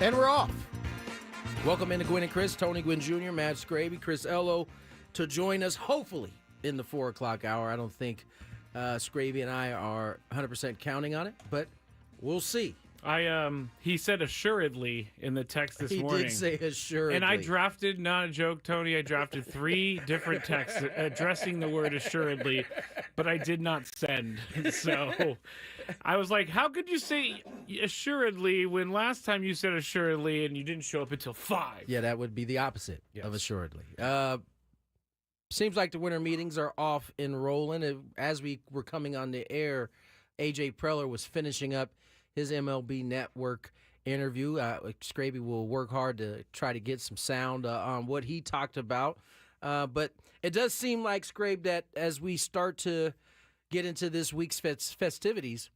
And we're off. Welcome into Gwynn and Chris, Tony Gwynn Jr., Matt Scraby, Chris Ello to join us, hopefully, in the 4 o'clock hour. I don't think Scraby and I are 100% counting on it, but we'll see. He said assuredly in the text this morning. He did say assuredly. And I drafted, not a joke, Tony, I drafted 3 different texts addressing the word assuredly, but I did not send. So I was like, how could you say assuredly when last time you said assuredly and you didn't show up until 5? Yeah, that would be the opposite of assuredly. Seems like the winter meetings are off and rolling. As we were coming on the air, A.J. Preller was finishing up his MLB Network interview. Scraby will work hard to try to get some sound on what he talked about. But it does seem like, Scrabe, that as we start to get into this week's festivities,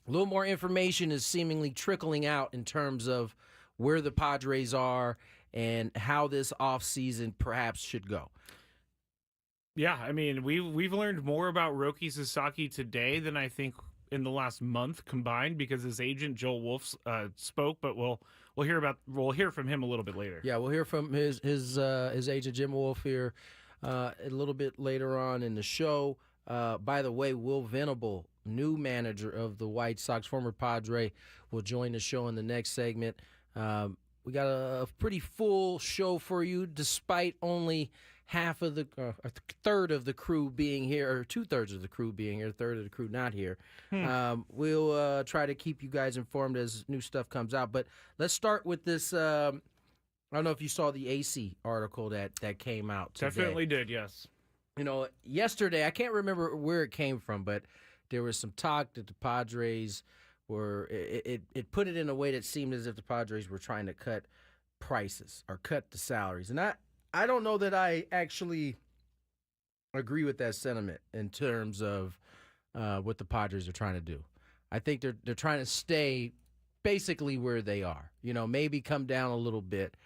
a little more information is seemingly trickling out in terms of where the Padres are and how this offseason perhaps should go. Yeah, I mean, we've learned more about Roki Sasaki today than I think in the last month combined, because his agent Joel Wolf spoke, but we'll hear from him a little bit later. Yeah, we'll hear from his agent Jim Wolf here a little bit later on in the show. By the way, Will Venable, new manager of the White Sox, former Padre, will join the show in the next segment. We got a pretty full show for you, despite only half of a third of the crew being here, or 2/3 of the crew being here, a third of the crew not here. We'll try to keep you guys informed as new stuff comes out. But let's start with this. I don't know if you saw the AC article that came out today. Definitely did, yes. You know, yesterday, I can't remember where it came from, but there was some talk that the Padres were, it put it in a way that seemed as if the Padres were trying to cut prices or cut the salaries. And I don't know that I actually agree with that sentiment in terms of what the Padres are trying to do. I think they're trying to stay basically where they are. You know, maybe come down a little bit.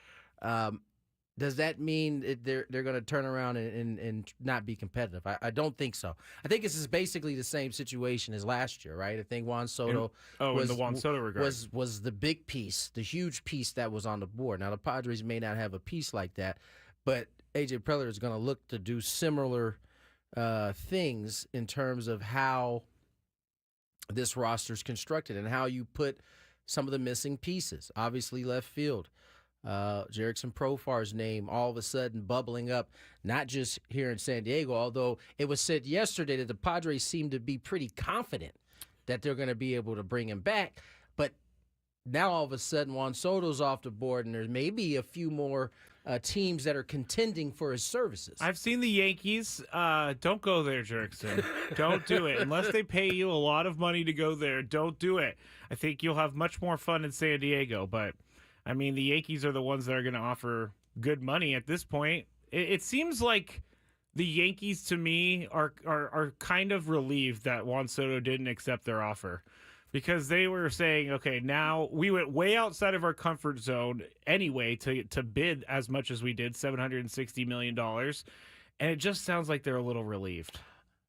Does that mean they're going to turn around and not be competitive? I don't think so. I think this is basically the same situation as last year, right? I think Juan Soto in the Juan Soto regard was the big piece, the huge piece that was on the board. Now, the Padres may not have a piece like that, but A.J. Preller is going to look to do similar things in terms of how this roster is constructed and how you put some of the missing pieces. Obviously, left field. Jerickson Profar's name all of a sudden bubbling up, not just here in San Diego, although it was said yesterday that the Padres seem to be pretty confident that they're going to be able to bring him back. But now all of a sudden Juan Soto's off the board, and there may be a few more teams that are contending for his services. I've seen the Yankees. Don't go there, Jerickson. Don't do it. Unless they pay you a lot of money to go there, don't do it. I think you'll have much more fun in San Diego, but I mean, the Yankees are the ones that are going to offer good money at this point. It seems like the Yankees, to me, are kind of relieved that Juan Soto didn't accept their offer, because they were saying, okay, now we went way outside of our comfort zone anyway to bid as much as we did, $760 million, and it just sounds like they're a little relieved.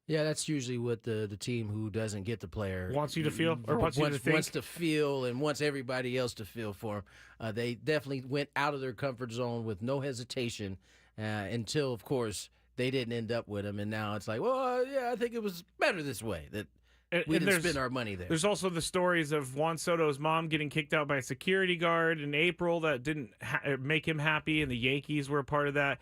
Yeah, that's usually what the team who doesn't get the player wants you to feel, or wants you to think. Wants to feel and wants everybody else to feel for them. They definitely went out of their comfort zone with no hesitation until, of course, they didn't end up with him. And now it's like, well, yeah, I think it was better this way, that we didn't spend our money there. There's also the stories of Juan Soto's mom getting kicked out by a security guard in April that didn't make him happy, and the Yankees were a part of that.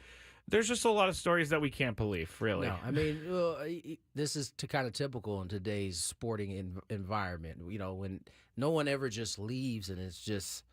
There's just a lot of stories that we can't believe, really. No, I mean, this is kind of typical in today's sporting environment. You know, when no one ever just leaves and it's just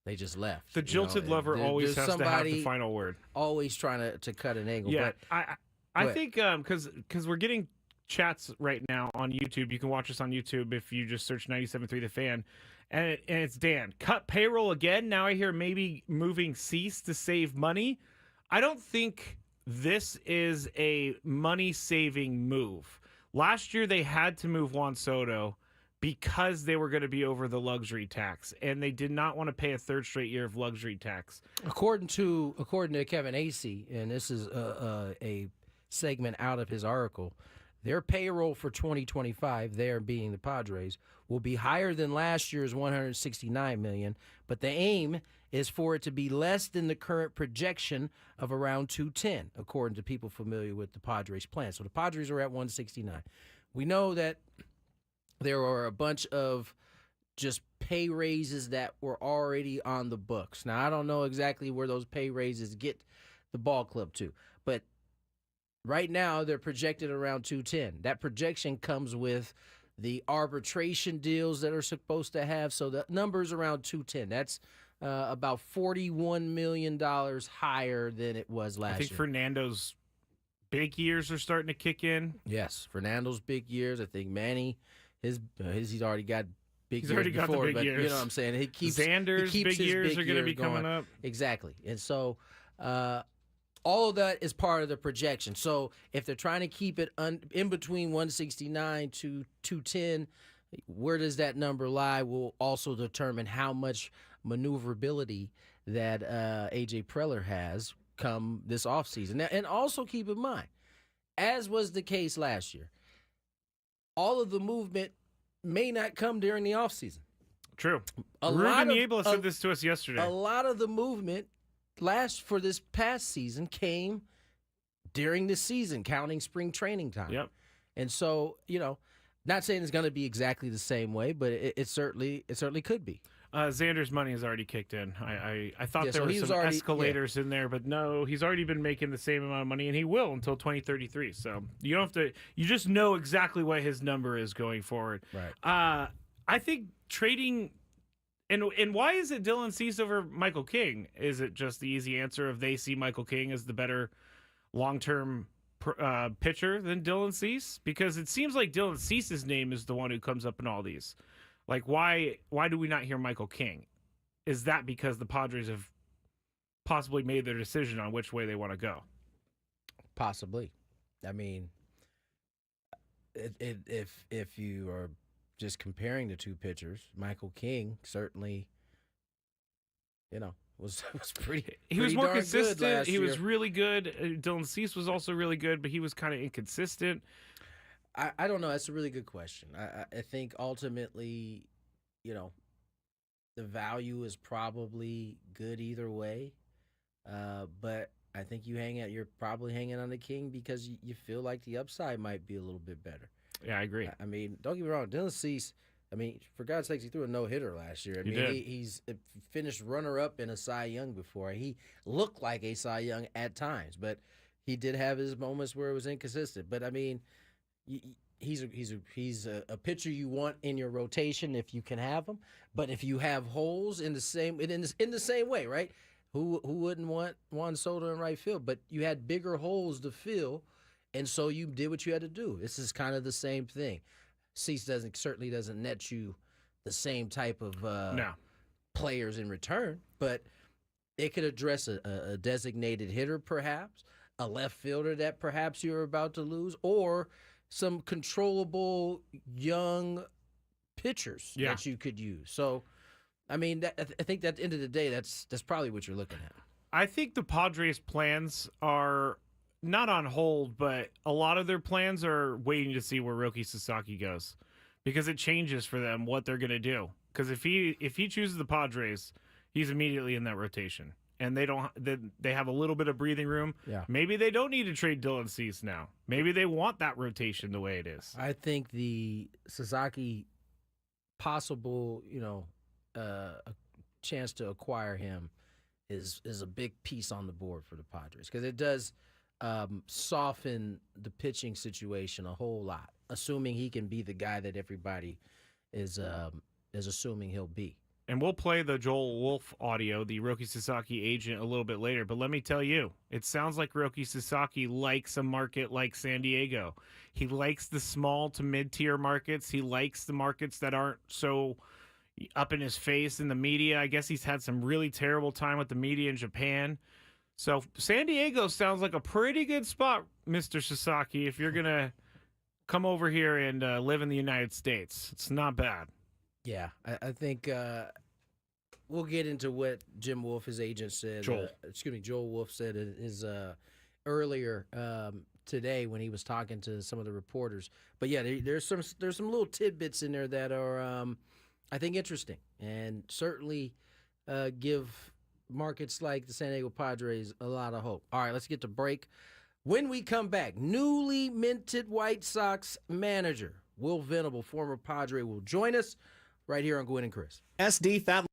they just left. The jilted lover always has to have the final word. Always trying to cut an angle. Yeah, but I think because we're getting chats right now on YouTube. You can watch us on YouTube if you just search 97.3 The Fan. And it's Dan. Cut payroll again? Now I hear maybe moving Cease to save money. I don't think this is a money-saving move. Last year, they had to move Juan Soto because they were going to be over the luxury tax, and they did not want to pay a third straight year of luxury tax. According to Kevin Acee, and this is a segment out of his article, their payroll for 2025, there being the Padres, will be higher than last year's $169 million, but the aim is for it to be less than the current projection of around 210, according to people familiar with the Padres' plan. So the Padres are at 169. We know that there are a bunch of just pay raises that were already on the books. Now, I don't know exactly where those pay raises get the ball club to, but right now they're projected around 210. That projection comes with the arbitration deals that are supposed to have, so the number's around 210. That's about $41 million higher than it was last year. I think Fernando's big years are starting to kick in. Yes, Fernando's big years. I think Manny, he's already got big He's years already got the before, big but years. you know what I'm saying? Xander's he keeps big his years are going to be going. coming up. Exactly. And so all of that is part of the projection. So if they're trying to keep it in between 169 to 210, where does that number lie will also determine how much maneuverability that A.J. Preller has come this offseason. Now, and also keep in mind, as was the case last year, all of the movement may not come during the offseason. True. Ruben Venable said this to us yesterday. A lot of the movement for this past season came during the season, counting spring training time. Yep. And so, not saying it's going to be exactly the same way, but it certainly could be. Xander's money has already kicked in. I thought there were some already, escalators in there, but no, he's already been making the same amount of money, and he will until 2033. So you don't have to. You just know exactly what his number is going forward. Right. I think trading, and why is it Dylan Cease over Michael King? Is it just the easy answer of they see Michael King as the better long-term pitcher than Dylan Cease? Because it seems like Dylan Cease's name is the one who comes up in all these. Like, why do we not hear Michael King? Is that because the Padres have possibly made their decision on which way they want to go? Possibly. I mean, if you are just comparing the two pitchers, Michael King certainly, was pretty. He was more darn consistent. Good last he year. was really good. Dylan Cease was also really good, but he was kind of inconsistent. I don't know. That's a really good question. I think ultimately, the value is probably good either way. But I think you're probably hanging on the King because you feel like the upside might be a little bit better. Yeah, I agree. I mean, don't get me wrong. Dylan Cease, for God's sakes, he threw a no-hitter last year. He's finished runner-up in a Cy Young before. He looked like a Cy Young at times, but he did have his moments where it was inconsistent. But, he's a pitcher you want in your rotation if you can have him. But if you have holes in the same way, right? Who wouldn't want Juan Soto in right field? But you had bigger holes to fill, and so you did what you had to do. This is kind of the same thing. Cease certainly doesn't net you the same type of players in return, but it could address a designated hitter, perhaps a left fielder that perhaps you're about to lose, or some controllable young pitchers that you could use. So, I think that at the end of the day, that's probably what you're looking at. I think the Padres' plans are not on hold, but a lot of their plans are waiting to see where Roki Sasaki goes, because it changes for them what they're going to do. Because if he chooses the Padres, he's immediately in that rotation, and they have a little bit of breathing room. Yeah. Maybe they don't need to trade Dylan Cease now. Maybe they want that rotation the way it is. I think the Sasaki possible, a chance to acquire him is a big piece on the board for the Padres, because it does soften the pitching situation a whole lot, assuming he can be the guy that everybody is assuming he'll be. And we'll play the Joel Wolf audio, the Roki Sasaki agent, a little bit later. But let me tell you, it sounds like Roki Sasaki likes a market like San Diego. He likes the small to mid-tier markets. He likes the markets that aren't so up in his face in the media. I guess he's had some really terrible time with the media in Japan. So San Diego sounds like a pretty good spot, Mr. Sasaki, if you're going to come over here and live in the United States. It's not bad. Yeah, I think we'll get into what Jim Wolf, his agent, said. Joel Wolf said in his earlier today when he was talking to some of the reporters. But yeah, there's some little tidbits in there that are I think interesting, and certainly give markets like the San Diego Padres a lot of hope. All right, let's get to break. When we come back, newly minted White Sox manager Will Venable, former Padre, will join us right here on Gwynn and Chris. SD Fat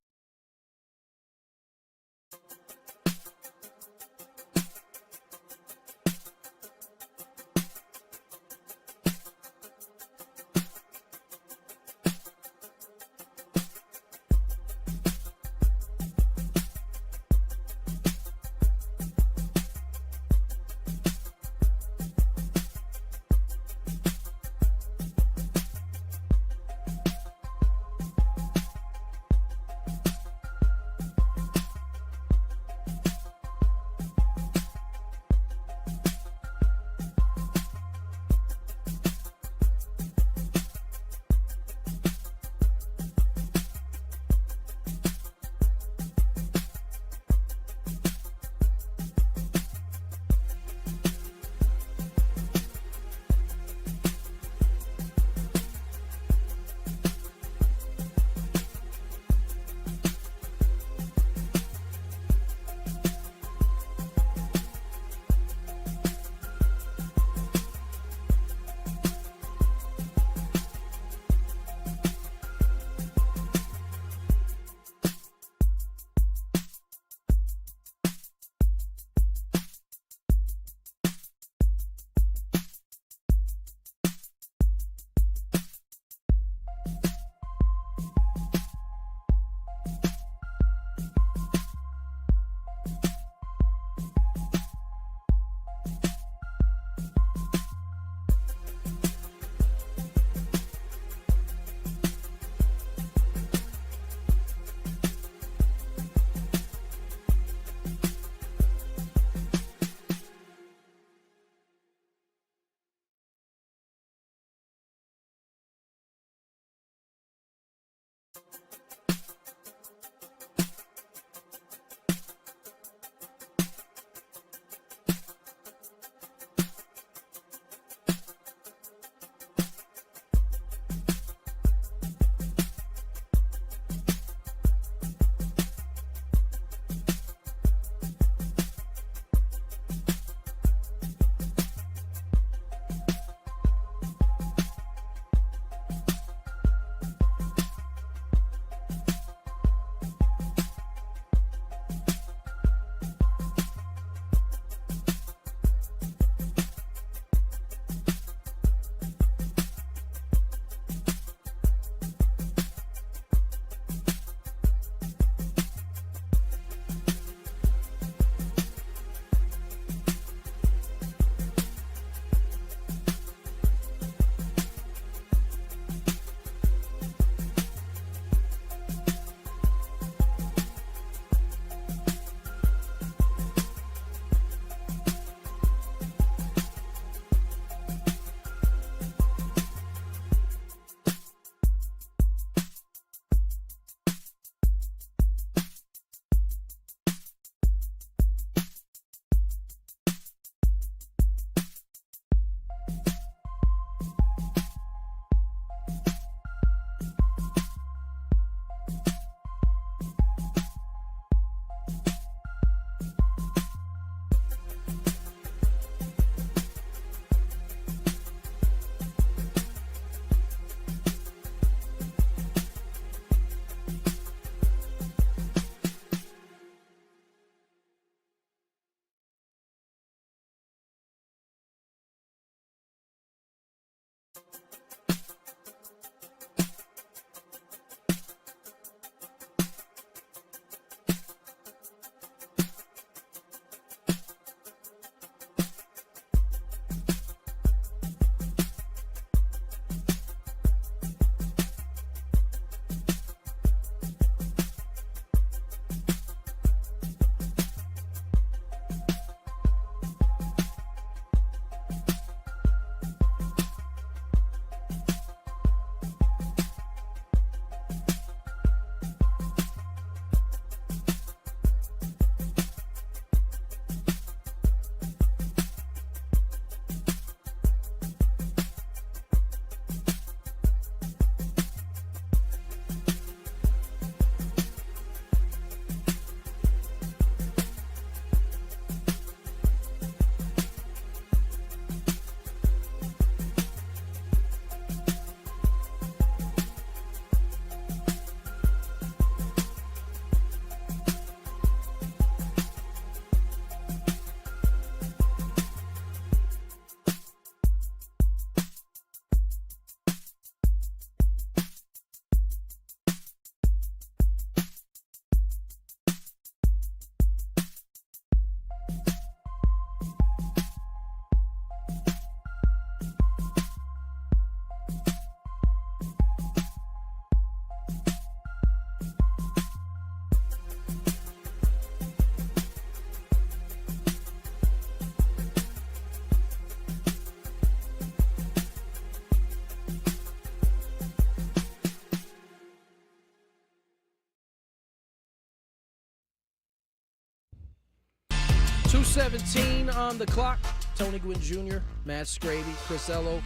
2:17 on the clock. Tony Gwynn Jr., Matt Scraby, Chris Ello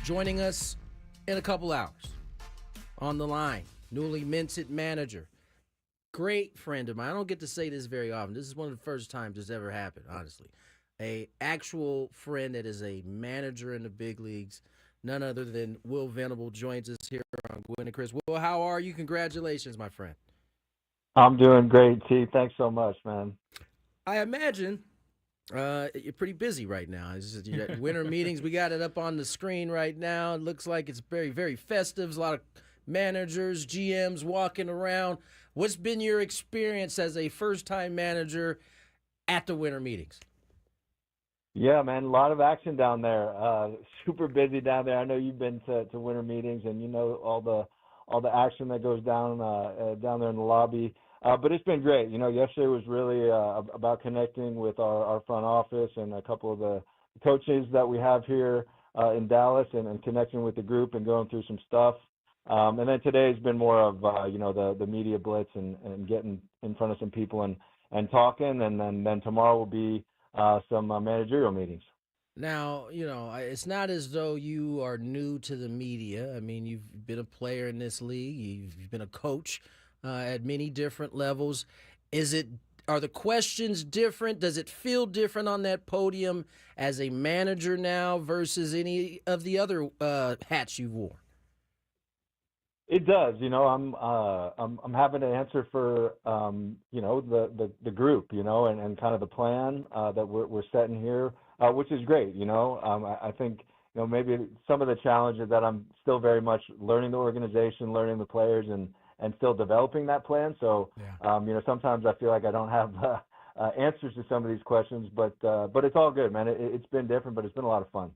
joining us in a couple hours. On the line, newly minted manager, great friend of mine. I don't get to say this very often. This is one of the first times this ever happened, honestly. A actual friend that is a manager in the big leagues. None other than Will Venable joins us here on Gwynn and Chris. Will, how are you? Congratulations, my friend. I'm doing great, T. Thanks so much, man. I imagine you're pretty busy right now. You got winter meetings. We got it up on the screen right now. It looks like it's very, very festive. There's a lot of managers, GMs walking around. What's been your experience as a first-time manager at the winter meetings? Yeah, man, a lot of action down there. Super busy down there. I know you've been to winter meetings, and you know all the action that goes down down there in the lobby. But it's been great. You know, yesterday was really about connecting with our front office and a couple of the coaches that we have here in Dallas, and connecting with the group and going through some stuff. And then today has been more of the media blitz and getting in front of some people and talking. And then tomorrow will be some managerial meetings. Now, it's not as though you are new to the media. I mean, you've been a player in this league. You've been a coach at many different levels. Are the questions different? Does it feel different on that podium as a manager now versus any of the other hats you've worn? It does. I'm having to answer for the group, and kind of the plan that we're setting here, which is great. I think maybe some of the challenges that I'm still very much learning the organization, learning the players, and still developing that plan. So sometimes I feel like I don't have answers to some of these questions, but it's all good, man. It's been different, but it's been a lot of fun.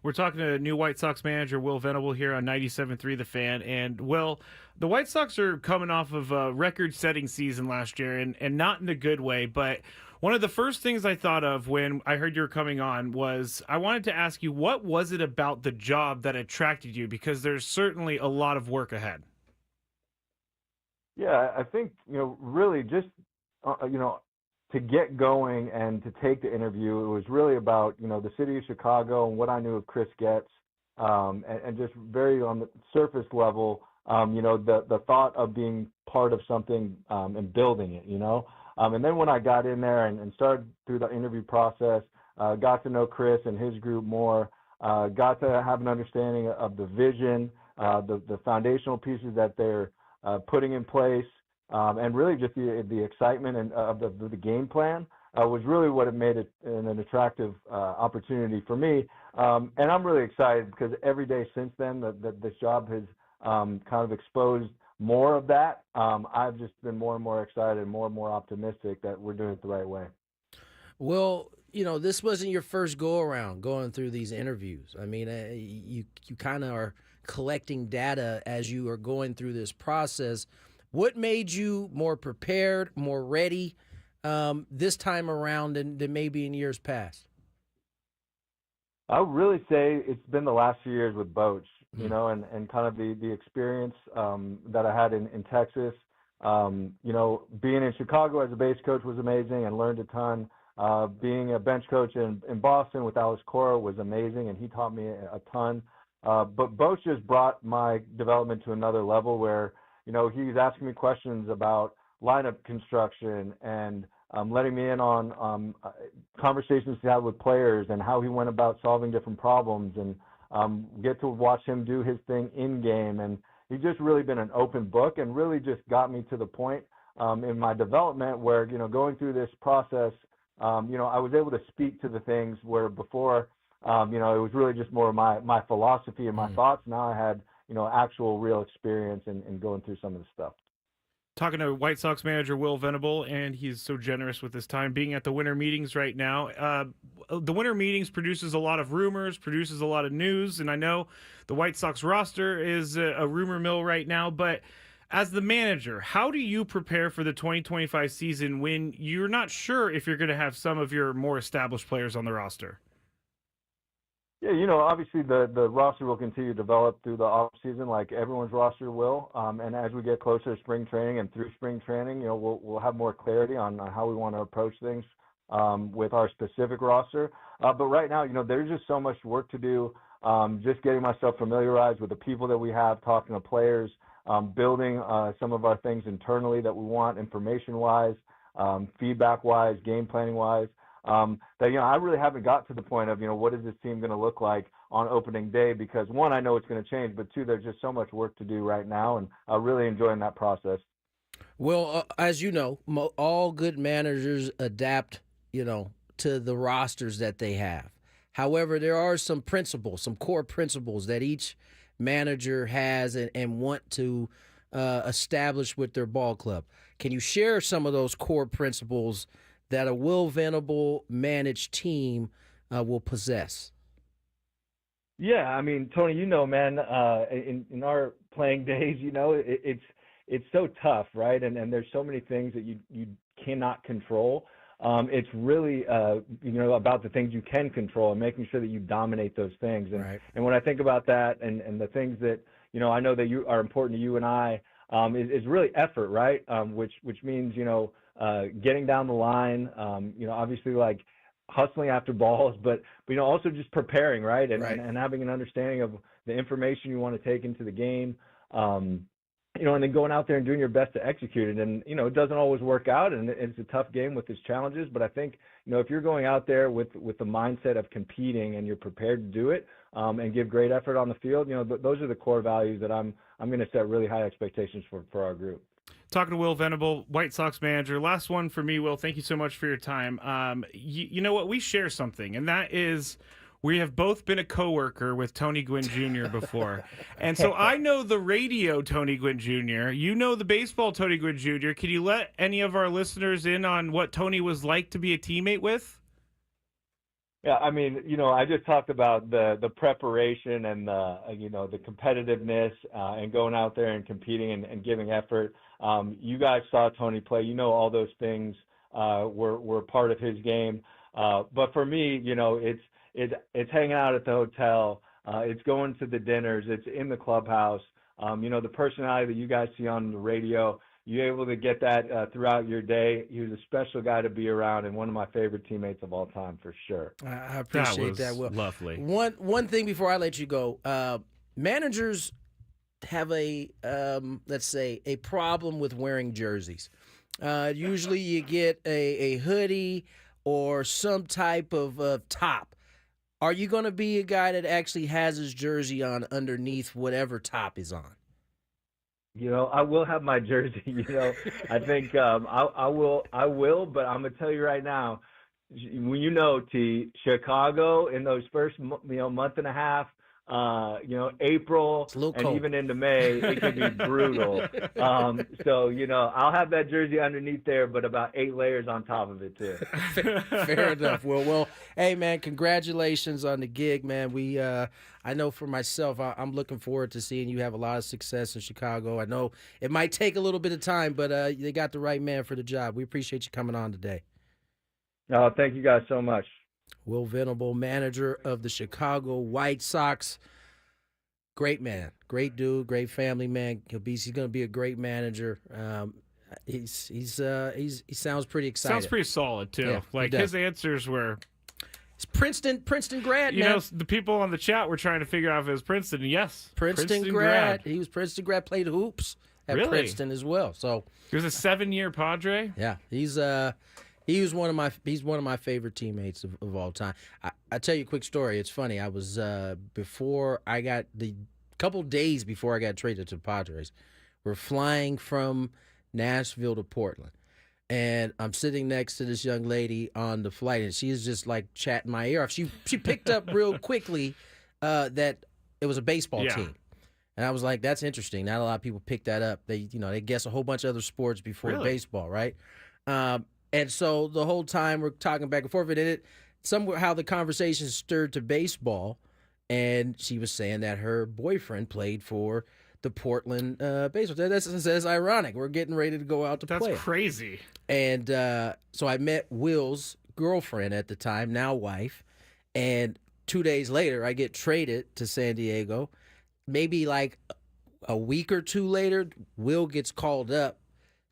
We're talking to new White Sox manager Will Venable here on 97.3 The Fan. And, Will, the White Sox are coming off of a record-setting season last year, and not in a good way. But one of the first things I thought of when I heard you were coming on was I wanted to ask you, what was it about the job that attracted you? Because there's certainly a lot of work ahead. Yeah, I think, really just, to get going and to take the interview, it was really about, the city of Chicago and what I knew of Chris Getz, and just very on the surface level, the thought of being part of something and building it, and then when I got in there and started through the interview process, got to know Chris and his group more, got to have an understanding of the vision, the foundational pieces that they're putting in place, and really just the excitement and of the game plan was really what it made it an attractive opportunity for me. And I'm really excited because every day since then that this job has kind of exposed more of that. I've just been more and more excited and more optimistic that we're doing it the right way. Well, this wasn't your first go-around going through these interviews. I mean, you kind of are collecting data as you are going through this process. What made you more prepared, more ready this time around than maybe in years past? I would really say it's been the last few years with Boch, and kind of the experience that I had in Texas. Being in Chicago as a base coach was amazing and learned a ton. Being a bench coach in Boston with Alex Cora was amazing, and he taught me a ton. But Boch just brought my development to another level where, he's asking me questions about lineup construction and letting me in on conversations he had with players and how he went about solving different problems, and get to watch him do his thing in game. And he's just really been an open book and really just got me to the point in my development where, going through this process, I was able to speak to the things where before, it was really just more of my philosophy and my thoughts. Now I had, actual real experience in going through some of the stuff. Talking to White Sox manager Will Venable, and he's so generous with his time being at the winter meetings right now. The winter meetings produces a lot of rumors, produces a lot of news, and I know the White Sox roster is a rumor mill right now, but as the manager, how do you prepare for the 2025 season when you're not sure if you're going to have some of your more established players on the roster? Yeah, obviously the roster will continue to develop through the off season, like everyone's roster will. And as we get closer to spring training and through spring training, we'll have more clarity on how we want to approach things with our specific roster. But right now, there's just so much work to do. Just getting myself familiarized with the people that we have, talking to players, building some of our things internally that we want, information-wise, feedback-wise, game planning-wise. That I really haven't got to the point of what is this team going to look like on opening day, because one, I know it's going to change, but two, there's just so much work to do right now, and I'm really enjoying that process. Well, as you know, all good managers adapt, to the rosters that they have. However, there are some principles, some core principles that each manager has and want to establish with their ball club. Can you share some of those core principles that a Will Venable managed team will possess? Yeah, I mean, Tony, man, in our playing days, it's so tough, right? And there's so many things that you cannot control. It's really, about the things you can control and making sure that you dominate those things. And, right. And when I think about that and the things that, I know that you are important to you and I, is really effort, right? Which means, getting down the line, obviously like hustling after balls, but also just preparing, right? And having an understanding of the information you want to take into the game. And then going out there and doing your best to execute it. And, it doesn't always work out, and it's a tough game with its challenges. But I think, if you're going out there with the mindset of competing and you're prepared to do it and give great effort on the field, those are the core values that I'm going to set really high expectations for our group. Talking to Will Venable, White Sox manager. Last one for me, Will. Thank you so much for your time. You know what? We share something, and that is we have both been a coworker with Tony Gwynn Jr. before. And so I know the radio Tony Gwynn Jr. You know the baseball Tony Gwynn Jr. Can you let any of our listeners in on what Tony was like to be a teammate with? Yeah, I mean, I just talked about the preparation and the competitiveness and going out there and competing and giving effort. You guys saw Tony play. All those things were part of his game. But for me, it's hanging out at the hotel. It's going to the dinners. It's in the clubhouse. The personality that you guys see on the radio, you're able to get that throughout your day. He was a special guy to be around and one of my favorite teammates of all time, for sure. I appreciate that, Will. Lovely. One thing before I let you go, managers have let's say, a problem with wearing jerseys. Usually you get a hoodie or some type of top. Are you going to be a guy that actually has his jersey on underneath whatever top is on? I will have my jersey. I think I will, but I'm gonna tell you right now, T, Chicago in those first month and a half, April and cold. Even into May, it can be brutal. So I'll have that jersey underneath there, but about 8 layers on top of it too. Fair enough. Well, hey man, congratulations on the gig, man. I know for myself, I'm looking forward to seeing you have a lot of success in Chicago. I know it might take a little bit of time, but they got the right man for the job. We appreciate you coming on today. Thank you guys so much. Will Venable, manager of the Chicago White Sox. Great man, great dude, great family man. He's going to be a great manager. He sounds pretty excited. Sounds pretty solid too. Yeah, his answers were. It's Princeton grad. Man. The people on the chat were trying to figure out if it was Princeton. Yes, Princeton grad. He was Princeton grad. Played hoops at Princeton as well. So he was a 7-year Padre. Yeah, he's one of my favorite teammates of all time. I tell you a quick story. It's funny. I was couple days before I got traded to the Padres. We're flying from Nashville to Portland, and I'm sitting next to this young lady on the flight, and she's just like chatting my ear off. She picked up real quickly that it was a baseball team. And I was like, that's interesting. Not a lot of people pick that up. They guess a whole bunch of other sports before baseball, right? And so the whole time we're talking back and forth, and somehow the conversation stirred to baseball, and she was saying that her boyfriend played for the Portland baseball. That's ironic. We're getting ready to go out to play. That's crazy. And so I met Will's girlfriend at the time, now wife, and 2 days later I get traded to San Diego. Maybe like a week or two later, Will gets called up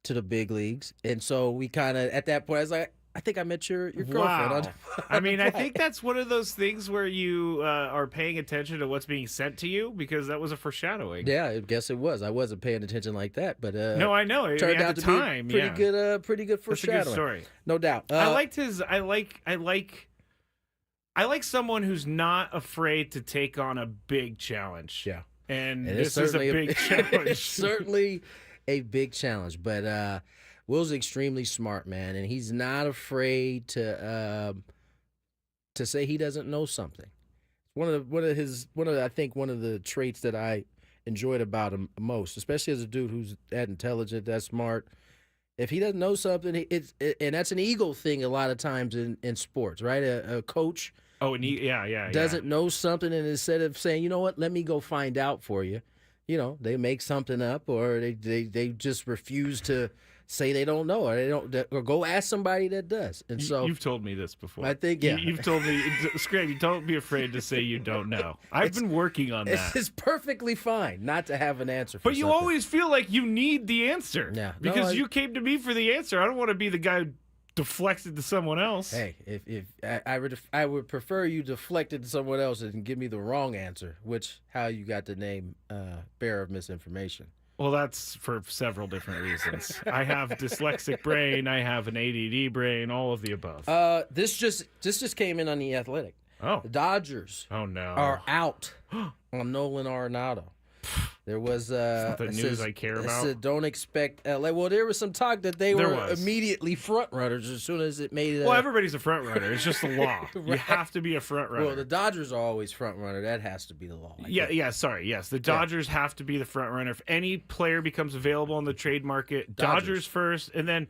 to the big leagues. And so we kind of, at that point, I was like, I think I met your girlfriend. Wow. I mean, I think that's one of those things where you are paying attention to what's being sent to you, because that was a foreshadowing. Yeah, I guess it was. I wasn't paying attention like that, but No, I know. turned At out the to time, be pretty good. Pretty good That's a foreshadowing. good story. No doubt. I liked his. I like someone who's not afraid to take on a big challenge. Yeah. And And this is a big challenge. It's certainly a big challenge, but Will's extremely smart, man, and he's not afraid to say he doesn't know something. One of the traits that I enjoyed about him most, especially as a dude who's that intelligent, that smart. If he doesn't know something, and that's an ego thing a lot of times in sports, right? A coach doesn't know something, and instead of saying, you know what, let me go find out for you, they make something up, or they just refuse to say they don't know, or go ask somebody that does. And so you've told me this before. I think you've told me, Scrape, you don't be afraid to say you don't know. I've been working on that. It's perfectly fine not to have an answer for But you something. always feel like you need the answer. Yeah. Because you came to me for the answer. I don't want to be the guy who deflects it to someone else. Hey, if I would prefer you deflect it to someone else and give me the wrong answer, which how you got the name bearer of misinformation. Well, that's for several different reasons. I have dyslexic brain. I have an ADD brain. All of the above. This just came in on the Athletic. Oh. The Dodgers Oh no. are out on Nolan Arenado. There was not the news I care about. Said, don't expect LA. Well, there was some talk that they There were was. immediately front runners as soon as it made. Well, everybody's a front runner. It's just the law. You Right. have to be a front runner. Well, the Dodgers are always front runner. That has to be the law. I think. Yes. The Dodgers have to be the front runner. If any player becomes available on the trade market, Dodgers first, and then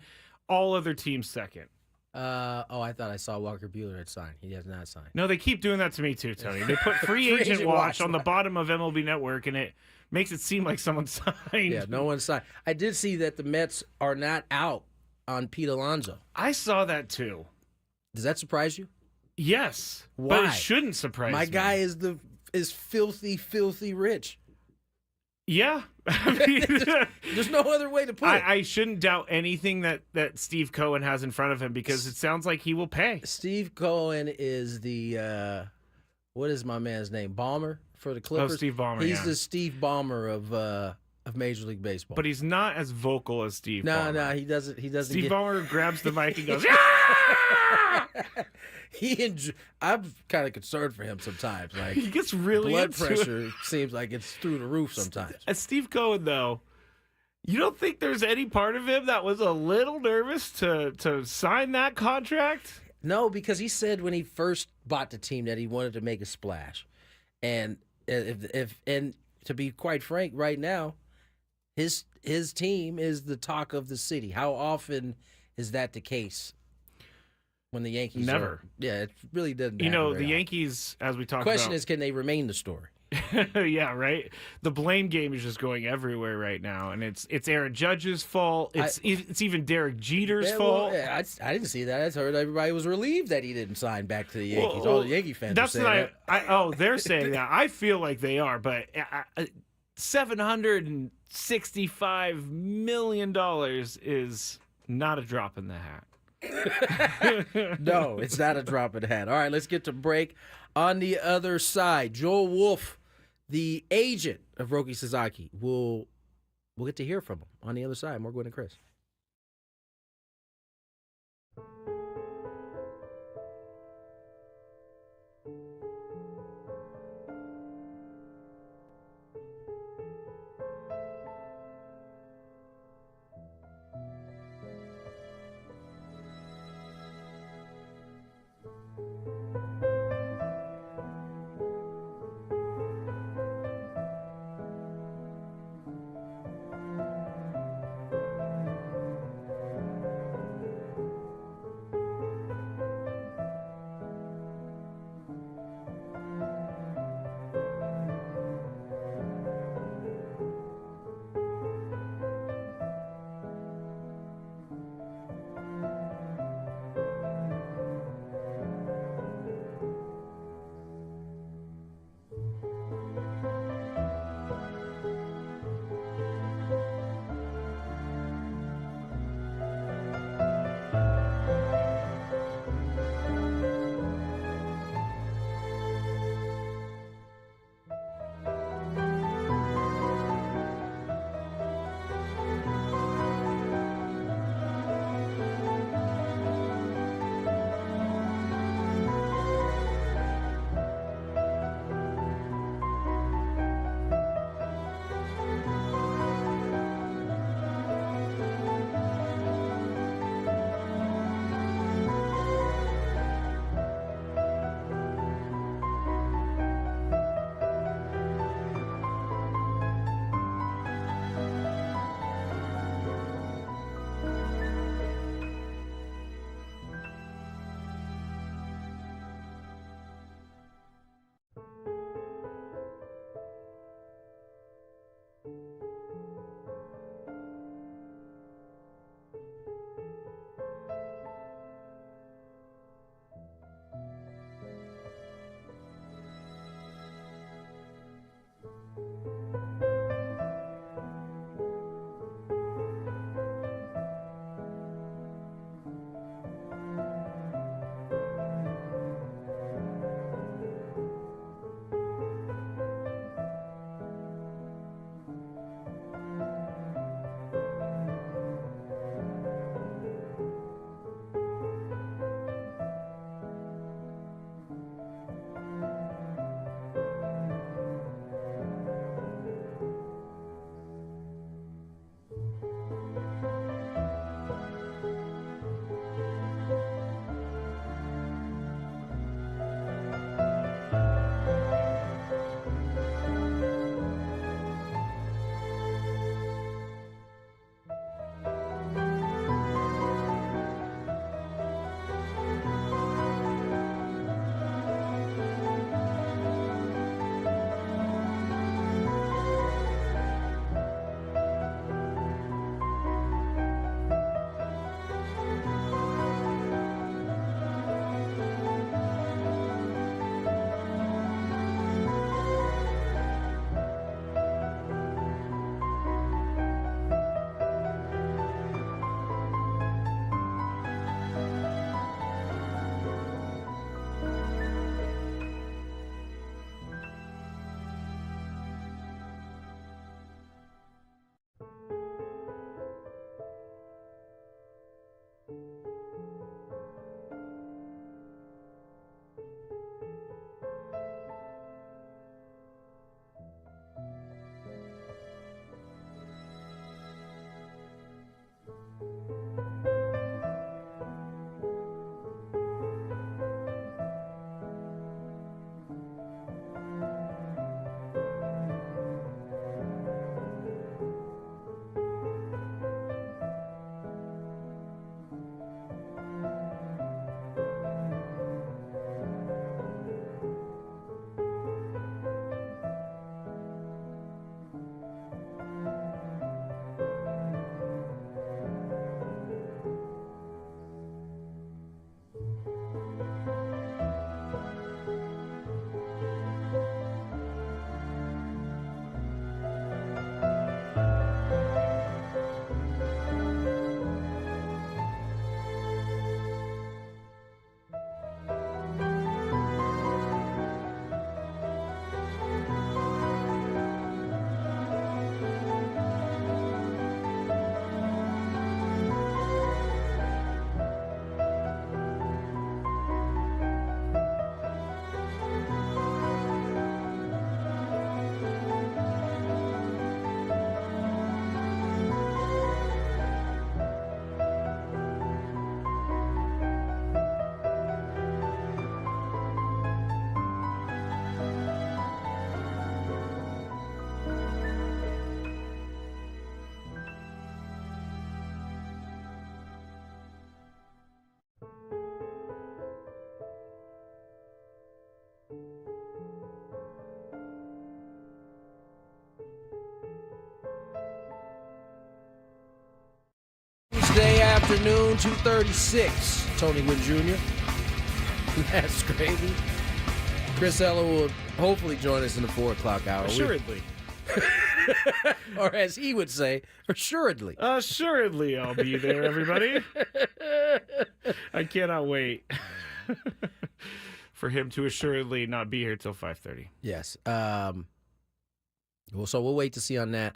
all other teams second. I thought I saw Walker Buehler had signed. He has not signed. No, they keep doing that to me too, Tony. They put free Free agent agent watch watch. on the bottom of MLB Network, and it makes it seem like someone signed. Yeah, no one signed. I did see that the Mets are not out on Pete Alonso. I saw that too. Does that surprise you? Yes, but Why? it shouldn't surprise My me. guy is filthy rich. Yeah, I mean, There's no other way to put it. I shouldn't doubt anything that Steve Cohen has in front of him, because it sounds like he will pay. Steve Cohen is the what is my man's name? Ballmer for the Clippers. Steve Ballmer, He's yeah. the Steve Ballmer of Major League Baseball. But he's not as vocal as Steve no, Ballmer. he doesn't. He doesn't. Steve get, Ballmer grabs the mic and goes, "Ah!" I'm kind of concerned for him sometimes. Like He gets really blood into it. pressure seems like it's through the roof sometimes. As Steve Cohen, though, you don't think there's any part of him that was a little nervous to sign that contract? No, because he said when he first bought the team that he wanted to make a splash, and if to be quite frank, right now, his team is the talk of the city. How often is that the case? When the Yankees Never. Yeah, it really doesn't. You know, happen the very Yankees, as we talked often. Question about. is, can they remain the story? Yeah, right. The blame game is just going everywhere right now, and it's Aaron Judge's fault. It's even Derek Jeter's fault. Well, I didn't see that. I heard everybody was relieved that he didn't sign back to the Yankees. Well, All the Yankee fans That's are saying not. They're saying that. I feel like they are, but $765 million is not a drop in the hat. No, it's not a drop in the hat. All right, let's get to break. On the other side, Joel Wolf, the agent of Roki Sasaki, we'll get to hear from him on the other side. More Gwynn and Chris. afternoon, 2:36. Tony Gwynn Jr. That's Gravy. Chris Ella will hopefully join us in the 4 o'clock hour. Assuredly. Or as he would say, assuredly. Assuredly, I'll be there, everybody. I cannot wait for him to assuredly not be here till 5:30. Yes. Well, so we'll wait to see on that.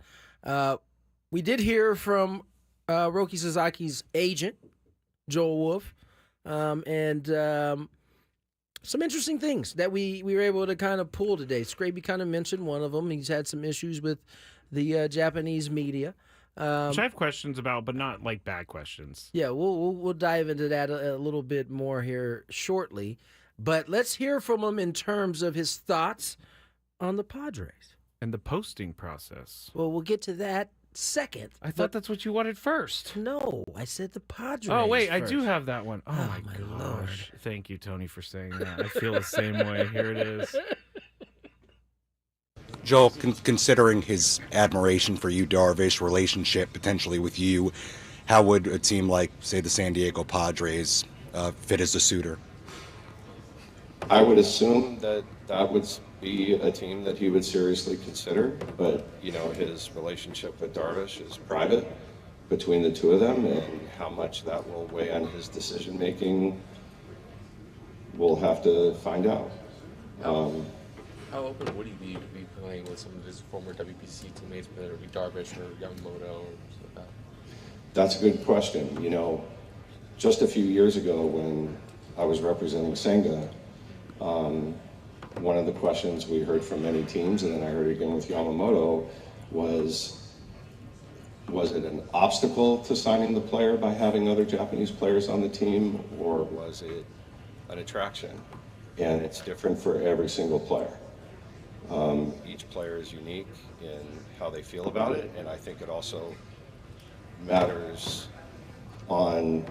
We did hear from Roki Sasaki's agent, Joel Wolf, and some interesting things that we were able to kind of pull today. Scraby kind of mentioned one of them. He's had some issues with the Japanese media. Which I have questions about, but not like bad questions. Yeah, we'll dive into that a little bit more here shortly. But let's hear from him in terms of his thoughts on the Padres. And the posting process. Well, we'll get to that second. I thought that's what you wanted first. No, I said the Padres. Oh, wait, I first. do have that one. Oh, Oh, my my gosh. Lord. Thank you, Tony, for saying that. I feel the same way. Here it is. Joel, considering his admiration for you, Darvish, relationship potentially with you, how would a team like, say, the San Diego Padres fit as a suitor? I would assume that that would be a team that he would seriously consider, but his relationship with Darvish is private between the two of them, and how much that will weigh on his decision making, we'll have to find out. How open would he be playing with some of his former WBC teammates, whether it be Darvish or Yamamoto or something like that? That's a good question. Just a few years ago when I was representing Senga, one of the questions we heard from many teams, and then I heard it again with Yamamoto, was it an obstacle to signing the player by having other Japanese players on the team, or was it an attraction? And it's different for every single player. Each player is unique in how they feel about it, and I think it also matters on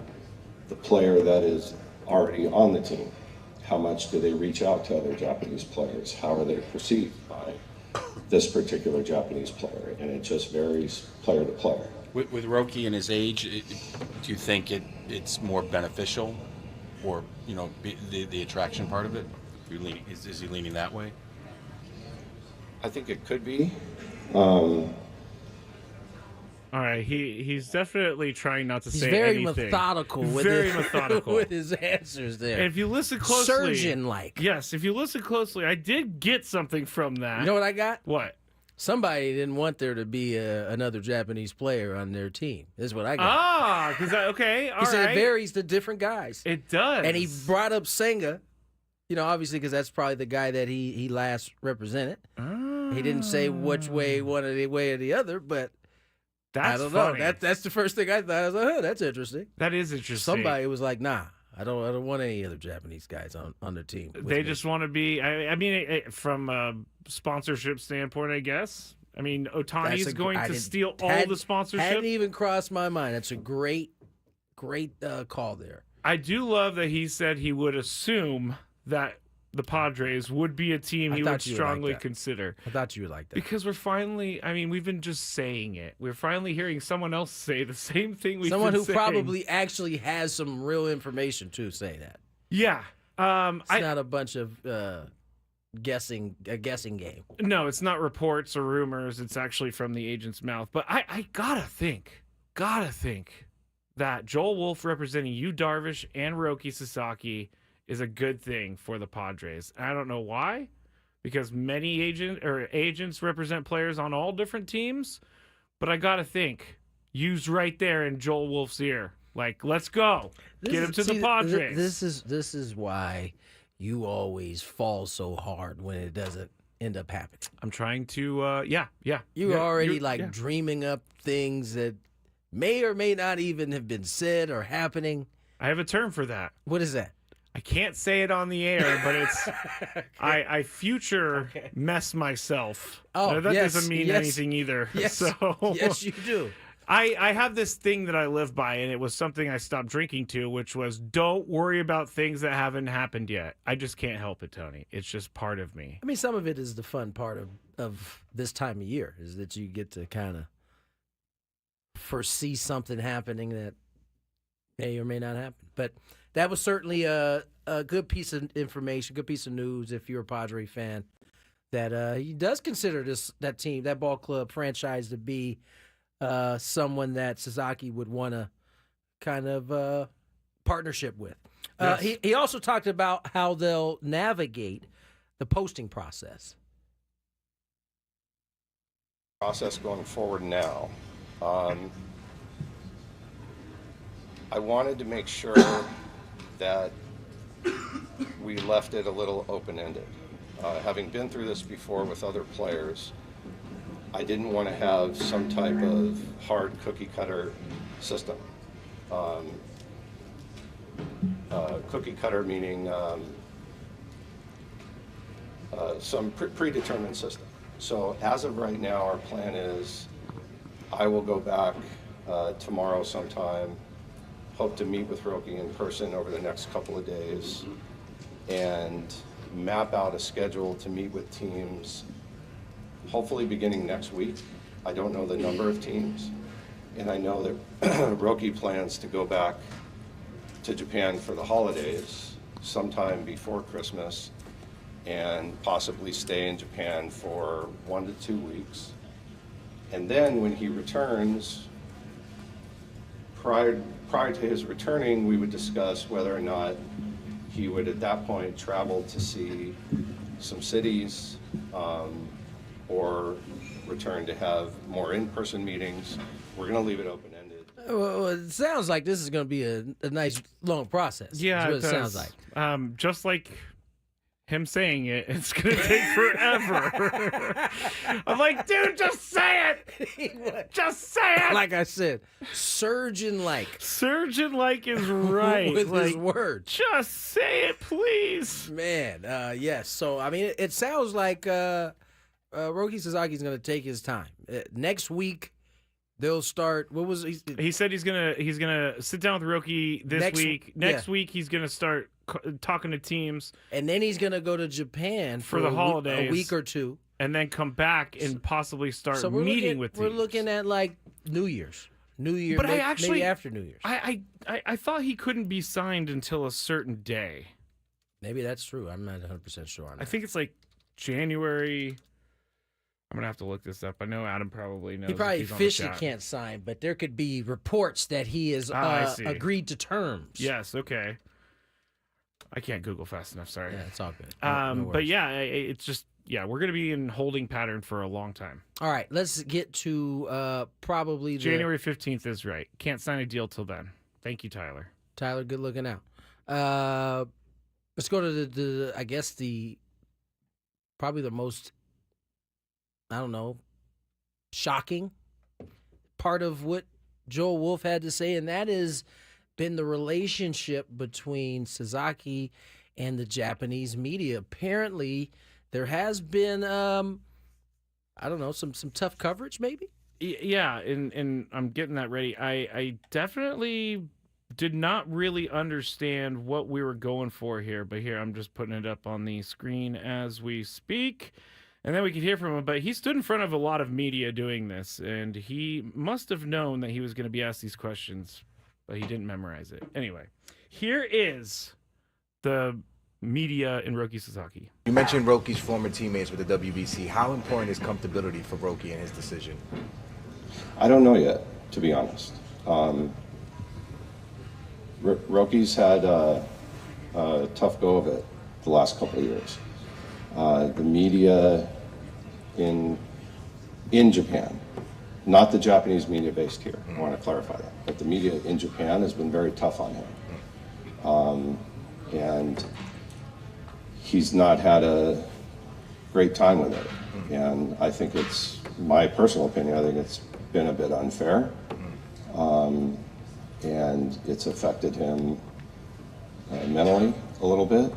the player that is already on the team. How much do they reach out to other Japanese players? How are they perceived by this particular Japanese player? And it just varies player to player. With Roki and his age, do you think it's more beneficial, or the attraction part of it? Is he leaning that way? I think it could be. All right, he's definitely trying not to He's say very anything. methodical with With his answers there. And if you listen closely, surgeon-like. Yes, if you listen closely, I did get something from that. You know what I got? What? Somebody didn't want there to be another Japanese player on their team. This is what I got. Ah, because okay, all he right. said it varies to different guys. It does. And he brought up Senga, obviously because that's probably the guy that he last represented. He didn't say which way, one way or the other, but I don't funny. know. That's the first thing I thought. I was like, oh, that's interesting. That is interesting. Somebody was like, nah, I don't want any other Japanese guys on their team. with They me. just want to be. I mean, from a sponsorship standpoint, I guess. I mean, Otani is going to steal all the sponsorship. Hadn't even crossed my mind. That's a great call there. I do love that he said he would assume that the Padres would be a team he would strongly consider. I thought you would like that. Because we're finally, we've been just saying it. We're finally hearing someone else say the same thing we've Someone been who saying. probably actually has some real information to say that. Yeah. It's not a bunch of a guessing game. No, it's not reports or rumors. It's actually from the agent's mouth. But I gotta think that Joel Wolf representing you, Darvish, and Roki Sasaki is a good thing for the Padres. I don't know why, because many agents represent players on all different teams, but I gotta think, U's right there in Joel Wolf's ear. Like, let's go. Get him to the Padres. This is why you always fall so hard when it doesn't end up happening. I'm trying to You're already dreaming up things that may or may not even have been said or happening. I have a term for that. What is that? I can't say it on the air, but it's I future mess myself. Oh, that yes, doesn't mean yes, anything either. Yes, So yes, you do. I have this thing that I live by, and it was something I stopped drinking to, which was don't worry about things that haven't happened yet. I just can't help it, Tony. It's just part of me. I mean, some of it is the fun part of this time of year, is that you get to kind of foresee something happening that May or may not happen. But that was certainly a good piece of information, good piece of news if you're a Padre fan, that he does consider that team, that ball club franchise to be someone that Sasaki would want to kind of partnership with. Yes. He also talked about how they'll navigate the posting process. Process going forward now. I wanted to make sure that we left it a little open-ended. Having been through this before with other players, I didn't want to have some type of hard cookie-cutter system. Cookie-cutter meaning some predetermined system. So as of right now, our plan is I will go back tomorrow sometime, hope to meet with Roki in person over the next couple of days, and map out a schedule to meet with teams, hopefully beginning next week. I don't know the number of teams, and I know that Roki plans to go back to Japan for the holidays sometime before Christmas and possibly stay in Japan for 1 to 2 weeks. And then when he returns, prior to his returning, we would discuss whether or not he would at that point travel to see some cities or return to have more in-person meetings. We're going to leave it open-ended. Well, it sounds like this is going to be a nice long process. Yeah, That's what it it does. sounds like. Just like him saying it, it's going to take forever. I'm like, dude, just say it. Just say it. Like I said, surgeon-like Surgeon-like is right. with like, his words. just say it, please. Man, yes. So, I mean, it sounds like Roki Sasaki's going to take his time. Next week, they'll start. What was He said he's gonna sit down with Roki this week. Next yeah. week he's gonna start talking to teams, and then he's going to go to Japan For the holidays. a week or two. and then come back and possibly start So we're meeting looking, with we're teams. looking at like New Year's, But I actually- maybe after New Year's. I thought he couldn't be signed until a certain day. Maybe that's true. I'm not 100% sure on that. I think it's like January. I'm gonna have to look this up. I know Adam probably knows. He if probably he's on the officially chat. can't sign, but there could be reports that he has I see. agreed to terms. Yes. Okay. I can't Google fast enough. Sorry. Yeah, it's all good. No But worries. yeah, it's just we're gonna be in holding pattern for a long time. All right, let's get to probably the January 15th is right. Can't sign a deal till then. Thank you, Tyler. Tyler, good looking out. Let's go to the I guess probably the most, I don't know, shocking part of what Joel Wolf had to say, and that has been the relationship between Sasaki and the Japanese media. Apparently, there has been, I don't know, some tough coverage, maybe? Yeah, and I'm getting that ready. I definitely did not really understand what we were going for here, but here I'm just putting it up on the screen as we speak. And then we could hear from him, but he stood in front of a lot of media doing this, and he must have known that he was going to be asked these questions, but he didn't memorize it. Anyway, here is the media and Roki Sasaki. You mentioned Roki's former teammates with the WBC. How important is comfortability for Roki in his decision? I don't know yet, to be honest. Roki's had a tough go of it the last couple of years. The media in Japan, not the Japanese media based here, I want to clarify that, but the media in Japan has been very tough on him. And he's not had a great time with it. And I think it's, my personal opinion, I think it's been a bit unfair. And it's affected him mentally a little bit.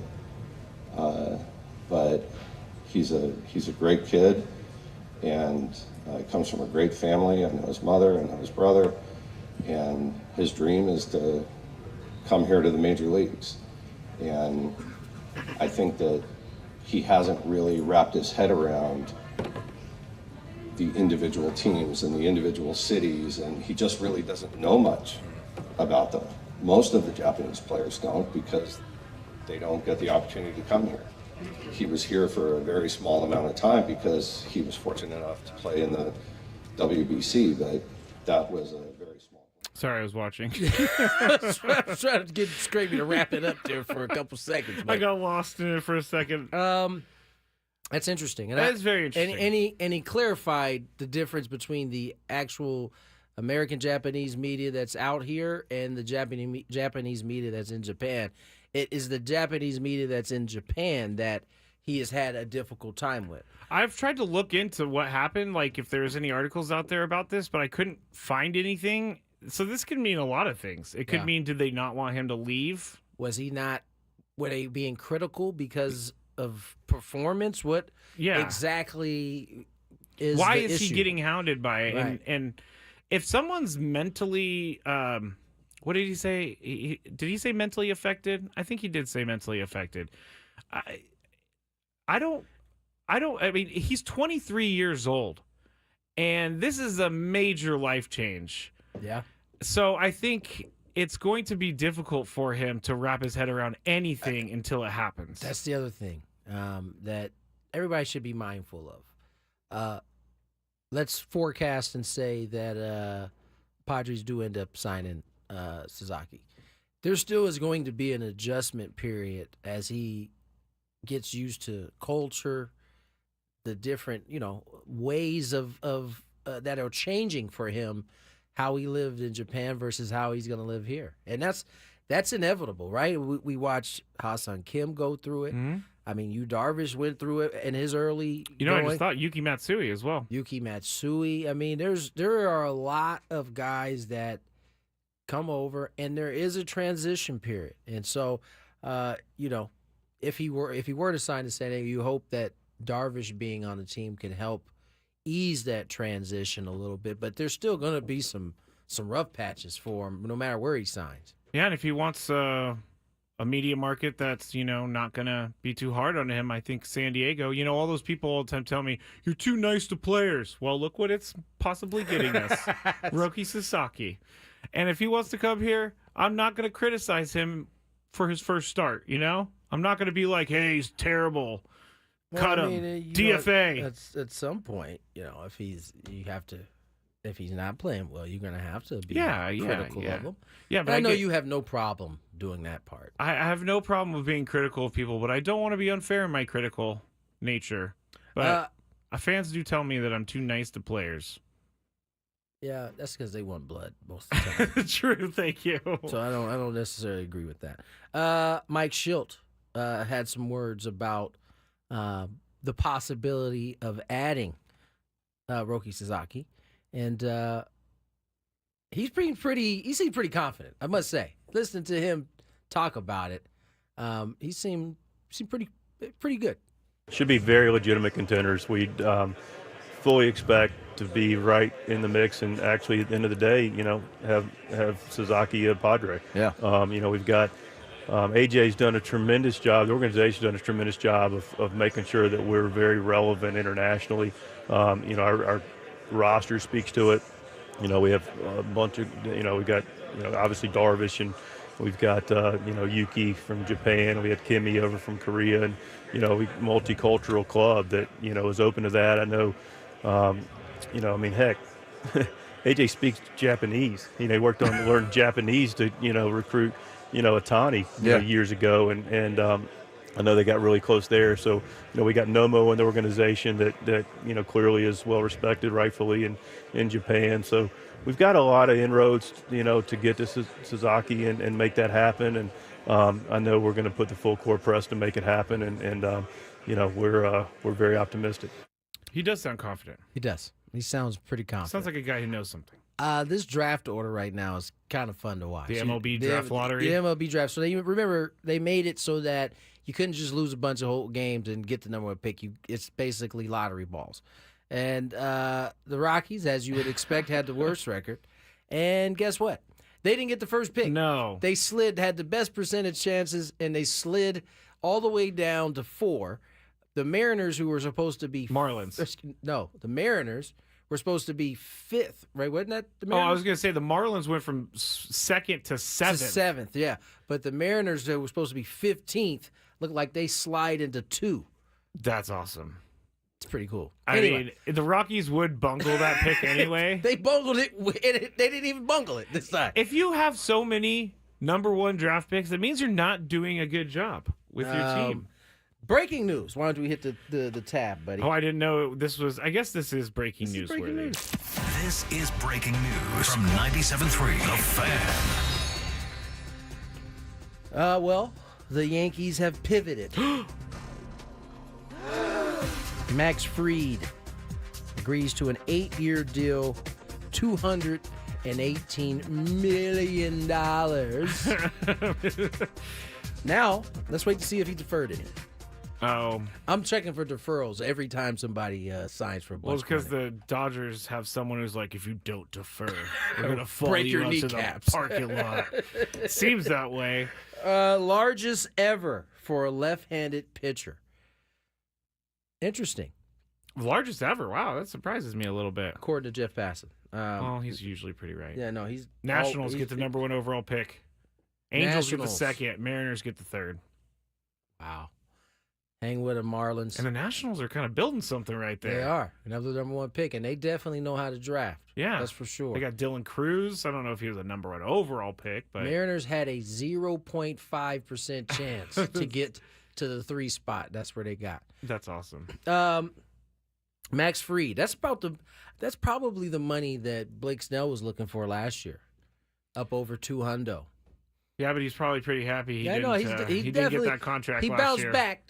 But he's a great kid, and comes from a great family. I know his mother, I know his brother, and his dream is to come here to the major leagues. And I think that he hasn't really wrapped his head around the individual teams and the individual cities, and he just really doesn't know much about them. Most of the Japanese players don't, because they don't get the opportunity to come here. He was here for a very small amount of time because he was fortunate enough to play in the WBC, but that was a very small. Sorry, I was watching. I was trying to get Scrappy to wrap it up there for a couple seconds. I got lost in it for a second. That's interesting. And That is very interesting. And he clarified the difference between the actual American Japanese media that's out here and the Japanese media that's in Japan. It is the Japanese media that's in Japan that he has had a difficult time with. I've tried to look into what happened, like if there's any articles out there about this, but I couldn't find anything. So this could mean a lot of things. It could mean, did they not want him to leave? Was he not, were they being critical because of performance? What exactly is Why the is issue? he getting hounded by it? Right. And if someone's mentally, what did he say? Did he say mentally affected? I think he did say mentally affected. I mean, he's 23 years old, and this is a major life change. Yeah. So I think it's going to be difficult for him to wrap his head around anything until it happens. That's the other thing that everybody should be mindful of. Let's forecast and say that Padres do end up signing Sasaki. There still is going to be an adjustment period as he gets used to culture, the different ways of that are changing for him, how he lived in Japan versus how he's going to live here, and that's inevitable, right? We watched Ha-Seong Kim go through it. Mm-hmm. I mean, Yu Darvish went through it in his early. I just thought Yuki Matsui as well. Yuki Matsui. I mean, there are a lot of guys that come over, and there is a transition period, and so if he were to sign to San Diego, you hope that Darvish being on the team can help ease that transition a little bit. But there's still going to be some rough patches for him, no matter where he signs. Yeah, and if he wants a media market that's not going to be too hard on him, I think San Diego. All those people all the time tell me you're too nice to players. Well, look what it's possibly getting us, Roki Sasaki. And if he wants to come here, I'm not going to criticize him for his first start. I'm not going to be like, hey, he's terrible. Cut him. DFA. At some point, if he's not playing well, you're going to have to be critical of him. Yeah, but I know you have no problem doing that part. I have no problem with being critical of people, but I don't want to be unfair in my critical nature. But fans do tell me that I'm too nice to players. Yeah, that's because they want blood most of the time. True, thank you. So I don't necessarily agree with that. Mike Schilt had some words about the possibility of adding Roki Sasaki, and he seemed pretty confident, I must say. Listening to him talk about it, he seemed pretty good. Should be very legitimate contenders. We fully expect to be right in the mix, and actually at the end of the day, have Sasaki a Padre. Yeah. We've got AJ's done a tremendous job. The organization's done a tremendous job of making sure that we're very relevant internationally. Our roster speaks to it. We have a bunch of, we've got, obviously Darvish, and we've got, Yuki from Japan. We had Kimi over from Korea, and, multicultural club that, is open to that. I know, heck, AJ speaks Japanese. He worked on learning Japanese to, recruit, Atani years ago, and I know they got really close there. So, we got Nomo in the organization that clearly is well respected, rightfully, in Japan. So we've got a lot of inroads, to get to Sasaki and make that happen. And I know we're going to put the full court press to make it happen. And we're very optimistic. He does sound confident. He does. He sounds pretty confident. Sounds like a guy who knows something. This draft order right now is kind of fun to watch. The MLB draft lottery? The MLB draft. So they made it so that you couldn't just lose a bunch of whole games and get the number one pick. It's basically lottery balls. And the Rockies, as you would expect, had the worst record. And guess what? They didn't get the first pick. No. They had the best percentage chances, and they slid all the way down to 4. The Mariners, who were supposed to be Marlins. No, the Mariners were supposed to be 5th, right? Wasn't that the Oh, Mariners? I was going to say the Marlins went from 2nd to 7th. To 7th, yeah. But the Mariners that were supposed to be 15th look like they slide into 2. That's awesome. It's pretty cool. I Anyway, mean, the Rockies would bungle that pick anyway. they bungled it. They didn't even bungle it this time. If you have so many number 1 draft picks, that means you're not doing a good job with your team. Breaking news. Why don't we hit the tab, buddy? Oh, I didn't know this was. I guess this is breaking This news. is breaking news. This is breaking news from 97.3 The Fan. Well, the Yankees have pivoted. Max Fried agrees to an 8-year deal, $218 million. Now, let's wait to see if he deferred any. Oh, I'm checking for deferrals every time somebody signs for a bunch well, it's because of money. the Dodgers have someone who's like, if you don't defer, we're gonna fall Break you your out to the kneecaps. parking lot. Seems that way. Largest ever for a left-handed pitcher. Interesting, Largest ever. Wow, that surprises me a little bit. according to Jeff Passan. Well, he's usually pretty right. Yeah, no, he's Nationals he's- get the number 1 overall pick. Angels get the Nationals. 2nd. Mariners get the 3rd. Wow. Hang with the Marlins. And the Nationals are kind of building something right there. They are another number 1 pick, and they definitely know how to draft. Yeah. That's for sure. They got Dylan Cruz. I don't know if he was a number 1 overall pick, but Mariners had a 0.5% chance to get to the 3 spot. That's where they got. that's awesome. Max Fried. That's probably the money that Blake Snell was looking for last year, up over $200. Yeah, but he's probably pretty happy he Yeah, didn't, no, he didn't get definitely- that contract He last bounced year. back,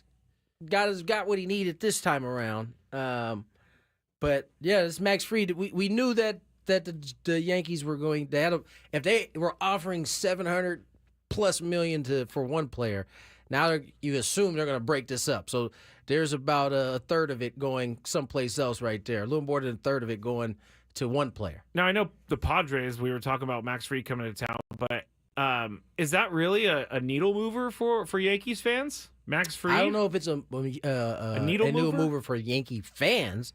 got what he needed this time around. But yeah, it's Max Fried. We knew that the Yankees were going. If they were offering $700+ million for one player, now you assume they're going to break this up. So there's about a third of it going someplace else right there. A little more than a third of it going to one player. Now I know the Padres. We were talking about Max Fried coming to town, but is that really a needle mover for Yankees fans? Max Fried? I don't know if it's a needle mover for Yankee fans.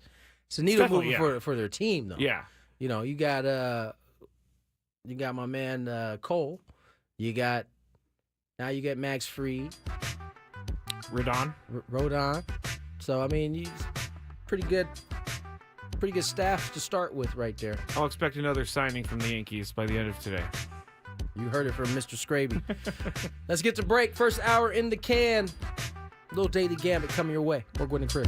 It's a needle definitely, mover for their team, though. Yeah. You know, you got my man Cole. You got Max Fried, Rodon. Rodon. So I mean, pretty good staff to start with right there. I'll expect another signing from the Yankees by the end of today. You heard it from Mr. Scraby. Let's get to break. First hour in the can. Little daily gambit coming your way. More Gwynn and Chris.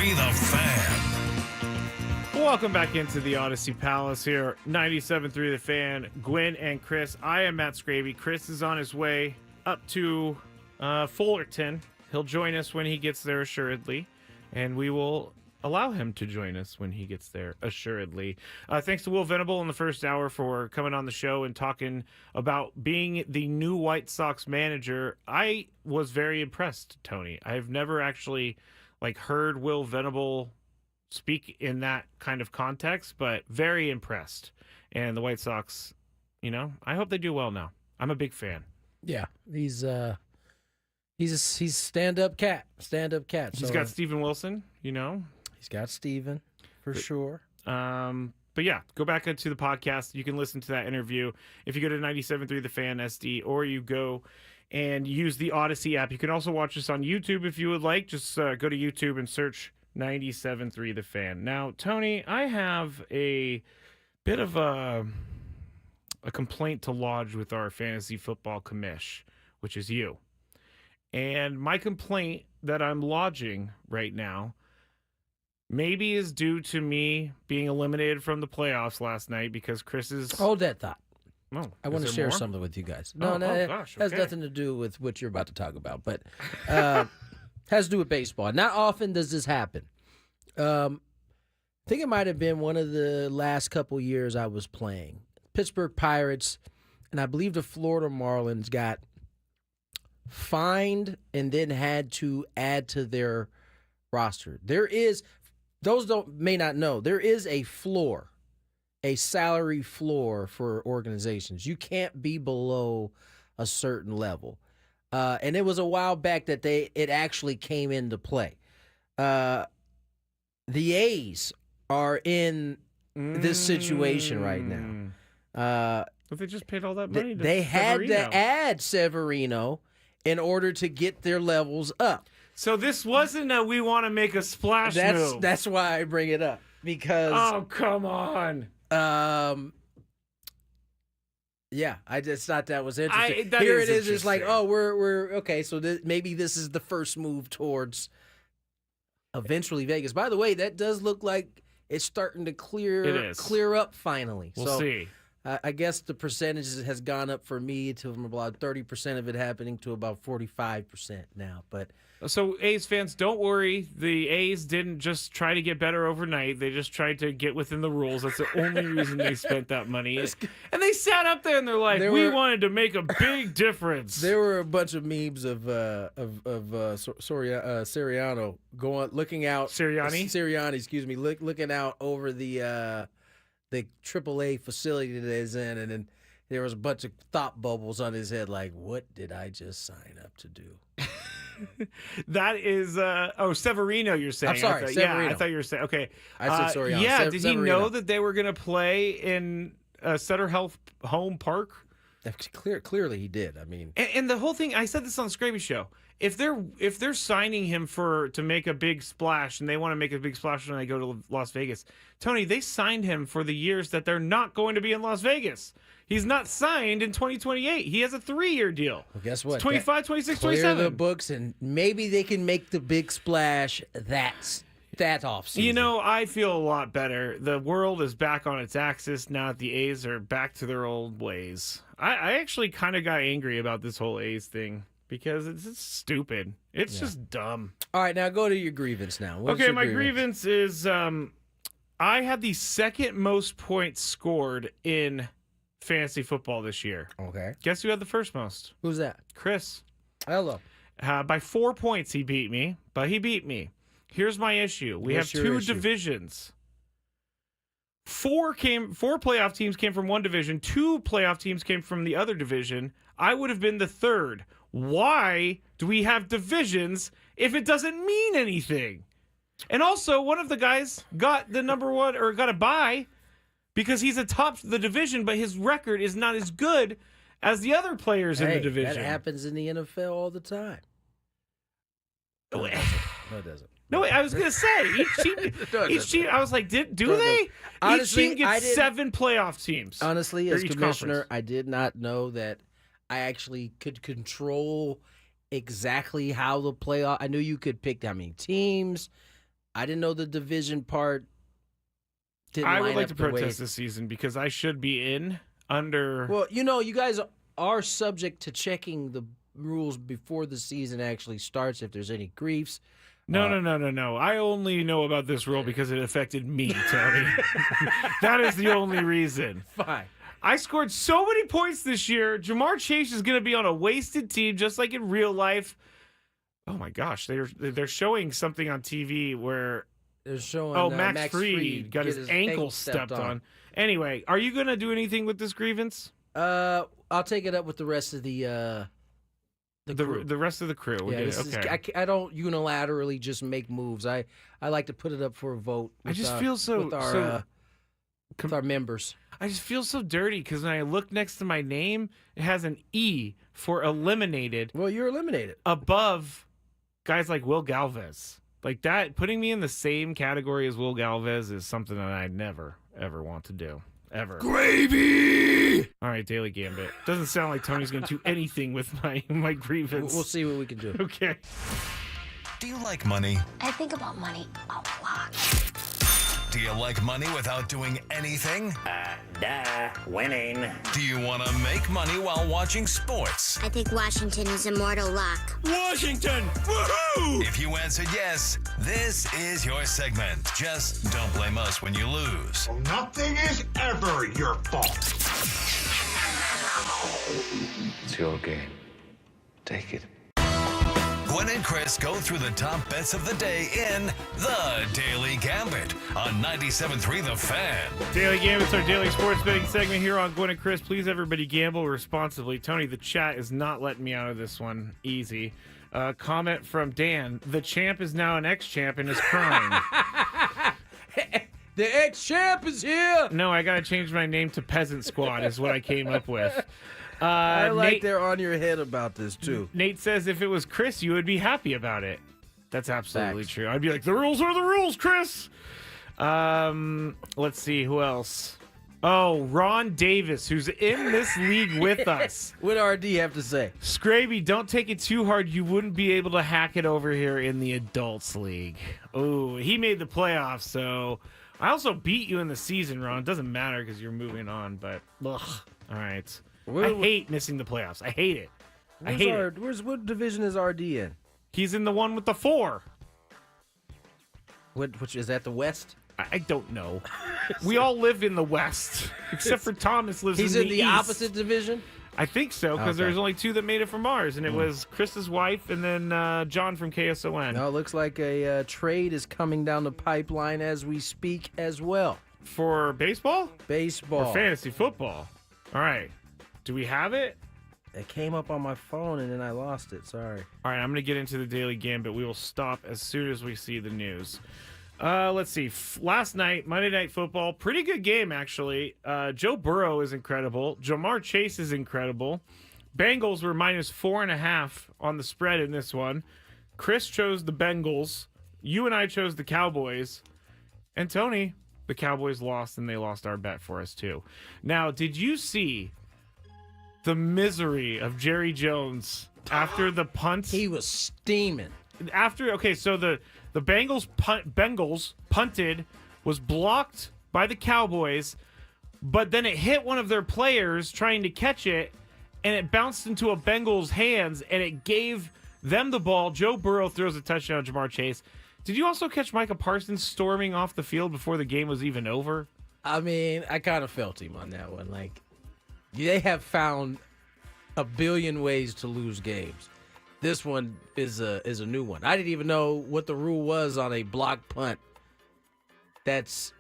The Fan. Welcome back into the Odyssey Palace here, 97.3 The Fan. Gwynn and Chris. I am Matt Scraby. Chris is on his way up to Fullerton. He'll join us when he gets there, assuredly, and we will allow him to join us when he gets there, assuredly. Thanks to Will Venable in the first hour for coming on the show and talking about being the new White Sox manager. I was very impressed, Tony. I've never actually heard Will Venable speak in that kind of context, but very impressed. And the White Sox, I hope they do well now. I'm a big fan. Yeah, he's stand-up cat. Stand-up cat. He's got Steven Wilson, He's got Steven, for sure. But yeah, go back into the podcast. You can listen to that interview if you go to 97.3 The Fan SD, or you go and use the Odyssey app. You can also watch us on YouTube if you would like. Just go to YouTube and search 97.3 The Fan. Now, Tony, I have a bit of a complaint to lodge with our fantasy football commish, which is you. And my complaint that I'm lodging right now maybe is due to me being eliminated from the playoffs last night because Chris's... Hold that thought. Oh, I want to share more? something with you guys. Oh, It gosh, has okay. nothing to do with what you're about to talk about, but has to do with baseball. Not often does this happen. I think it might have been one of the last couple years I was playing. Pittsburgh Pirates, and I believe the Florida Marlins got fined and then had to add to their roster. There is, those may not know, there is a floor. A salary floor for organizations. You can't be below a certain level. And it was a while back that it actually came into play. The A's are in this situation right now. But they just paid all that money to They had Severino. to add Severino in order to get their levels up. So this wasn't a we want to make a splash move. That's why I bring it up. Because oh, come on. Yeah, I just thought that was interesting. That Here is it is. It's like, interesting. oh, we're okay. So maybe this is the first move towards eventually Vegas. By the way, that does look like it's starting to clear up finally. We'll so, see. I guess the percentage has gone up for me to about 30% of it happening to about 45% now. But So A's fans, don't worry. The A's didn't just try to get better overnight. They just tried to get within the rules. That's the only reason they spent that money. And they sat up there and they're like, we wanted to make a big difference. There were a bunch of memes of Sirianni looking out. Sirianni, excuse me, looking out over the AAA facility that is in, and then there was a bunch of thought bubbles on his head, like, what did I just sign up to do? That is, Severino, you're saying. I'm sorry, Severino. Yeah, I thought you were saying, okay. I said Soriano. Yeah, did he Severino. know that they were going to play in Sutter Health Home Park? Clearly he did. I mean, and the whole thing, I said this on the Scraby Show. If they're signing him to make a big splash, and they want to make a big splash when they go to Las Vegas, Tony, they signed him for the years that they're not going to be in Las Vegas. He's not signed in 2028. He has a 3-year deal. Well, guess what? It's 25, 26, clear 27. the books, and maybe they can make the big splash that offseason. You know, I feel a lot better. The world is back on its axis now that the A's are back to their old ways. I actually kind of got angry about this whole A's thing because it's stupid. It's just dumb. All right, now go to your grievance now. What's Okay, your my grievance is I had the second most points scored in fantasy football this year. Okay. Guess who had the first most? Who's that? Chris. Hello. By 4 points he beat me, but he beat me. Here's my issue. We What's have your two issue? divisions. Four playoff teams came from one division. 2 playoff teams came from the other division. I would have been the third. Why do we have divisions if it doesn't mean anything? And also, one of the guys got the number one, or got a bye, because he's atop the division, but his record is not as good as the other players in the division. That happens in the NFL all the time. No, it doesn't. No, I was gonna say each team. I was like, do they? Honestly, each team gets 7 playoff teams. Honestly, or as each commissioner, conference. I did not know that I actually could control exactly how the playoff. I knew you could pick how many teams. I didn't know the division part. I would like to protest this season because I should be in under. Well, you guys are subject to checking the rules before the season actually starts if there's any griefs. No. I only know about this rule because it affected me, Tony. That is the only reason. Fine. I scored so many points this year. Jamar Chase is going to be on a wasted team, just like in real life. Oh my gosh, they're showing something on TV where they're showing. Max Fried got his ankle stepped on. Anyway, are you going to do anything with this grievance? I'll take it up with the rest of the crew. The rest of the crew. Yeah, I don't unilaterally just make moves. I like to put it up for a vote. I just feel with our members. I just feel so dirty because when I look next to my name, it has an E for eliminated. Well, you're eliminated above guys like Will Galvez. Like that, putting me in the same category as Will Galvez is something that I never ever want to do. Ever. Gravy! All right, Daily Gambit. Doesn't sound like Tony's going to do anything with my grievance. We'll see what we can do. Okay. Do you like money? I think about money a lot. Do you like money without doing anything? Winning. Do you want to make money while watching sports? I think Washington is a mortal lock. Washington! Woohoo! If you answered yes, this is your segment. Just don't blame us when you lose. Nothing is ever your fault. It's your game. Take it. Gwynn and Chris go through the top bets of the day in The Daily Gambit on 97.3 The Fan. Daily Gambit's our daily sports betting segment here on Gwynn and Chris. Please, everybody, gamble responsibly. Tony, the chat is not letting me out of this one easy. Comment from Dan. The champ is now an ex-champ and is crying. The ex-champ is here! No, I got to change my name to Peasant Squad is what I came up with. I like Nate, they're on your head about this, too. Nate says if it was Chris, you would be happy about it. That's absolutely Facts. true. I'd be like, the rules are the rules, Chris. Let's see, who else? Oh, Ron Davis, who's in this league with us. What do RD have to say? Scraby, don't take it too hard. You wouldn't be able to hack it over here in the adults league. Oh, he made the playoffs, so I also beat you in the season, Ron. It doesn't matter because you're moving on, but ugh. All right. I hate missing the playoffs. I hate it. I hate it. What division is RD in? He's in the one with the 4. Which is that the West? I don't know. We all live in the West, except for Thomas lives in the East. He's in the opposite division? I think so, because there's only 2 that made it from ours, and it was Chris's wife and then John from KSON. No, it looks like a trade is coming down the pipeline as we speak as well. For baseball? Baseball. Or fantasy football? All right. Do we have it? It came up on my phone, and then I lost it. Sorry. All right, I'm going to get into the Daily Gambit. We will stop as soon as we see the news. Let's see. Last night, Monday Night Football, pretty good game, actually. Joe Burrow is incredible. Jamar Chase is incredible. Bengals were minus 4.5 on the spread in this one. Chris chose the Bengals. You and I chose the Cowboys. And Tony, the Cowboys lost, and they lost our bet for us, too. Now, did you see the misery of Jerry Jones after the punt? He was steaming. So the Bengals punted, was blocked by the Cowboys, but then it hit one of their players trying to catch it, and it bounced into a Bengals' hands, and it gave them the ball. Joe Burrow throws a touchdown to Jamar Chase. Did you also catch Micah Parsons storming off the field before the game was even over? I mean, I kind of felt him on that one. Like, they have found a billion ways to lose games. This one is a new one. I didn't even know what the rule was on a block punt. That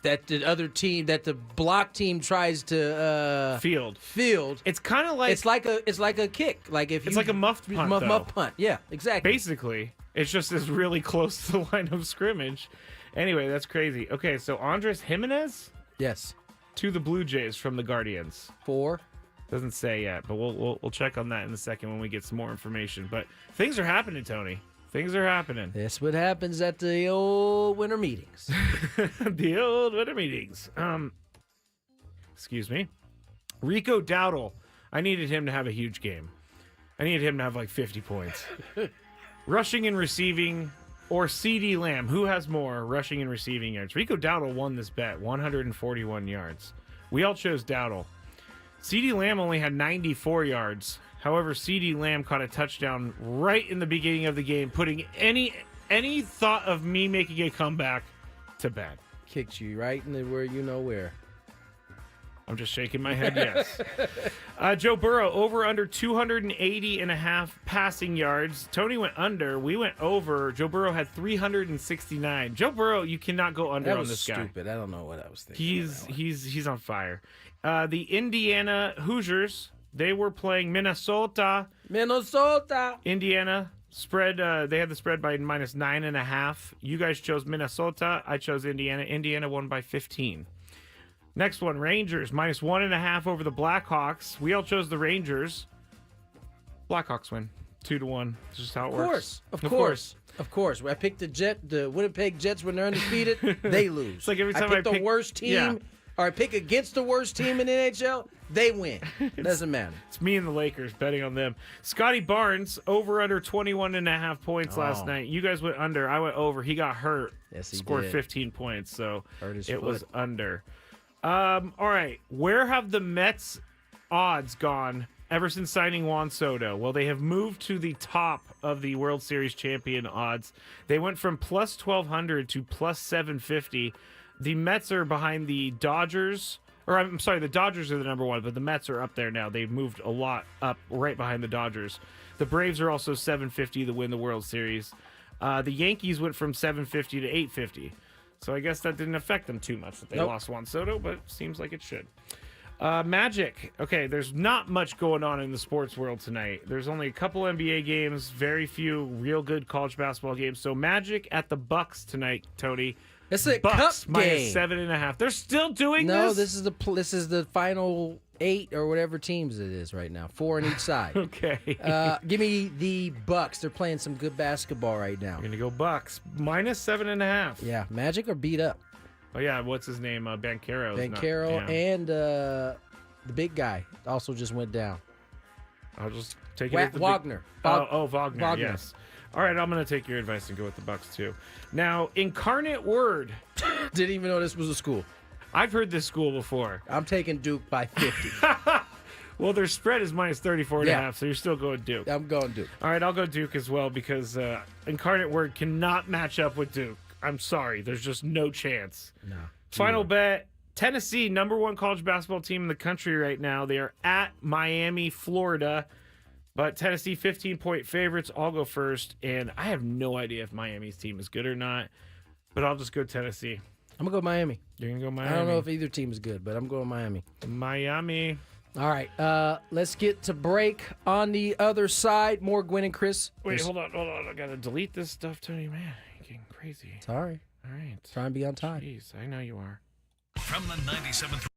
the block team tries to field. It's kind of like it's like a kick. Like if it's like a muffed punt. Muffed punt. Yeah, exactly. Basically, it's just is really close to the line of scrimmage. Anyway, that's crazy. Okay, so Andres Jimenez, yes, to the Blue Jays from the Guardians. 4. Doesn't say yet, but we'll check on that in a second when we get some more information. But things are happening, Tony. Things are happening. That's what happens at the old winter meetings. The old winter meetings. Excuse me. Rico Dowdle. I needed him to have a huge game. I needed him to have like 50 points. Rushing and receiving, or CD Lamb. Who has more rushing and receiving yards? Rico Dowdle won this bet, 141 yards. We all chose Dowdle. CD Lamb only had 94 yards. However, CD Lamb caught a touchdown right in the beginning of the game, putting any thought of me making a comeback to bed. Kicked you right in the where you know where. I'm just shaking my head, yes. Joe Burrow, over under 280.5 passing yards. Tony went under. We went over. Joe Burrow had 369. Joe Burrow, you cannot go under on this guy. That was stupid. I don't know what I was thinking. He's on fire. The Indiana Hoosiers, they were playing Minnesota. Indiana spread. They had the spread by minus 9.5. You guys chose Minnesota. I chose Indiana. Indiana won by 15. Next one, Rangers, minus 1.5 over the Blackhawks. We all chose the Rangers. Blackhawks win 2-1. That's just how it works. Of course. I picked the Winnipeg Jets when they're undefeated. They lose. It's like every time I pick the worst team, or I pick against the worst team in the NHL. They win. Doesn't matter. It's me and the Lakers betting on them. Scotty Barnes, over under 21.5 points last night. You guys went under. I went over. He got hurt. Yes, he scored did. 15 points, so it was under. All right. Where have the Mets odds gone ever since signing Juan Soto? Well, they have moved to the top of the World Series champion odds. They went from plus 1,200 to plus 750. The Mets are behind the Dodgers. Or I'm sorry, the Dodgers are the number one, but the Mets are up there now. They've moved a lot up right behind the Dodgers. The Braves are also 750 to win the World Series. The Yankees went from 750 to 850. So I guess that didn't affect them too much that they lost Juan Soto, but it seems like it should. Magic. Okay, there's not much going on in the sports world tonight. There's only a couple NBA games, very few real good college basketball games. So Magic at the Bucks tonight, Tony. It's a Bucks cup minus game. 7.5. They're still doing this? No, this is the final 8 or whatever teams it is right now. 4 on each side. Okay. Give me the Bucks. They're playing some good basketball right now. We're going to go Bucks. Minus 7.5. Yeah, Magic are beat up. Oh, yeah. What's his name? Banchero. And the big guy also just went down. I'll just take it. Wagner. Wagner. Yes. All right, I'm going to take your advice and go with the Bucks too. Now, Incarnate Word. Didn't even know this was a school. I've heard this school before. I'm taking Duke by 50. Well, their spread is minus 34.5, so you're still going Duke. I'm going Duke. All right, I'll go Duke as well because Incarnate Word cannot match up with Duke. I'm sorry. There's just no chance. No. Final bet. Tennessee, number 1 college basketball team in the country right now. They are at Miami, Florida. But Tennessee, 15-point favorites. I'll go first. And I have no idea if Miami's team is good or not. But I'll just go Tennessee. I'm going to go Miami. You're going to go Miami? I don't know if either team is good, but I'm going Miami. Miami. All right. Let's get to break. On the other side, more Gwynn and Chris. Wait, hold on. I got to delete this stuff, Tony. Man, you're getting crazy. It's all right. All right. Try and be on time. Jeez, I know you are. From the 97.3.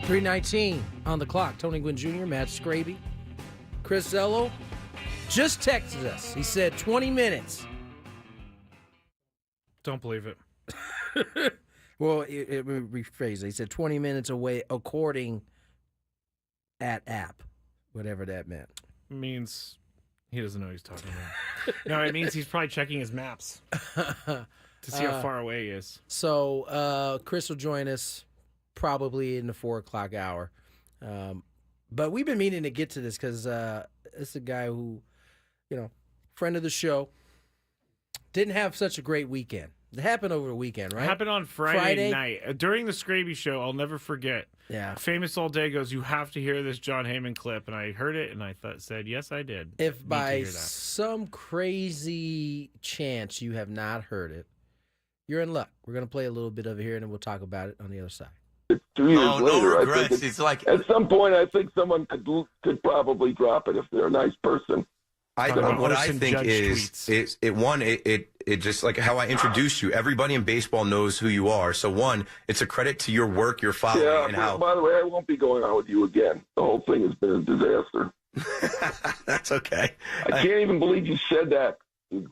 3:19 on the clock. Tony Gwynn Jr., Matt Scraby, Chris Zello just texted us. He said 20 minutes. Don't believe it. Well, it rephrased. He said 20 minutes away, according at app, whatever that meant. Means he doesn't know what he's talking about. No, it means he's probably checking his maps to see how far away he is. So Chris will join us probably in the 4 o'clock hour. But we've been meaning to get to this because it's a guy who, friend of the show, didn't have such a great weekend. It happened over the weekend, right? It happened on Friday night. During the Scraby show, I'll never forget. Yeah. Famous All Day goes, you have to hear this John Heyman clip. And I heard it, and I said, yes, I did. If by some crazy chance you have not heard it, you're in luck. We're going to play a little bit of it here, and then we'll talk about it on the other side. 2 years later, no regrets. I think It's like at some point, I think someone could probably drop it if they're a nice person. What I think is it just like how I introduced you. Everybody in baseball knows who you are. So one, it's a credit to your work, your following, and how. By the way, I won't be going on with you again. The whole thing has been a disaster. That's okay. I can't even believe you said that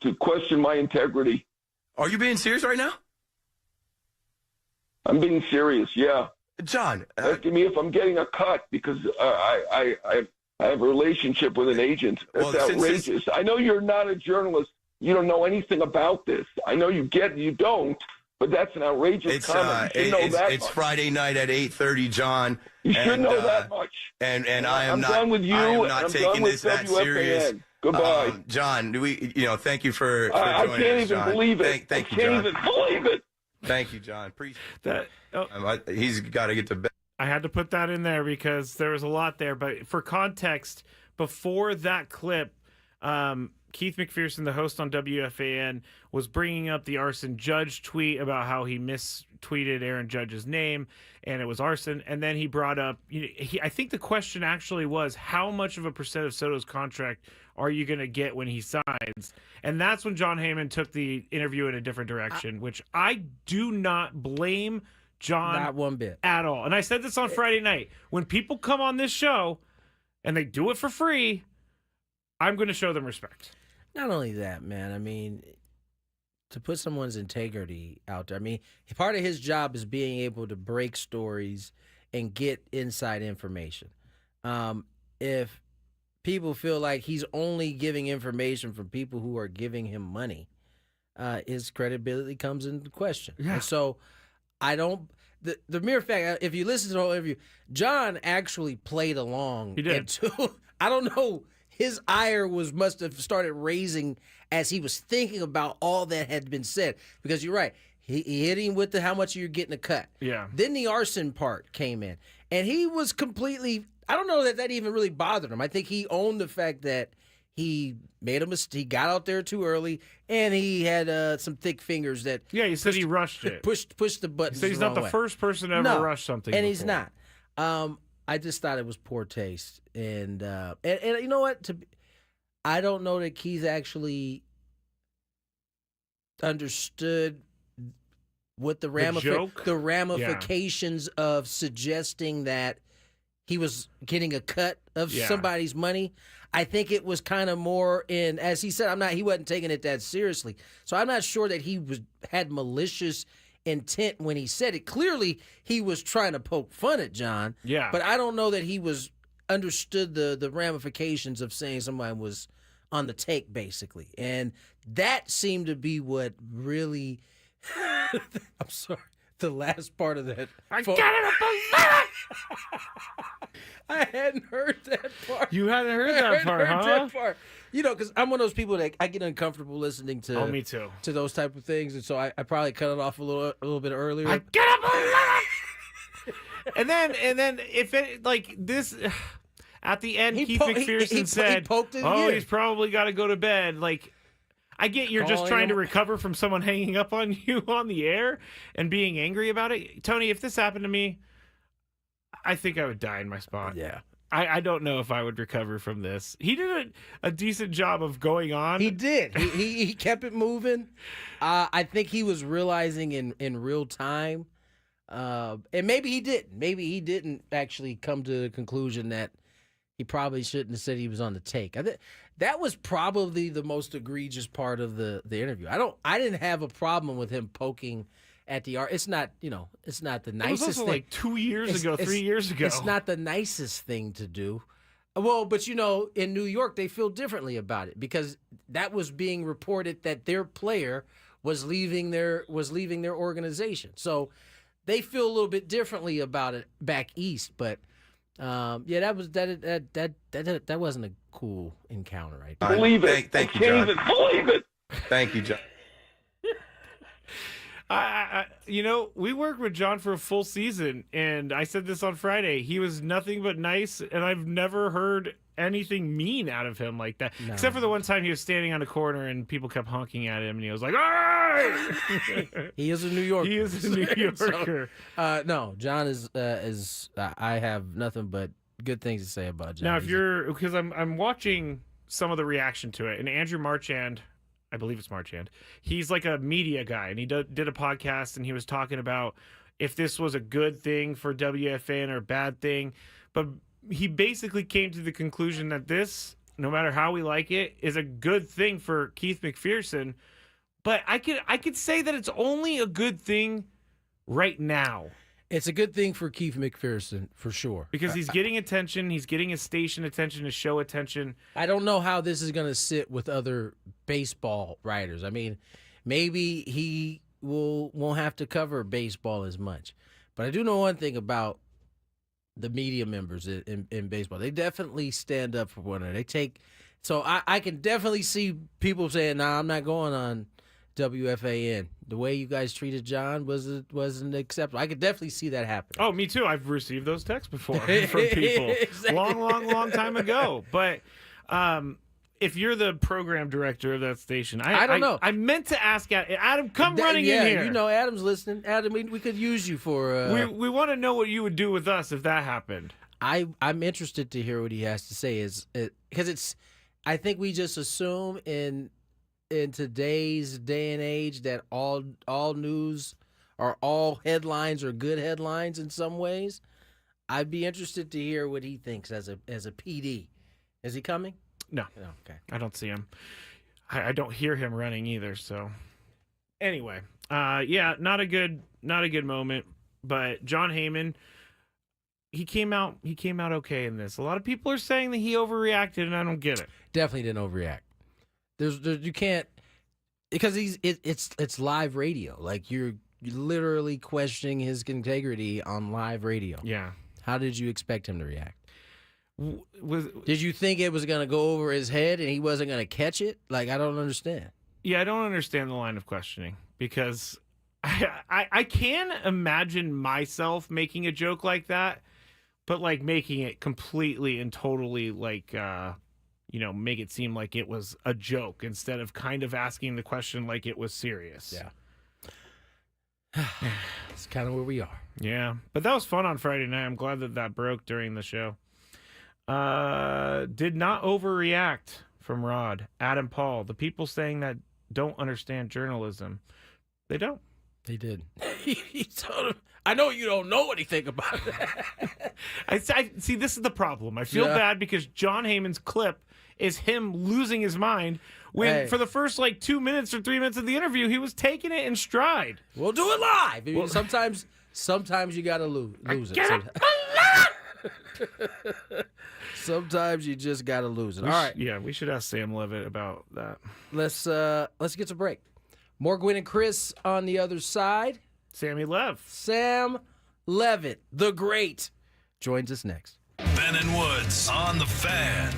to question my integrity. Are you being serious right now? I'm being serious. Yeah, John. Asking me if I'm getting a cut because I have a relationship with an agent. That's outrageous. I know you're not a journalist. You don't know anything about this. I know you don't, but that's an outrageous comment. You should know that it's much. Friday night at 8:30, John. You should know that much. And I am I'm not. done with you. I am not I'm taking done with this that WFAN. serious. Goodbye, John. Thank you for I joining can't us, even John. believe it. Thank you, I John. can't even believe it. Thank you, John. Appreciate that. He's got to get to bed. I had to put that in there because there was a lot there. But for context, before that clip, Keith McPherson, the host on WFAN, was bringing up the Arson Judge tweet about how he mistweeted Aaron Judge's name, and it was arson. And then he brought up, I think the question actually was, how much of a percent of Soto's contract are you going to get when he signs? And that's when John Heyman took the interview in a different direction, which I do not blame John Not one bit at all. And I said this on Friday night. When people come on this show and they do it for free, I'm going to show them respect. Not only that, man. I mean, to put someone's integrity out there. I mean, part of his job is being able to break stories and get inside information. If people feel like he's only giving information from people who are giving him money, his credibility comes into question. Yeah. And so I don't. The mere fact, if you listen to the whole interview, John actually played along. He did. I don't know. His ire must have started raising as he was thinking about all that had been said. Because you're right. He hit him with how much you're getting a cut. Yeah. Then the arson part came in. And he was completely, I don't know that even really bothered him. I think he owned the fact that he made a mistake. He got out there too early, and he had some thick fingers that. Yeah, he said he rushed it. Pushed the buttons. He said he's not the first person to ever rush something. And before. he's not. I just thought it was poor taste, and you know what? I don't know that Keith actually understood what the ramifications of suggesting that he was getting a cut of somebody's money. I think it was kind of more in, as he said, he wasn't taking it that seriously. So I'm not sure that he had malicious intent when he said it. Clearly, he was trying to poke fun at John. Yeah. But I don't know that he understood the ramifications of saying somebody was on the take, basically. And that seemed to be what really I'm sorry. The last part of that. I can't even believe it! I hadn't heard that part. You hadn't heard that part, huh? That part. Because I'm one of those people that I get uncomfortable listening to. Oh, me too. To those type of things, and so I probably cut it off a little bit earlier. I can't believe it! and then if it like this. At the end, Keith McPherson said, he's probably got to go to bed. Like, I get you're just trying to recover from someone hanging up on you on the air and being angry about it. Tony, if this happened to me, I think I would die in my spot. Yeah. I don't know if I would recover from this. He did a decent job of going on. He did. He kept it moving. I think he was realizing in real time And maybe he didn't. Maybe he didn't actually come to the conclusion that he probably shouldn't have said he was on the take. That was probably the most egregious part of the interview. I didn't have a problem with him poking at the art. It's not, it's not the nicest It was also thing. like 2 years ago, 3 years ago. It's not the nicest thing to do. Well, but in New York, they feel differently about it because that was being reported that their player was leaving their organization. So they feel a little bit differently about it back east. But that wasn't a cool encounter, right? Believe it. Thank you, Can't John. even believe it. Thank you, John. We worked with John for a full season, and I said this on Friday. He was nothing but nice, and I've never heard anything mean out of him like that. No. Except for the one time he was standing on a corner and people kept honking at him, and he was like, "All right!" He is a New Yorker. He is a New Yorker. So, no, John is. I have nothing but good things to say about John. Now, because I'm watching some of the reaction to it, and Andrew Marchand. I believe it's Marchand. He's like a media guy, and he did a podcast, and he was talking about if this was a good thing for WFAN or a bad thing. But he basically came to the conclusion that this, no matter how we like it, is a good thing for Keith McPherson. But I could say that it's only a good thing right now. It's a good thing for Keith McPherson, for sure. Because he's getting attention. He's getting his station attention, his show attention. I don't know how this is going to sit with other baseball writers. I mean, maybe he won't have to cover baseball as much. But I do know one thing about the media members in baseball. They definitely stand up for one another. So I can definitely see people saying, "Nah, I'm not going on WFAN. The way you guys treated John wasn't acceptable." I could definitely see that happen. Oh, me too. I've received those texts before from people Exactly. long time ago. But if you're the program director of that station, I don't know. I meant to ask Adam, come running in here. You know, Adam's listening. Adam, we could use you for. We want to know what you would do with us if that happened. I'm interested to hear what he has to say. Because I think we just assume in today's day and age that all news or all headlines are good headlines in some ways. I'd be interested to hear what he thinks as a PD. Is he coming? No. Okay. I don't see him. I don't hear him running either. So anyway, not a good moment. But John Heyman, he came out okay in this. A lot of people are saying that he overreacted, and I don't get it. Definitely didn't overreact. You can't, because it's live radio. Like you're literally questioning his integrity on live radio. Yeah. How did you expect him to react? Did you think it was going to go over his head and he wasn't going to catch it? Like, I don't understand. Yeah, I don't understand the line of questioning because I can imagine myself making a joke like that, but like making it completely and totally like, make it seem like it was a joke instead of kind of asking the question like it was serious. Yeah. It's kind of where we are. Yeah. But that was fun on Friday night. I'm glad that broke during the show. Did not overreact from Rod. Adam Paul. The people saying that don't understand journalism. They don't. They did. He told him, I know you don't know anything about that. I see, this is the problem. I feel bad because John Heyman's clip is him losing his mind when for the first like 2 minutes or 3 minutes of the interview, he was taking it in stride. We'll do it live. Well, sometimes you got to lose it. Sometimes you just got to lose it. All right. Yeah, we should ask Sam Levitt about that. Let's get to break. More Gwynn and Chris on the other side. Sam Levitt, the great, joins us next. Ben and Woods on the Fan.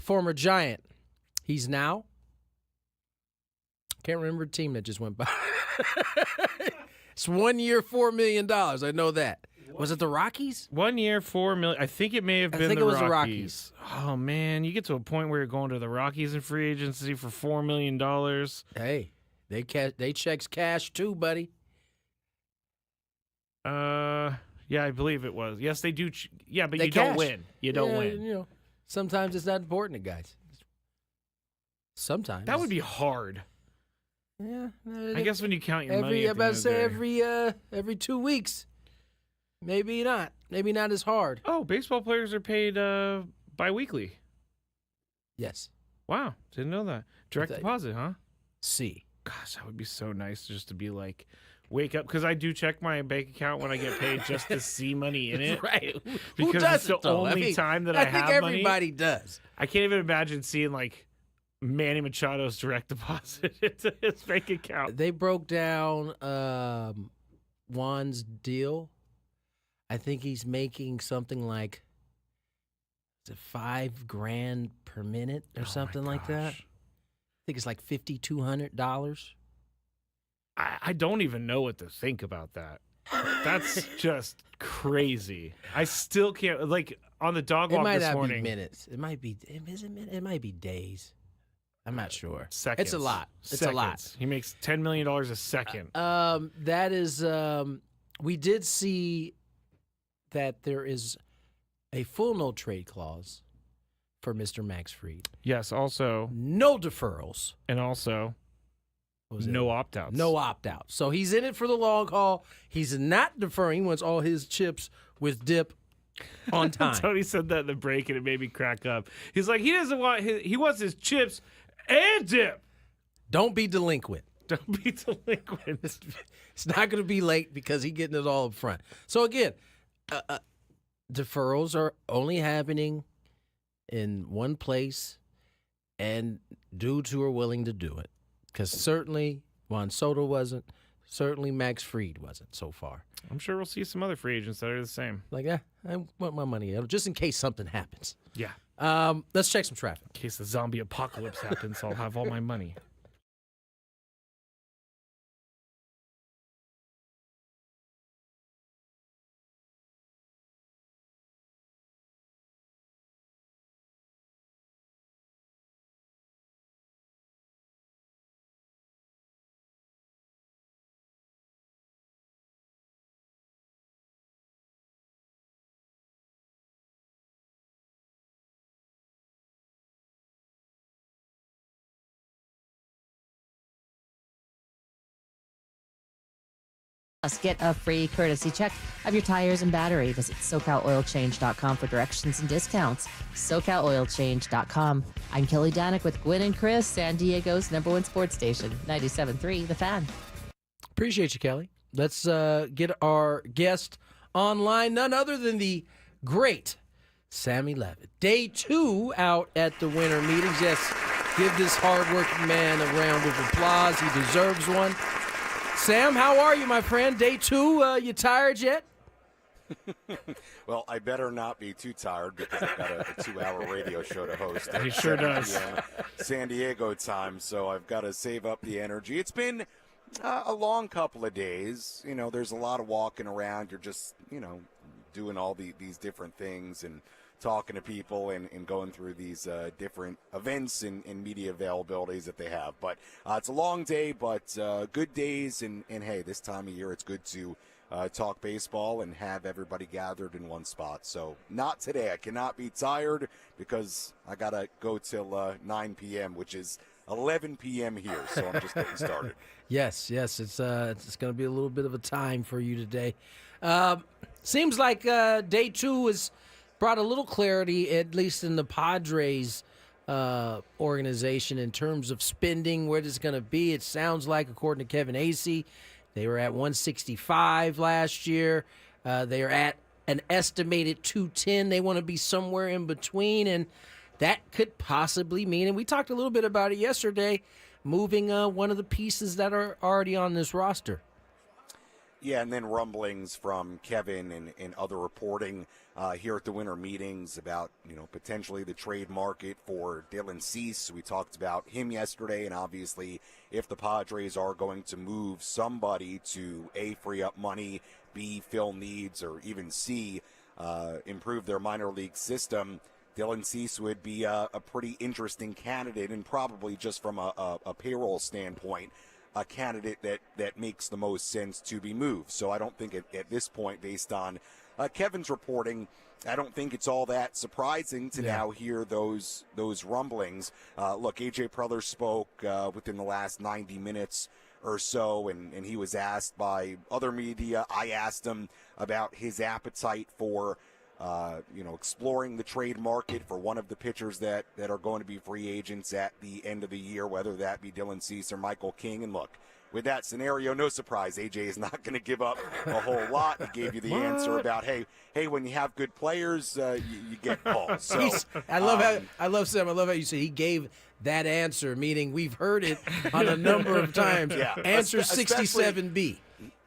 former Giant. He's now, can't remember the team that just went by. It's 1 year, $4 million. I know that. Was it the Rockies? 1 year, $4 million. I think it may have been the Rockies. Oh, man. You get to a point where you're going to the Rockies in free agency for $4 million. Hey, they checks cash too, buddy. Yeah, I believe it was. Yes, they do. But you cash. Don't win. You don't win. You know, sometimes it's not important to guys. Sometimes. That would be hard. Yeah. I guess when you count your money. I'm about to say every 2 weeks. Maybe not. Maybe not as hard. Oh, baseball players are paid bi-weekly. Yes. Wow. Didn't know that. Direct deposit, huh? See. Gosh, that would be so nice just to be like, wake up. Because I do check my bank account when I get paid just to see money in it. Right. Because Who does it's the only time that I have money. I think everybody does. I can't even imagine seeing like Manny Machado's direct deposit into his bank account. They broke down Juan's deal. I think he's making something like $5,000 per minute or something like that. I think it's like $5,200. I don't even know what to think about that. That's just crazy. I still can't, like, on the dog walk this morning. It might not be minutes. It might be. It might be days. I'm not sure. Seconds. It's a lot. It's Seconds. a lot. He makes $10 million a second. That is. We did see that there is a full no trade clause for Mr. Max Fried. Yes. Also, no deferrals, and also no opt-outs. No opt-outs. So he's in it for the long haul. He's not deferring. He wants all his chips with dip on time. Tony said that in the break, and it made me crack up. He's like, he doesn't want he wants his chips and dip. Don't be delinquent. Don't be delinquent. It's not going to be late because he's getting it all up front. So again, deferrals are only happening in one place and dudes who are willing to do it. Because certainly Juan Soto wasn't. Certainly Max Fried wasn't so far. I'm sure we'll see some other free agents that are the same. Like, I want my money just in case something happens. Yeah. Let's check some traffic. In case the zombie apocalypse happens, I'll have all my money. Get a free courtesy check of your tires and battery. Visit SoCalOilChange.com for directions and discounts. SoCalOilChange.com. I'm Kelly Danick with Gwynn and Chris, San Diego's #1 sports station, 97.3 The Fan. Appreciate you, Kelly. Let's get our guest online, none other than the great Sammy Levitt. Day 2 out at the winter meetings. Yes, give this hardworking man a round of applause. He deserves one. Sam, how are you, my friend? Day 2, you tired yet? Well, I better not be too tired because I've got a 2-hour radio show to host. He sure does. San Diego time, so I've got to save up the energy. It's been a long couple of days. You know, there's a lot of walking around. You're just, doing all these different things and talking to people and going through these different events and media availabilities that they have. But it's a long day, but good days. And hey, this time of year, it's good to talk baseball and have everybody gathered in one spot. So not today. I cannot be tired because I got to go till 9 p.m., which is 11 p.m. here. So I'm just getting started. Yes. It's going to be a little bit of a time for you today. Seems like day 2 has brought a little clarity, at least in the Padres organization, in terms of spending, where it's going to be. It sounds like, according to Kevin Acee, they were at 165 last year. They are at an estimated 210. They want to be somewhere in between, and that could possibly mean, and we talked a little bit about it yesterday, moving one of the pieces that are already on this roster. Yeah, and then rumblings from Kevin and other reporting here at the winter meetings about, potentially the trade market for Dylan Cease. We talked about him yesterday, and obviously if the Padres are going to move somebody to A, free up money, B, fill needs, or even C, improve their minor league system, Dylan Cease would be a pretty interesting candidate, and probably just from a payroll standpoint, a candidate that makes the most sense to be moved. So I don't think at this point, based on Kevin's reporting, I don't think it's all that surprising to now hear those rumblings. Look, A.J. Preller spoke within the last 90 minutes or so, and he was asked by other media. I asked him about his appetite for exploring the trade market for one of the pitchers that are going to be free agents at the end of the year, whether that be Dylan Cease or Michael King. And look, with that scenario, no surprise, AJ is not going to give up a whole lot. He gave you the answer about, hey, when you have good players, you get calls. So, I love Sam. I love how you say he gave that answer, meaning we've heard it on a number of times. Yeah. Answer 67B.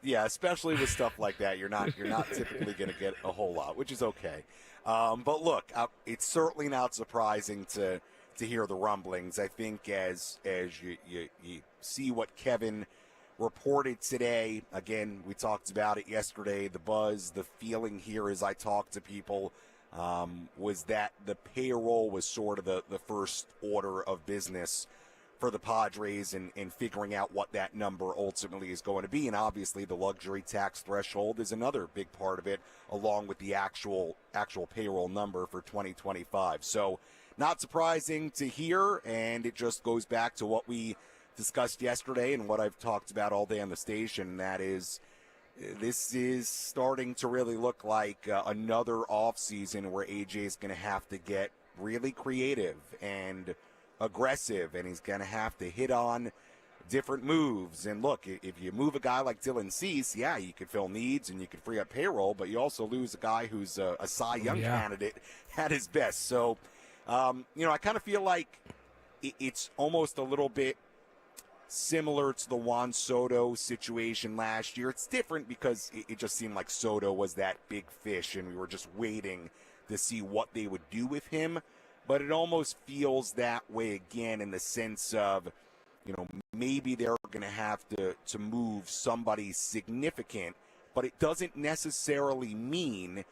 Yeah, especially with stuff like that, you're not typically going to get a whole lot, which is okay. But look, it's certainly not surprising to hear the rumblings. I think as you see what Kevin reported today, again, we talked about it yesterday, the buzz, the feeling here as I talked to people was that the payroll was sort of the first order of business for the Padres and figuring out what that number ultimately is going to be. And obviously the luxury tax threshold is another big part of it, along with the actual payroll number for 2025. So not surprising to hear, and it just goes back to what we discussed yesterday and what I've talked about all day on the station. That is, this is starting to really look like another offseason where AJ is going to have to get really creative and aggressive, and he's going to have to hit on different moves. And look, if you move a guy like Dylan Cease, yeah, you could fill needs and you could free up payroll, but you also lose a guy who's a Cy Young candidate at his best. So, I kind of feel like it's almost a little bit similar to the Juan Soto situation last year. It's different because it just seemed like Soto was that big fish, and we were just waiting to see what they would do with him. But it almost feels that way again in the sense of, maybe they're going to have to move somebody significant, but it doesn't necessarily mean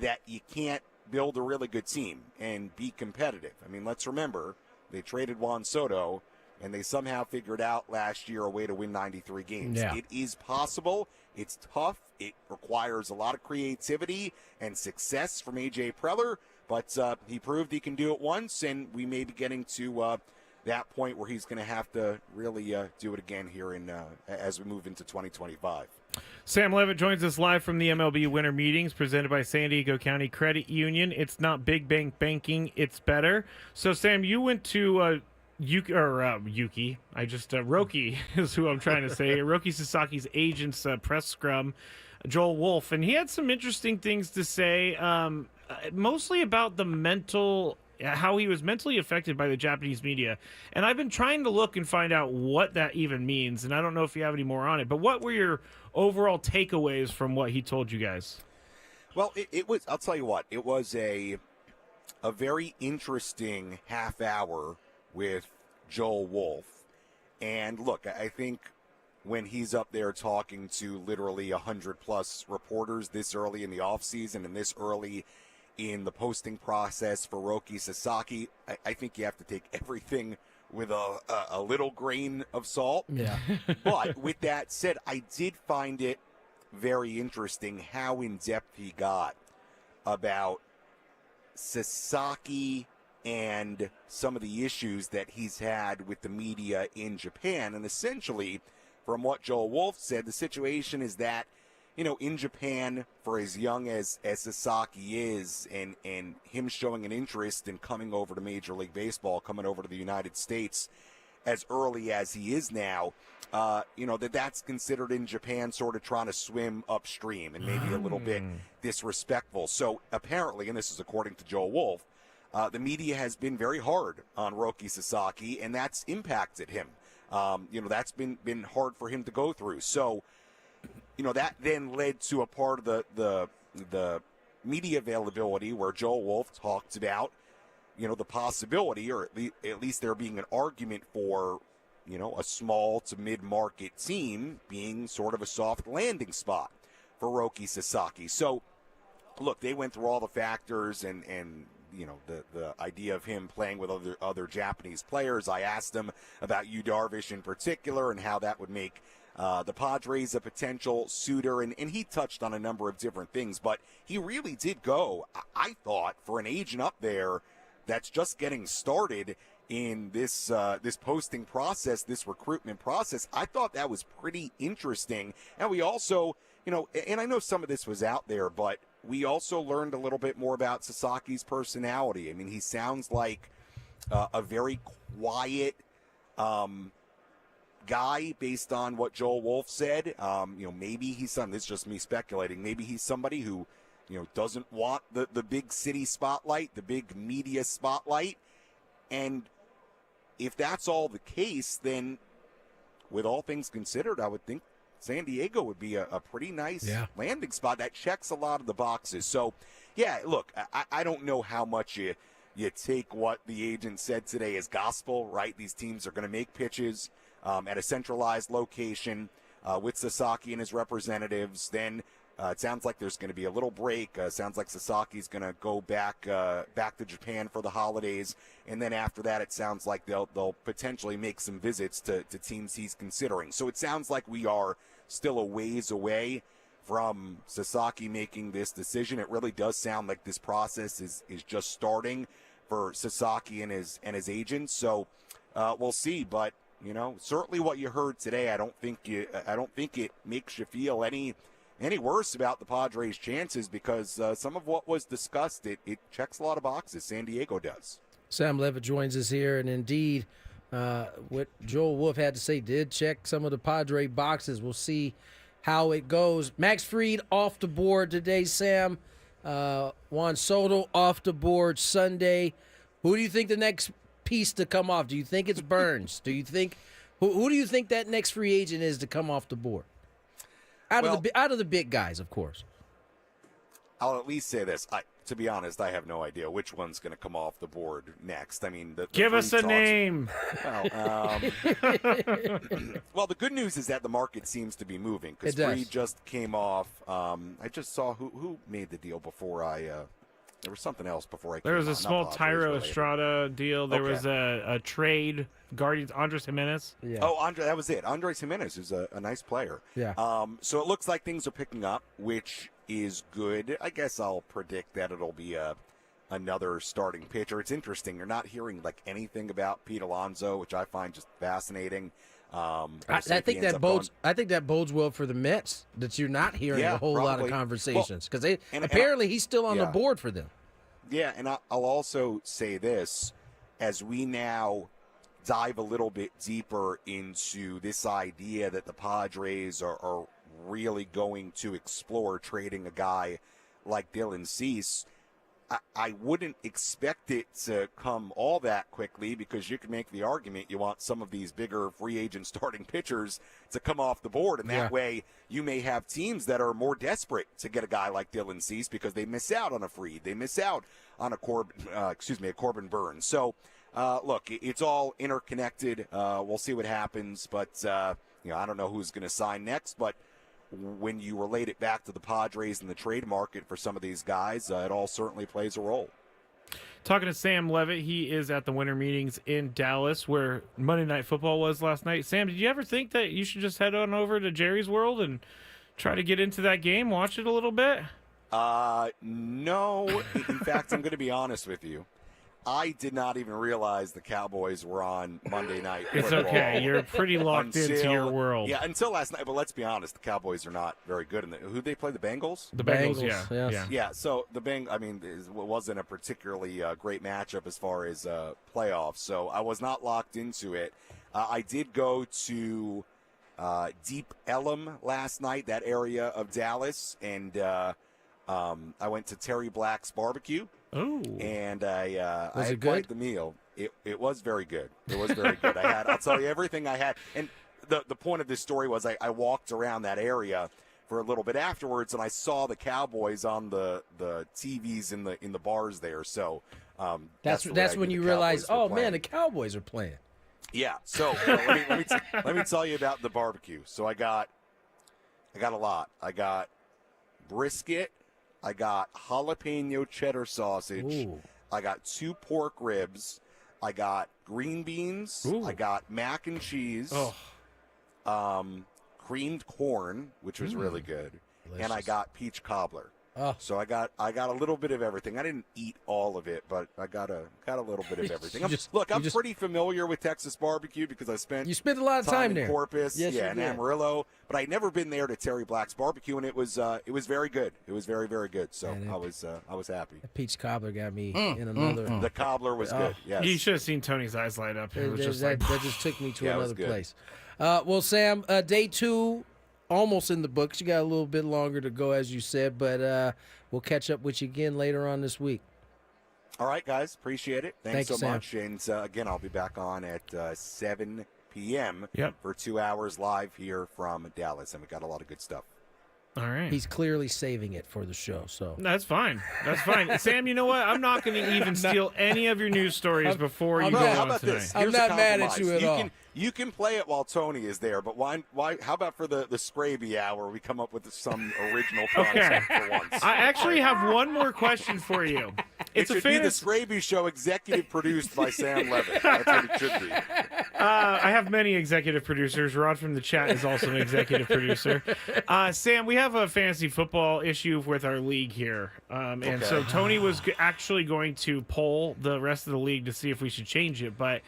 that you can't build a really good team and be competitive. I mean, let's remember, they traded Juan Soto, and they somehow figured out last year a way to win 93 games. Yeah. It is possible. It's tough. It requires a lot of creativity and success from A.J. Preller. But he proved he can do it once, and we may be getting to that point where he's going to have to really do it again here as we move into 2025. Sam Levitt joins us live from the MLB Winter Meetings presented by San Diego County Credit Union. It's not big bank banking, it's better. So, Sam, you went to Roki is who I'm trying to say. Roki Sasaki's agent's press scrum, Joel Wolf, and he had some interesting things to say. Mostly about how he was mentally affected by the Japanese media. And I've been trying to look and find out what that even means, and I don't know if you have any more on it. But what were your overall takeaways from what he told you guys? Well, it was, I'll tell you what, it was a very interesting half hour with Joel Wolf. And look, I think when he's up there talking to literally 100-plus reporters this early in the offseason and this early in the posting process for Roki Sasaki, I think you have to take everything with a little grain of salt. Yeah. But with that said, I did find it very interesting how in-depth he got about Sasaki and some of the issues that he's had with the media in Japan. And essentially, from what Joel Wolf said, the situation is that, in Japan, for as young as Sasaki is, and him showing an interest in coming over to Major League Baseball, coming over to the United States as early as he is now, that's considered in Japan sort of trying to swim upstream and maybe a little bit disrespectful. So apparently, and this is according to Joel Wolf, the media has been very hard on Roki Sasaki, and that's impacted him. That's been hard for him to go through. So that then led to a part of the media availability where Joel Wolf talked about, the possibility, or at least there being an argument for, a small to mid-market team being sort of a soft landing spot for Roki Sasaki. So, look, they went through all the factors and the idea of him playing with other Japanese players. I asked him about Yu Darvish in particular and how that would make the Padres a potential suitor, and he touched on a number of different things, but he really did go, I thought, for an agent up there that's just getting started in this posting process, this recruitment process. I thought that was pretty interesting. And we also, and I know some of this was out there, but we also learned a little bit more about Sasaki's personality. I mean, he sounds like a very quiet guy based on what Joel Wolf said. Maybe he's this is just me speculating. Maybe he's somebody who, doesn't want the big city spotlight, the big media spotlight. And if that's all the case, then with all things considered, I would think San Diego would be a pretty nice landing spot that checks a lot of the boxes. So, yeah, look, I don't know how much you take what the agent said today as gospel, right? These teams are going to make pitches at a centralized location with Sasaki and his representatives. Then it sounds like there's going to be a little break. Sounds like Sasaki's going to go back to Japan for the holidays, and then after that, it sounds like they'll potentially make some visits to teams he's considering. So it sounds like we are still a ways away from Sasaki making this decision. It really does sound like this process is just starting for Sasaki and his agents. So we'll see, but certainly what you heard today, I don't think it makes you feel any worse about the Padres' chances, because some of what was discussed, it checks a lot of boxes. San Diego does. Sam Levitt joins us here, and indeed, what Joel Wolf had to say did check some of the Padre boxes. We'll see how it goes. Max Fried off the board today, Sam. Juan Soto off the board Sunday. Who do you think the next piece to come off? Do you think it's Burns? Do you think who do you think that next free agent is to come off the board? Out of the big guys, of course. I'll at least say this. To be honest, I have no idea which one's going to come off the board next. I mean, give us a name. Well, the good news is that the market seems to be moving, because Fried just came off. I just saw who made the deal before I. There was something else before I came There was on, a small Tyro Estrada deal. There was a trade. Guardians, Andres Jimenez. Yeah. Oh, that was it. Andres Jimenez, who's a nice player. Yeah. So it looks like things are picking up, which is good. I guess I'll predict that it'll be another starting pitcher. It's interesting. You're not hearing anything about Pete Alonso, which I find just fascinating. I think that bodes well for the Mets, that you're not hearing a whole lot of conversations, because apparently he's still on the board for them. Yeah, and I'll also say this, as we now dive a little bit deeper into this idea that the Padres are really going to explore trading a guy like Dylan Cease. I wouldn't expect it to come all that quickly, because you can make the argument you want some of these bigger free agent starting pitchers to come off the board, and that way you may have teams that are more desperate to get a guy like Dylan Cease because they miss out on a Fried, they miss out on a Corbin Burns. So look, it's all interconnected. We'll see what happens, but I don't know who's going to sign next, but when you relate it back to the Padres and the trade market for some of these guys, it all certainly plays a role. Talking to Sam Levitt, he is at the winter meetings in Dallas, where Monday Night Football was last night. Sam, did you ever think that you should just head on over to Jerry's World and try to get into that game, watch it a little bit? No. In fact, I'm going to be honest with you. I did not even realize the Cowboys were on Monday Night Football. It's okay. You're pretty locked into your world. Yeah, until last night. But let's be honest, the Cowboys are not very good. Who'd they play? The Bengals? The Bengals, yeah. Yeah, so it wasn't a particularly great matchup as far as playoffs. So I was not locked into it. I did go to Deep Ellum last night, that area of Dallas, and I went to Terry Black's Barbecue. Oh, and I had quite the meal. It was very good. It was very good. I'll tell you everything I had. And the point of this story was I walked around that area for a little bit afterwards, and I saw the Cowboys on the TVs in the bars there. So that's when you realize, oh man, the Cowboys are playing. Yeah. So let me tell you about the barbecue. So I got a lot. I got brisket. I got jalapeno cheddar sausage. Ooh. I got 2 pork ribs. I got green beans. Ooh. I got mac and cheese. Creamed corn, which was really good. Delicious. And I got peach cobbler. Oh. So I got a little bit of everything. I didn't eat all of it, but I got a little bit of everything. I'm pretty familiar with Texas barbecue because I spent a lot of time in there. Corpus, Yes, and you did. Amarillo, but I'd never been there to Terry Black's barbecue, and it was very good. It was very, very good. So I was happy. The peach cobbler got me in another. The cobbler was good. Yes. You should have seen Tony's eyes light up. It was just that just took me to Yeah, it was another good. place. Well, Sam, day 2, almost in the books. You got a little bit longer to go, as you said, but we'll catch up with you again later on this week. All right, guys. Appreciate it. Thanks Thank you, so Sam. much. And again, I'll be back on at 7 p.m. Yep. for 2 hours live here from Dallas, and we got a lot of good stuff. All right. He's clearly saving it for the show, so That's fine. That's fine. Sam, you know what? I'm not going to even steal any of your news stories before you go How on about tonight. this? I'm Here's a not mad at compromise. you at all. You can play it while Tony is there, but why? How about for the Scraby hour, we come up with some original concept for once? I actually have one more question for you. It should be the Scraby Show, executive produced by Sam Levitt. That's what it should be. I have many executive producers. Rod from the chat is also an executive producer. Sam, we have a fantasy football issue with our league here. And so Tony was actually going to poll the rest of the league to see if we should change it. But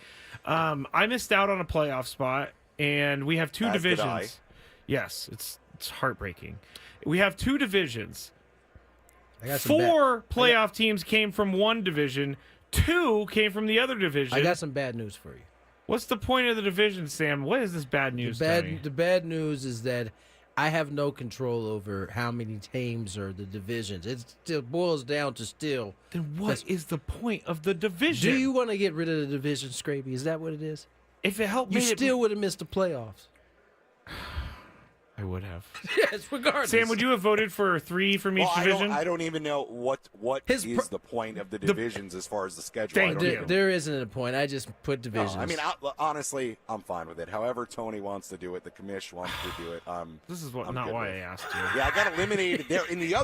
I missed out on a playoff spot, and we have 2 As did I. divisions. Yes, it's heartbreaking. We have 2 divisions. I got some 4 playoff teams came from one division. 2 came from the other division. I got some bad news for you. What's the point of the division, Sam? What is this bad news, Tony? The bad news is that I have no control over how many teams are the divisions. It still boils down to still. Then what is the point of the division? Do you want to get rid of the division, Scraby? Is that what it is? If it helped you me, still would have missed the playoffs. I would have. Yes, regardless. Sam, would you have voted for 3 from each division? I don't even know what is the point of the divisions as far as the schedule. Thank you. There isn't a point. I just put divisions. No, I mean, honestly, I'm fine with it. However Tony wants to do it, the commish wants to do it. This is I'm not good why with I it. asked you. Yeah, I got eliminated there. In the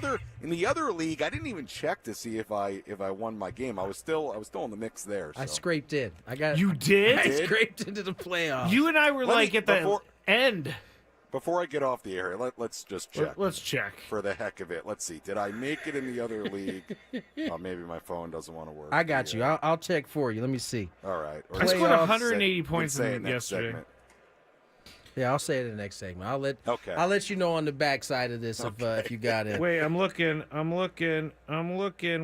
other league, I didn't even check to see if I won my game. I was still in the mix there. So. I scraped in. You did? I scraped into the playoffs. You and I were at the end. Before I get off the air, let's just check. Let's check. For the heck of it. Let's see. Did I make it in the other league? Maybe my phone doesn't want to work. I got you. I'll check for you. Let me see. All right. I scored 180 points in next yesterday. segment. Yeah, I'll say it in the next segment. I'll let you know on the backside of this if you got it. Wait, I'm looking.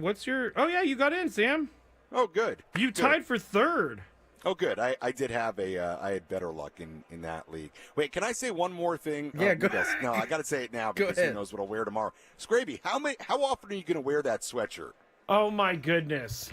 What's your? Oh yeah, you got in, Sam. Oh, good. You tied for 3rd. Oh, good. I did have I had better luck in that league. Wait, can I say one more thing? Yeah, go yes. No, I got to say it now Go because who ahead. knows what I'll wear tomorrow. Scraby, how often are you going to wear that sweatshirt? Oh my goodness.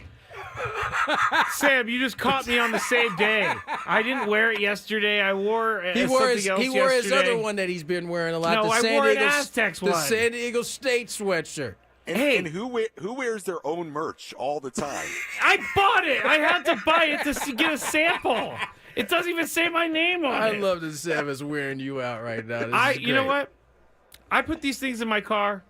Sam, you just caught me on the same day. I didn't wear it yesterday. I wore He wore his yesterday. other one that he's been wearing a lot. No, the I San wore an Diego, Aztecs the one. San Diego State sweatshirt. And who wears their own merch all the time? I bought it. I had to buy it to get a sample. It doesn't even say my name on it. I love that Sam is wearing you out right now. You know what? I put these things in my car.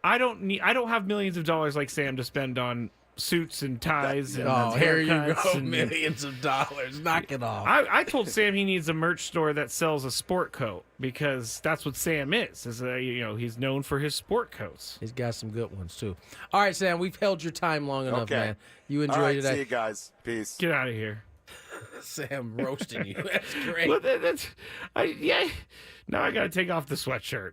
I don't have millions of dollars like Sam to spend on suits and ties and here you haircuts go, and millions of dollars. Knock it off. I told Sam he needs a merch store that sells a sport coat because that's what Sam is. He's known for his sport coats. He's got some good ones too. All right, Sam, we've held your time long enough, Okay. man. You enjoyed All right, it. see you guys. Peace. Get out of here. Sam roasting you. That's great. Well, now I got to take off the sweatshirt.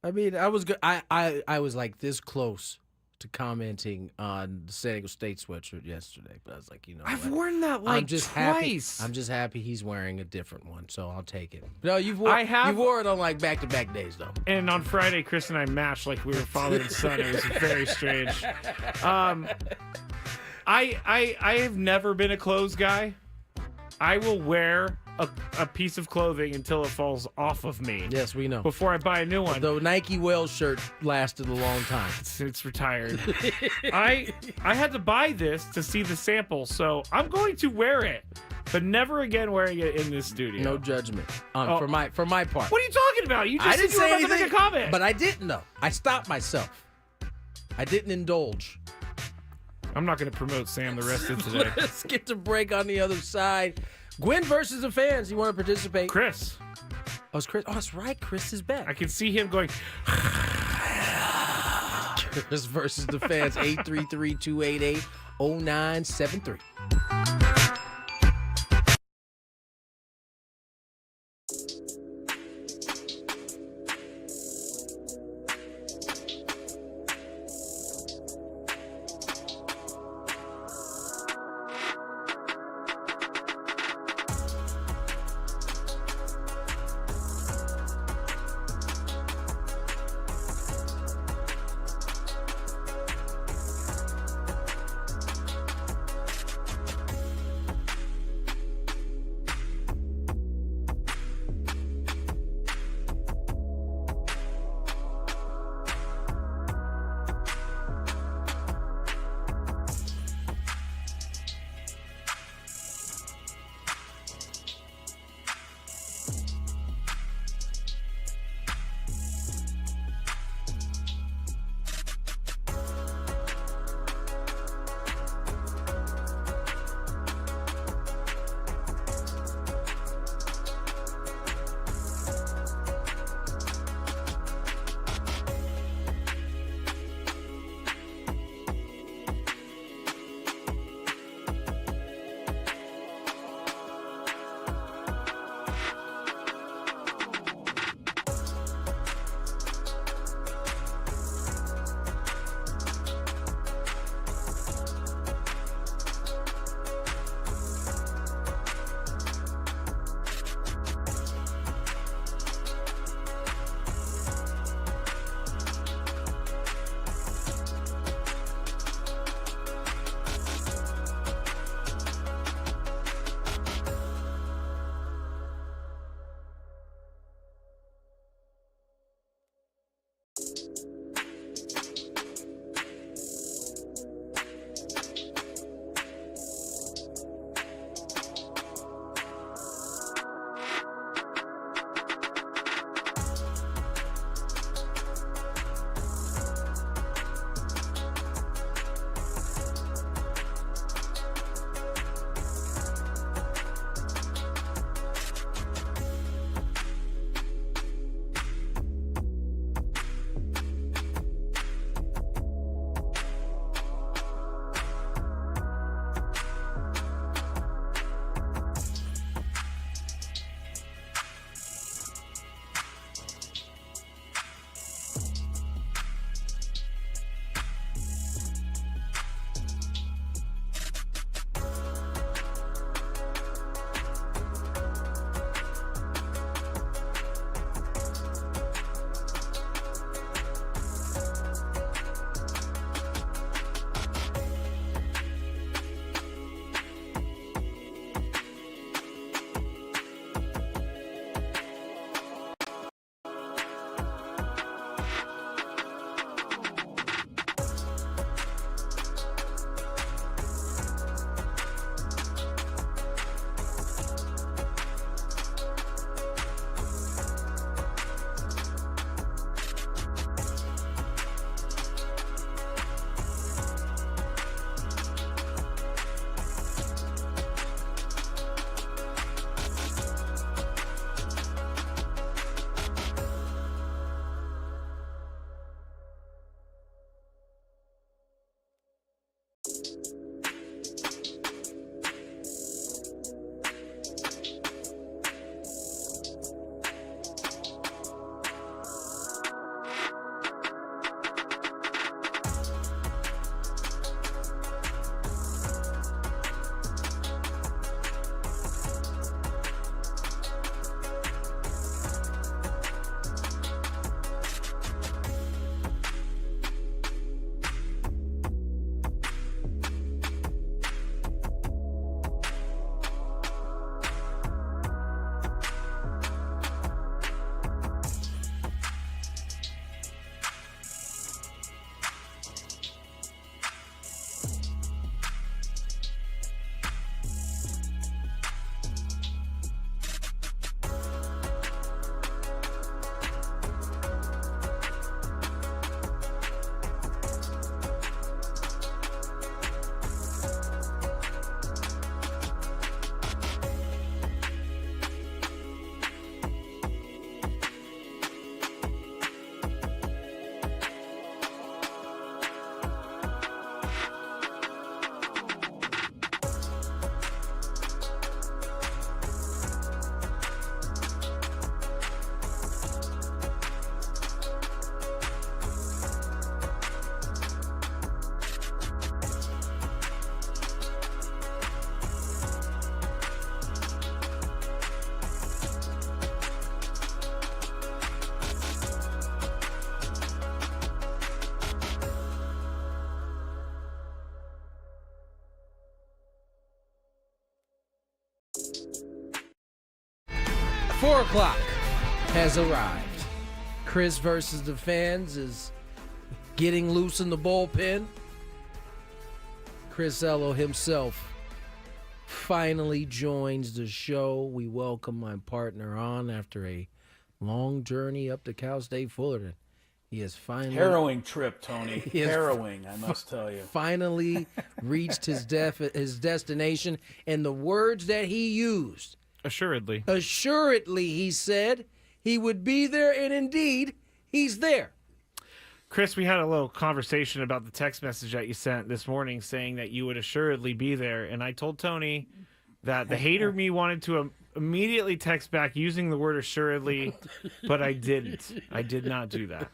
I mean, I was good. I was like this close to commenting on the San Diego State sweatshirt yesterday, but I was like, I've what? worn that I'm just twice. Happy. I'm just happy he's wearing a different one, so I'll take it. No, you wore it on like back-to-back days though. And on Friday, Chris and I matched like we were father and son. It was very strange. I have never been a clothes guy. I will wear a piece of clothing until it falls off of me. Yes, we know. Before I buy a new one. The Nike Wells shirt lasted a long time. It's retired. I had to buy this to see the sample, so I'm going to wear it, but never again wearing it in this studio. No judgment for my part. What are you talking about? You just said you were about to make a comment. But I didn't know. I stopped myself. I didn't indulge. I'm not going to promote Sam the rest of today. Let's get to break on the other side. Gwynn versus the fans. You want to participate? Chris. Oh, it's Chris. Oh, that's right. Chris is back. I can see him going. Chris versus the fans. 833-288-0973. 4 o'clock has arrived. Chris versus the fans is getting loose in the bullpen. Chris Ello himself finally joins the show. We welcome my partner on after a long journey up to Cal State Fullerton. He has finally... Harrowing trip, Tony. Harrowing, I must tell you. Finally reached his destination, and the words that he used... Assuredly, he said he would be there, and indeed, he's there. Chris, we had a little conversation about the text message that you sent this morning saying that you would assuredly be there, and I told Tony that the hater me wanted to immediately text back using the word assuredly, but I didn't. I did not do that.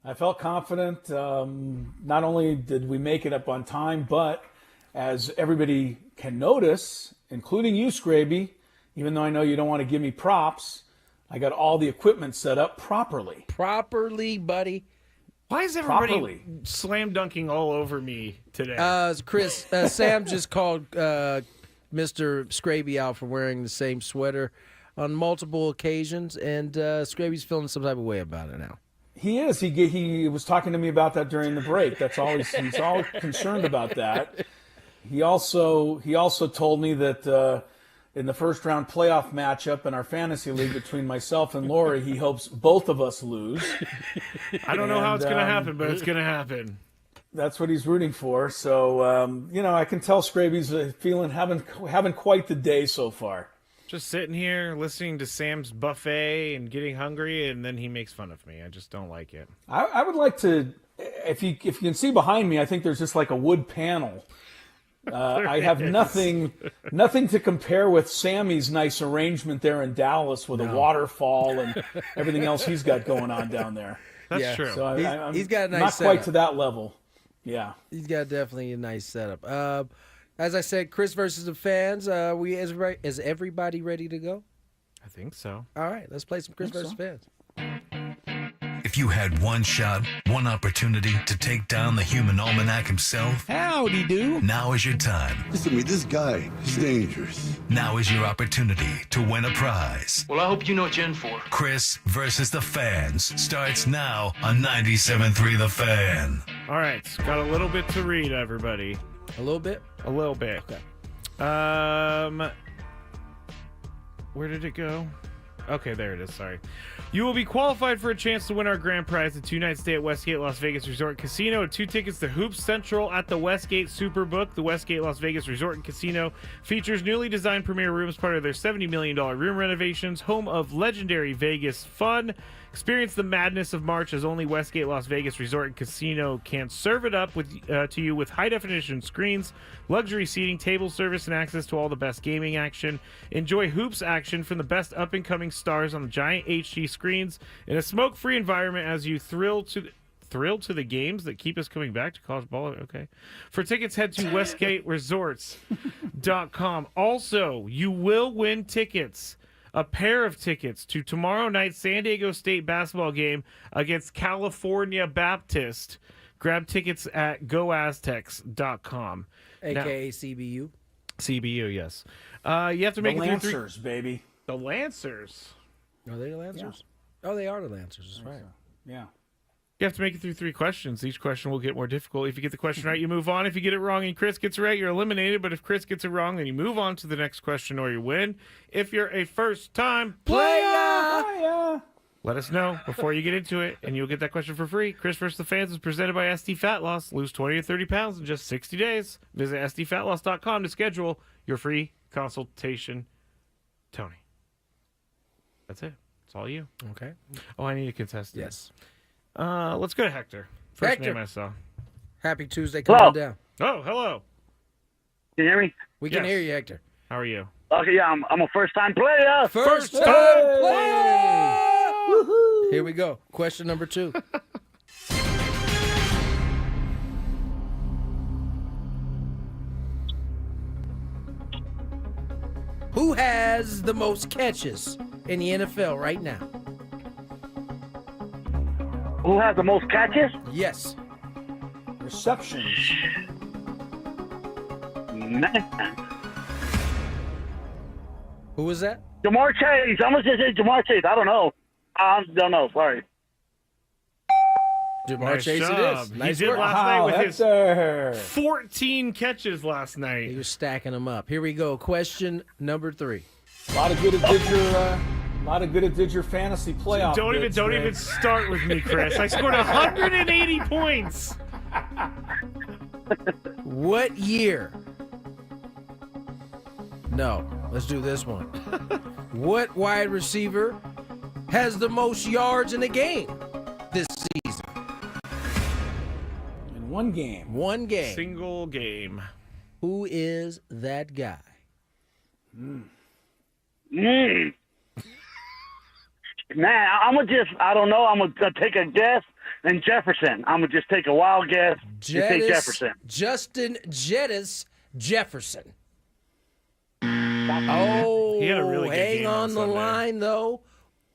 I felt confident. Not only did we make it up on time, but as everybody can notice, including you, Scraby, even though I know you don't want to give me props, I got all the equipment set up properly. Properly, buddy. Why is everybody slam dunking all over me today? Chris, Sam just called Mr. Scraby out for wearing the same sweater on multiple occasions, and Scraby's feeling some type of way about it now. He is. He was talking to me about that during the break. That's all he's all concerned about that. He also told me that in the first round playoff matchup in our fantasy league between myself and Lori, he hopes both of us lose. I don't know how it's going to happen, but it's going to happen. That's what he's rooting for. So I can tell Scraby's having quite the day so far. Just sitting here listening to Sam's buffet and getting hungry, and then he makes fun of me. I just don't like it. I would like to, if you can see behind me, I think there's just like a wood panel. I have nothing to compare with Sammy's nice arrangement there in Dallas with a waterfall and everything else he's got going on down there. That's true. So he's got a nice not setup. quite to that level. Yeah, he's got definitely a nice setup. As I said, Chris versus the fans. Is everybody ready to go? I think so. All right, let's play some Chris versus fans. If you had one shot, one opportunity to take down the human almanac himself, howdy do. Now is your time. Listen to me, this guy is dangerous. Now is your opportunity to win a prize. Well, I hope you know what you're in for. Chris versus the fans starts now on 97.3 The Fan. All right, got a little bit to read, everybody. A little bit? A little bit. Okay. Where did it go? Okay, there it is. Sorry. You will be qualified for a chance to win our grand prize, a 2-night stay at Westgate Las Vegas Resort and Casino, and 2 tickets to Hoops Central at the Westgate Superbook. The Westgate Las Vegas Resort and Casino features newly designed premier rooms, part of their $70 million room renovations, home of legendary Vegas fun. Experience the madness of March as only Westgate Las Vegas Resort and Casino can serve it up to you with high-definition screens, luxury seating, table service, and access to all the best gaming action. Enjoy hoops action from the best up-and-coming stars on the giant HD screens in a smoke-free environment as you thrill to the games that keep us coming back to college ball. Okay. For tickets, head to westgateresorts.com. Also, you will win tickets. A pair of tickets to tomorrow night's San Diego State basketball game against California Baptist. Grab tickets at goaztecs.com. A.K.A. CBU. CBU, yes. You have to make the it Lancers, baby. The Lancers. Are they the Lancers? Yeah. Oh, they are the Lancers. That's right. So. Yeah. You have to make it through 3 questions. Each question will get more difficult. If you get the question right, you move on. If you get it wrong and Chris gets it right, you're eliminated. But if Chris gets it wrong, then you move on to the next question or you win. If you're a first-time player, let us know before you get into it, and you'll get that question for free. Chris vs. the Fans is presented by SD Fat Loss. Lose 20 to 30 pounds in just 60 days. Visit sdfatloss.com to schedule your free consultation. Tony. That's it. It's all you. Okay. Oh, I need a contestant. Yes. Let's go to Hector. First Hector. name I saw. Happy Tuesday. Come on down. Oh, hello. Can you hear me? We can hear you, Hector. How are you? Okay, yeah, I'm a first-time player. First-time player! Woohoo! Here we go. Question number 2. Who has the most catches in the NFL right now? Who has the most catches? Yes. Receptions. Man. Who was that? Jamar Chase. I'm going to just say Jamar Chase. I don't know. I don't know. Sorry. Jamar Nice Chase job. it is. He Nice did work. last night with Hector. his 14 catches last night. He was stacking them up. Here we go. Question number 3. A lot of good at did your fantasy playoff. Don't bits, even Greg. start with me, Chris. I scored 180 points. What year? No, let's do this one. What wide receiver has the most yards in a game this season? In one game. One game. Single game. Who is that guy? Man, I don't know. I'm going to take a guess. And Jefferson. I'm going to just take a wild guess and say Jefferson. Justin Jettis Jefferson. Oh, he had a really good hang game on the Sunday. line, though.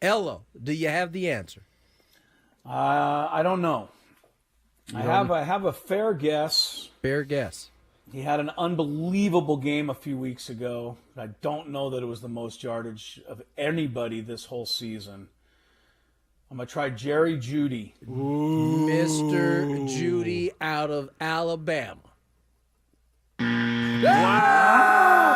Ello, do you have the answer? I don't know. I have a fair guess. Fair guess. He had an unbelievable game a few weeks ago. I don't know that it was the most yardage of anybody this whole season. I'm going to try Jerry Jeudy. Mr. Jeudy out of Alabama.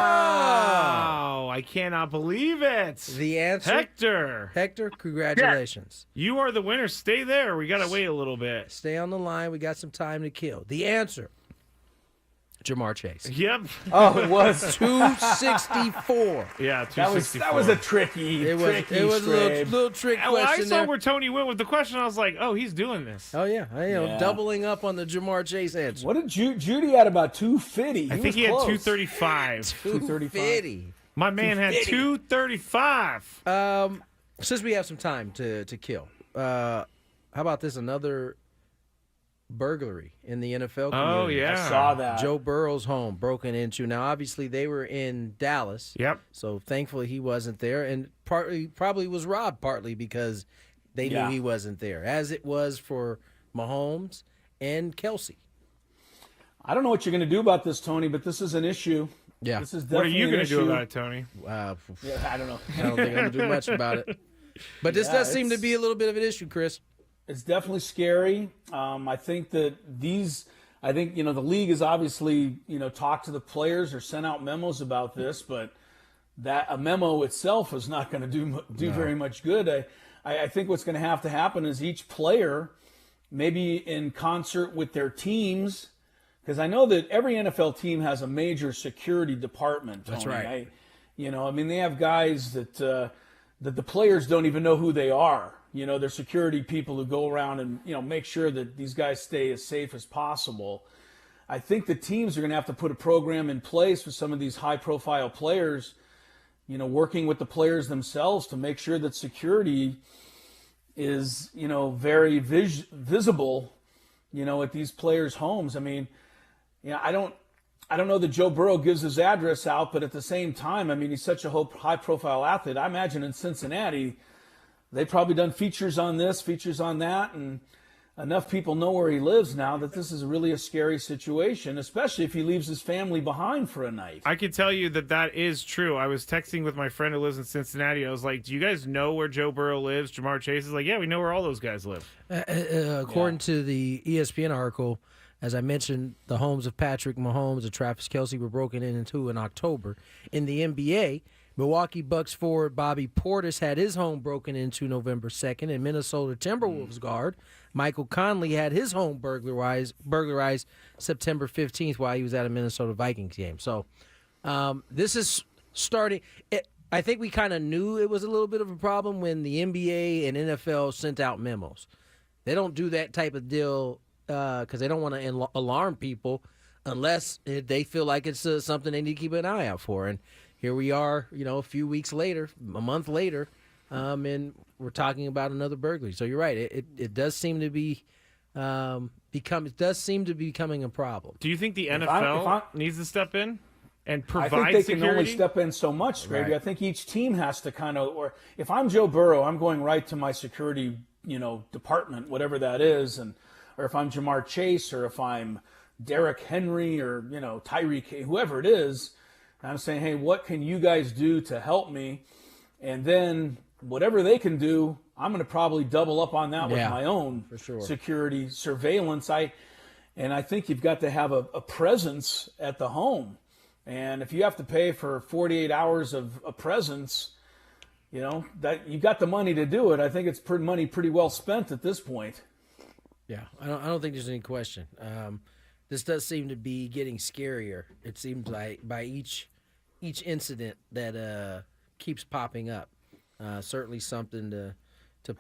Wow. I cannot believe it. The answer? Hector, congratulations. You are the winner. Stay there. We got to wait a little bit. Stay on the line. We got some time to kill. The answer, Jamar Chase. Yep. Oh, it was 264. Yeah, 264. That was a tricky. It was a little trick Well, I question saw there. where Tony went with the question. I was like, oh, he's doing this. Oh yeah, Yeah. doubling up on the Jamar Chase answer. What did Judy had about 250? I think he had 235. 250. My man had 235. Since we have some time to kill, how about this? Another burglary in the NFL community. Oh, yeah. I saw that. Joe Burrow's home broken into. Now, obviously, they were in Dallas. Yep. So thankfully he wasn't there, and probably was robbed partly because they knew he wasn't there, as it was for Mahomes and Kelsey. I don't know what you're going to do about this, Tony, but this is an issue. Yeah. This is What are definitely you an going to do issue. about it, Tony? Yeah, I don't know. I don't think I'm going to do much about it. But this does seem to be a little bit of an issue, Chris. It's definitely scary. I think that the league has obviously, talked to the players or sent out memos about this, but that a memo itself is not going to do very much good. I think what's going to happen is each player, maybe in concert with their teams, because I know that every NFL team has a major security department. Tony. That's right. They have guys that the players don't even know who they are. They're security people who go around and, make sure that these guys stay as safe as possible. I think the teams are going to have to put a program in place with some of these high-profile players, working with the players themselves to make sure that security is, very visible, at these players' homes. I mean, I don't know that Joe Burrow gives his address out, but at the same time, he's such a high-profile athlete. I imagine in Cincinnati, they've probably done features on this, features on that, and enough people know where he lives now that this is really a scary situation, especially if he leaves his family behind for a night. I can tell you that is true. I was texting with my friend who lives in Cincinnati. I was like, do you guys know where Joe Burrow lives? Jamar Chase is like, yeah, we know where all those guys live. According to the ESPN article, as I mentioned, the homes of Patrick Mahomes and Travis Kelce were broken into in October. In the NBA, Milwaukee Bucks forward Bobby Portis had his home broken into November 2nd, and Minnesota Timberwolves guard Michael Conley had his home burglarized September 15th while he was at a Minnesota Vikings game. So this is starting. I think we kind of knew it was a little bit of a problem when the NBA and NFL sent out memos. They don't do that type of deal because they don't want to alarm people unless they feel like it's something they need to keep an eye out for. And here we are, a few weeks later, a month later, and we're talking about another burglary. So you're right; it does seem to be becoming a problem. Do you think the NFL needs to step in and provide I think they security? can only step in so much, Gravy. Right. I think each team has to or if I'm Joe Burrow, I'm going right to my security, department, whatever that is, or if I'm Jamar Chase, or if I'm Derrick Henry, or Tyreek, whoever it is. I'm saying, hey, what can you guys do to help me? And then whatever they can do, I'm going to probably double up on that with my own for sure. security surveillance. I think you've got to have a presence at the home. And if you have to pay for 48 hours of a presence, that you got the money to do it. I think it's money pretty well spent at this point. Yeah, I don't think there's any question. This does seem to be getting scarier. It seems like by each incident that keeps popping up, certainly something to.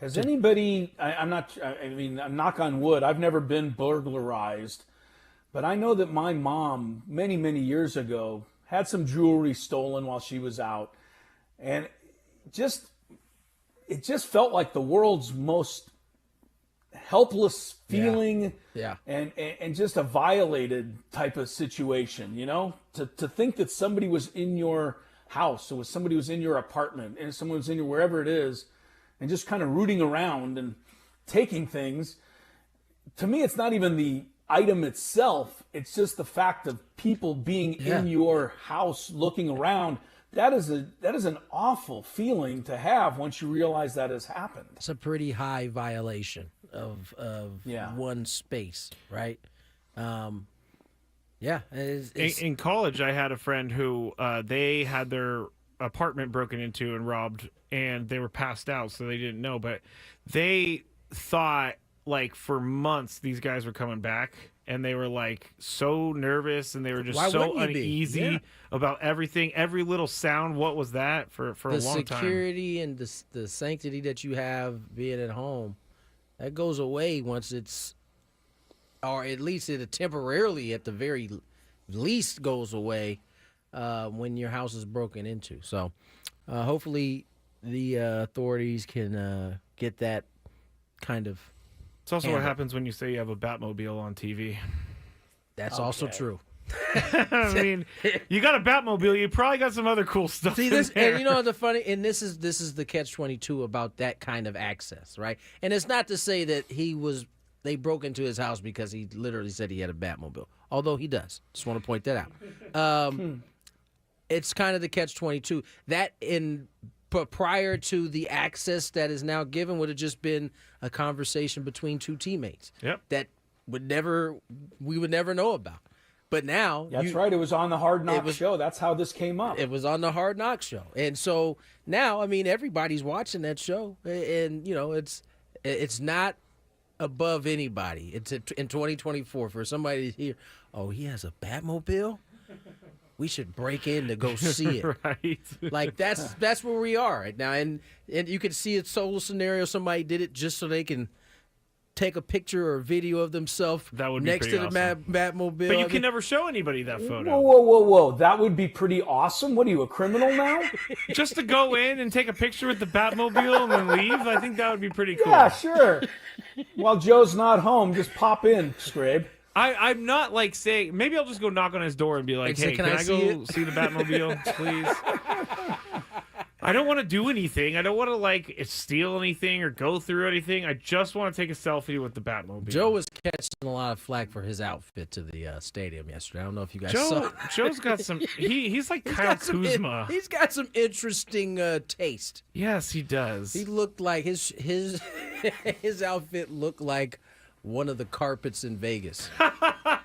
Has anybody? I'm not. I mean, I'm knock on wood. I've never been burglarized, but I know that my mom, many years ago, had some jewelry stolen while she was out, and it just felt like the world's most helpless feeling, and just a violated type of situation. To think that somebody was in your house, or somebody was in your apartment, and someone was in your wherever it is, and just kind of rooting around and taking things. To me, it's not even the item itself. It's just the fact of people being in your house looking around. That is an awful feeling to have once you realize that has happened. It's a pretty high violation of one space, right? In college, I had a friend who they had their apartment broken into and robbed, and they were passed out, so they didn't know. But they thought, like, for months these guys were coming back, and they were like so nervous, and they were just so uneasy about everything, every little sound. What was that for a long time? The security and the sanctity that you have being at home, that goes away once it's, or at least it temporarily, at the very least, goes away when your house is broken into. So hopefully the authorities can get that kind of. It's also what happens when you say you have a Batmobile on TV. That's also true. I mean, you got a Batmobile, you probably got some other cool stuff. See in this, there. and you know the funny, and this is the catch-22 about that kind of access, right? And it's not to say that they broke into his house because he literally said he had a Batmobile, although he does. Just want to point that out. It's kind of the catch-22 that but prior to the access that is now given would have just been a conversation between two teammates. Yep. That we would never know about. But now that's right. It was on the Hard Knocks show. That's how this came up. It was on the Hard Knocks show, and so now, I mean, everybody's watching that show, and it's not above anybody. It's in 2024 for somebody to hear, oh, he has a Batmobile. We should break in to go see it. Right. Like that's where we are right now, and you can see a solo scenario. Somebody did it just so they can take a picture or a video of themselves next to the awesome. Batmobile. But you can never show anybody that photo. Whoa. That would be pretty awesome. What are you, a criminal now? Just to go in and take a picture with the Batmobile and then leave? I think that would be pretty cool. Yeah, sure. While Joe's not home, just pop in, Scrabe. I'm not like saying, maybe I'll just go knock on his door and be like, hey, can I go see the Batmobile, please? I don't want to do anything. I don't want to steal anything or go through anything. I just want to take a selfie with the Batmobile. Joe was catching a lot of flack for his outfit to the stadium yesterday. I don't know if you guys saw. Joe's got some. He's like Kyle Kuzma. He's got some interesting taste. Yes, he does. He looked like his outfit looked like one of the carpets in Vegas.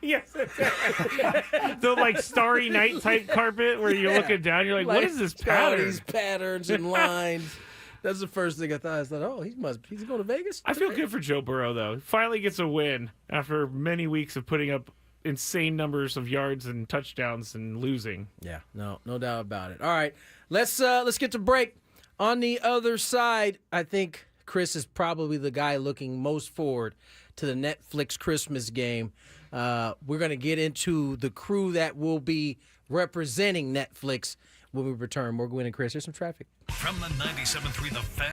Yes, the Starry Night type carpet where you're looking down, you're like, what is this pattern? All these patterns and lines. That's the first thing I thought. I thought, oh, he's going to Vegas. I feel good for Joe Burrow though. Finally gets a win after many weeks of putting up insane numbers of yards and touchdowns and losing. Yeah, no doubt about it. All right, let's get to break. On the other side, I think Chris is probably the guy looking most forward to the Netflix Christmas game. We're going to get into the crew that will be representing Netflix when we return. More Gwynn and Chris. Here's some traffic. From the 97.3 The Fan.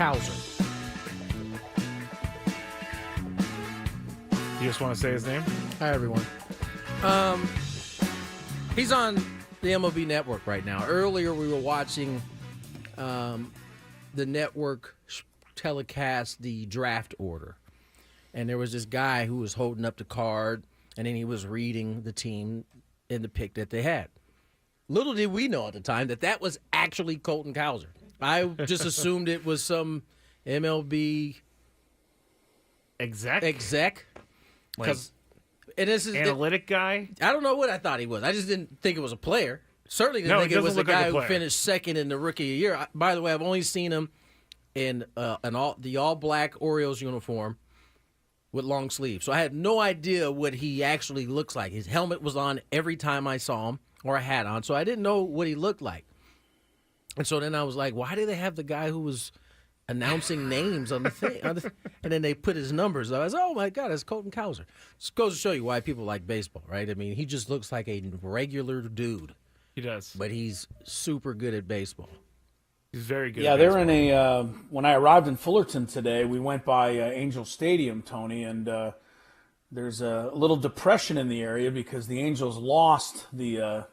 Cowser. You just want to say his name? Hi, everyone. He's on the MLB Network right now. Earlier, we were watching the network telecast the draft order. And there was this guy who was holding up the card, and then he was reading the team in the pick that they had. Little did we know at the time that that was actually Colton Cowser. I just assumed it was some MLB exec. Because And this is analytic guy. I don't know what I thought he was. I just didn't think it was a player. Certainly didn't think it was a guy who finished second in the Rookie of the Year. By the way, I've only seen him in the all-black Orioles uniform with long sleeves. So I had no idea what he actually looks like. His helmet was on every time I saw him, or a hat on, so I didn't know what he looked like. And so then I was like, why do they have the guy who was announcing names on the thing? And then they put his numbers. I was, oh, my God, it's Colton Cowser. This goes to show you why people like baseball, right? I mean, he just looks like a regular dude. He does. But he's super good at baseball. He's very good. Yeah, they're in a. When I arrived in Fullerton today, we went by Angel Stadium, Tony, and there's a little depression in the area because the Angels lost the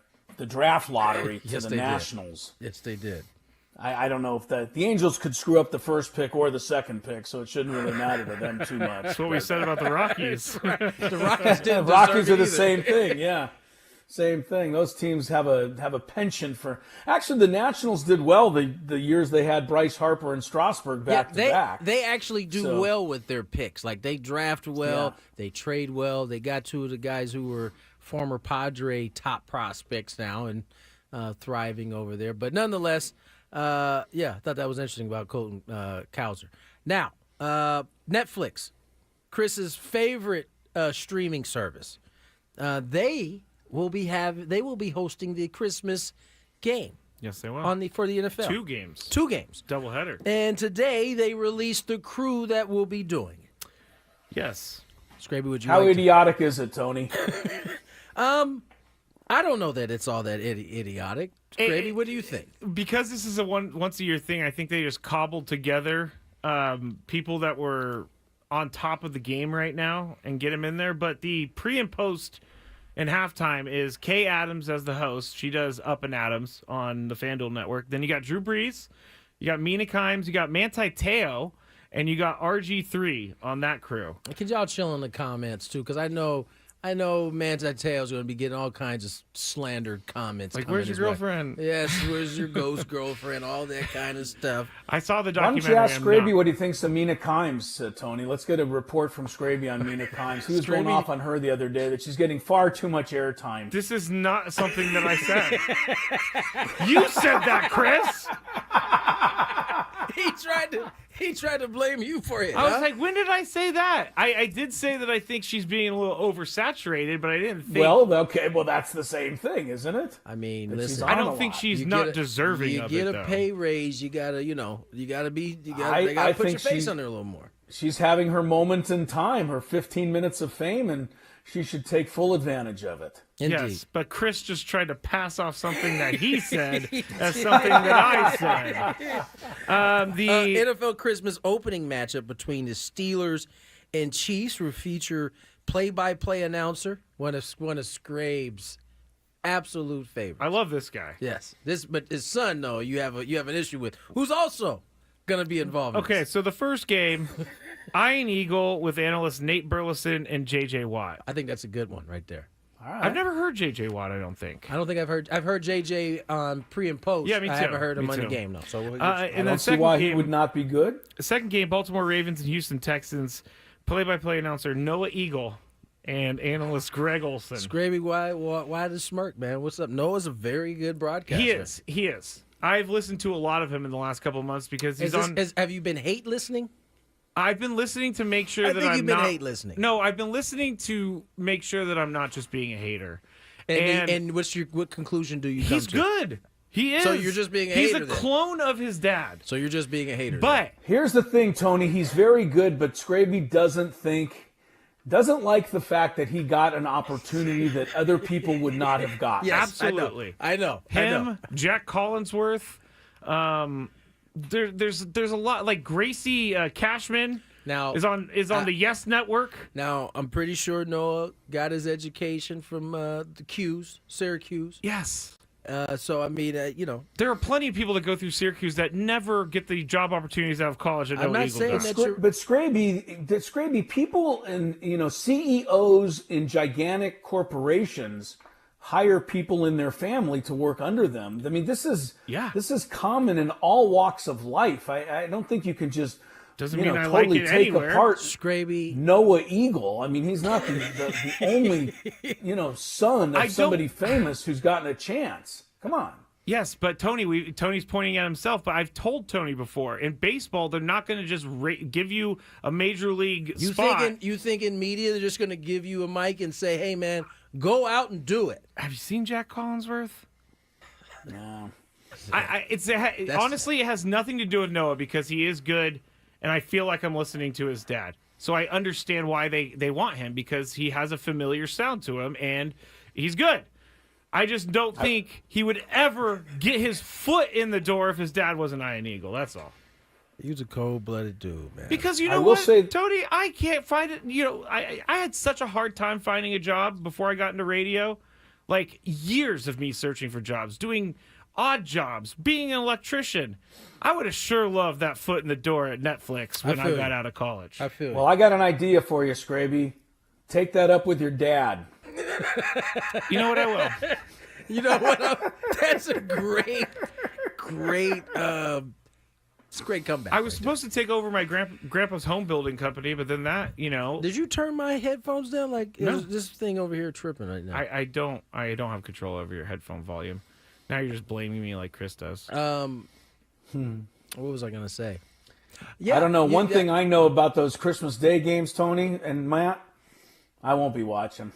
draft lottery to the Nationals. Yes, they did. I don't know if the Angels could screw up the first pick or the second pick, so it shouldn't really matter to them too much. That's what we said about the Rockies. The Rockies didn't Rockies are the either. same thing, yeah. Same thing. Those teams have a penchant for. Actually, the Nationals did well the years they had Bryce Harper and Strasburg back to back. They actually do well with their picks. Like they draft well, they trade well. They got two of the guys who were former Padre top prospects now and thriving over there. But nonetheless, I thought that was interesting about Colton Cowser. Now, Netflix, Chris's favorite streaming service. They will be hosting the Christmas game. Yes, they will. For the NFL. 2 games. 2 games. Doubleheader. And today they released the crew that will be doing it. Yes. Scraby, would you How like idiotic is it, Tony? I don't know that it's all that idiotic. Scraby, what do you think? Because this is a once a year thing, I think they just cobbled together people that were on top of the game right now and get them in there. But the pre and post and halftime is Kay Adams as the host. She does Up and Adams on the FanDuel Network. Then you got Drew Brees, you got Mina Kimes, you got Manti Te'o, and you got RG3 on that crew. Can y'all chill in the comments too? Because I know Manti Te'o's going to be getting all kinds of slandered comments. Like, where's your girlfriend? Yes, where's your ghost girlfriend? All that kind of stuff. I saw the Why documentary. don't you ask Scraby what he thinks of Mina Kimes, Tony? Let's get a report from Scraby on Mina Kimes. He was going off on her the other day that she's getting far too much airtime. This is not something that I said. You said that, Chris. He tried to blame you for it. I was like, when did I say that? I did say that I think she's being a little oversaturated, but I didn't think. Well, okay, that's the same thing, isn't it? I mean, That listen, I don't think she's not deserving of it. You get a though. pay raise, you gotta, they gotta put your face on there a little more. She's having her moment in time, her 15 minutes of fame, and she should take full advantage of it. Indeed. Yes, but Chris just tried to pass off something that he said as something that I said. The NFL Christmas opening matchup between the Steelers and Chiefs will feature play-by-play announcer, one of Scrabe's absolute favorites. I love this guy. Yes, but his son, though, you have an issue with, who's also going to be involved. Okay, in this. so the first game, Iron Eagle with analysts Nate Burleson and J.J. Watt. I think that's a good one right there. All right. I've never heard J.J. Watt, I don't think. I don't think I've heard JJ on pre and post. Yeah, me too. I haven't heard him Me on the too. game though. So and I don't see why he would not be good. The second game, Baltimore Ravens and Houston Texans. Play-by-play announcer Noah Eagle and analyst Greg Olson. Scraby, why the smirk, man? What's up? Noah's a very good broadcaster. He is. I've listened to a lot of him in the last couple of months because he's have you been hate listening? I've been listening to make sure I that think I'm you've been not hate listening. No, I've been listening to make sure that I'm not just being a hater. And what conclusion do you come to? He's good. He is. So you're just being a He's hater a then. clone of his dad. So you're just being a hater. But here's the thing, Tony. He's very good, but Scraby doesn't like the fact that he got an opportunity that other people would not have gotten. Yes, absolutely. I know. Him, Jack Collinsworth. There's a lot like Gracie Cashman. Now is on the Yes Network. Now I'm pretty sure Noah got his education from the Syracuse. Yes. So I mean, there are plenty of people that go through Syracuse that never get the job opportunities out of college. That I'm Noah not Eagle saying does. that But Scraby, people and CEOs in gigantic corporations hire people in their family to work under them. I mean, this is common in all walks of life. I don't think you can just Doesn't mean I totally like it take anywhere. apart Scraby Noah Eagle. I mean, he's not the only, son of somebody famous who's gotten a chance. Come on. Yes, but Tony's pointing at himself. But I've told Tony before, in baseball, they're not going to just give you a major league spot. You think in media they're just going to give you a mic and say, "Hey, man, go out and do it"? Have you seen Jack Collinsworth? No. Honestly, it has nothing to do with Noah because he is good, and I feel like I'm listening to his dad. So I understand why they want him because he has a familiar sound to him, and he's good. I just don't think he would ever get his foot in the door if his dad was an Iron Eagle. That's all. He's a cold-blooded dude, man. Because you know what, Tony, I can't find it. I had such a hard time finding a job before I got into radio. Like years of me searching for jobs, doing odd jobs, being an electrician. I would have sure loved that foot in the door at Netflix when I got out of college. I feel Well, I got an idea for you, Scraby. Take that up with your dad. You know what, I will. You know what? That's a great, it's a great comeback. I was supposed to take over my grandpa's home building company, but then that, Did you turn my headphones down? Like, No. is this thing over here tripping right now? I don't have control over your headphone volume. Now you're just blaming me like Chris does. What was I gonna say? I don't know. One thing I know about those Christmas Day games, Tony and Matt, I won't be watching.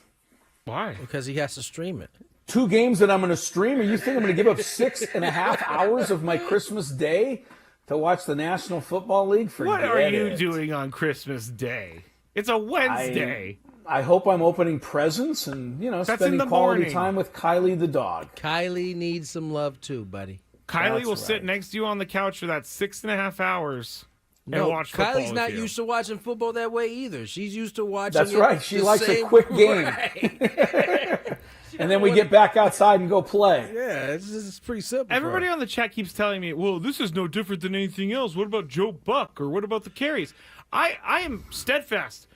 Why? Because he has to stream it. 2 games that I'm going to stream, or you think I'm going to give up 6.5 hours of my Christmas Day to watch the National Football League? What are you doing on Christmas Day? It's a Wednesday. I hope I'm opening presents and, spending quality time with Kylie the dog. Kylie needs some love too, buddy. Kylie will sit next to you on the couch for that 6.5 hours and watch football Kylie's with not you. used to watching football that way either. She's used to watching. That's right. She likes a quick game. Right. And then we get back outside and go play. Yeah, it's pretty simple. Everybody on the chat keeps telling me, well, this is no different than anything else. What about Joe Buck or what about the carries? I am steadfast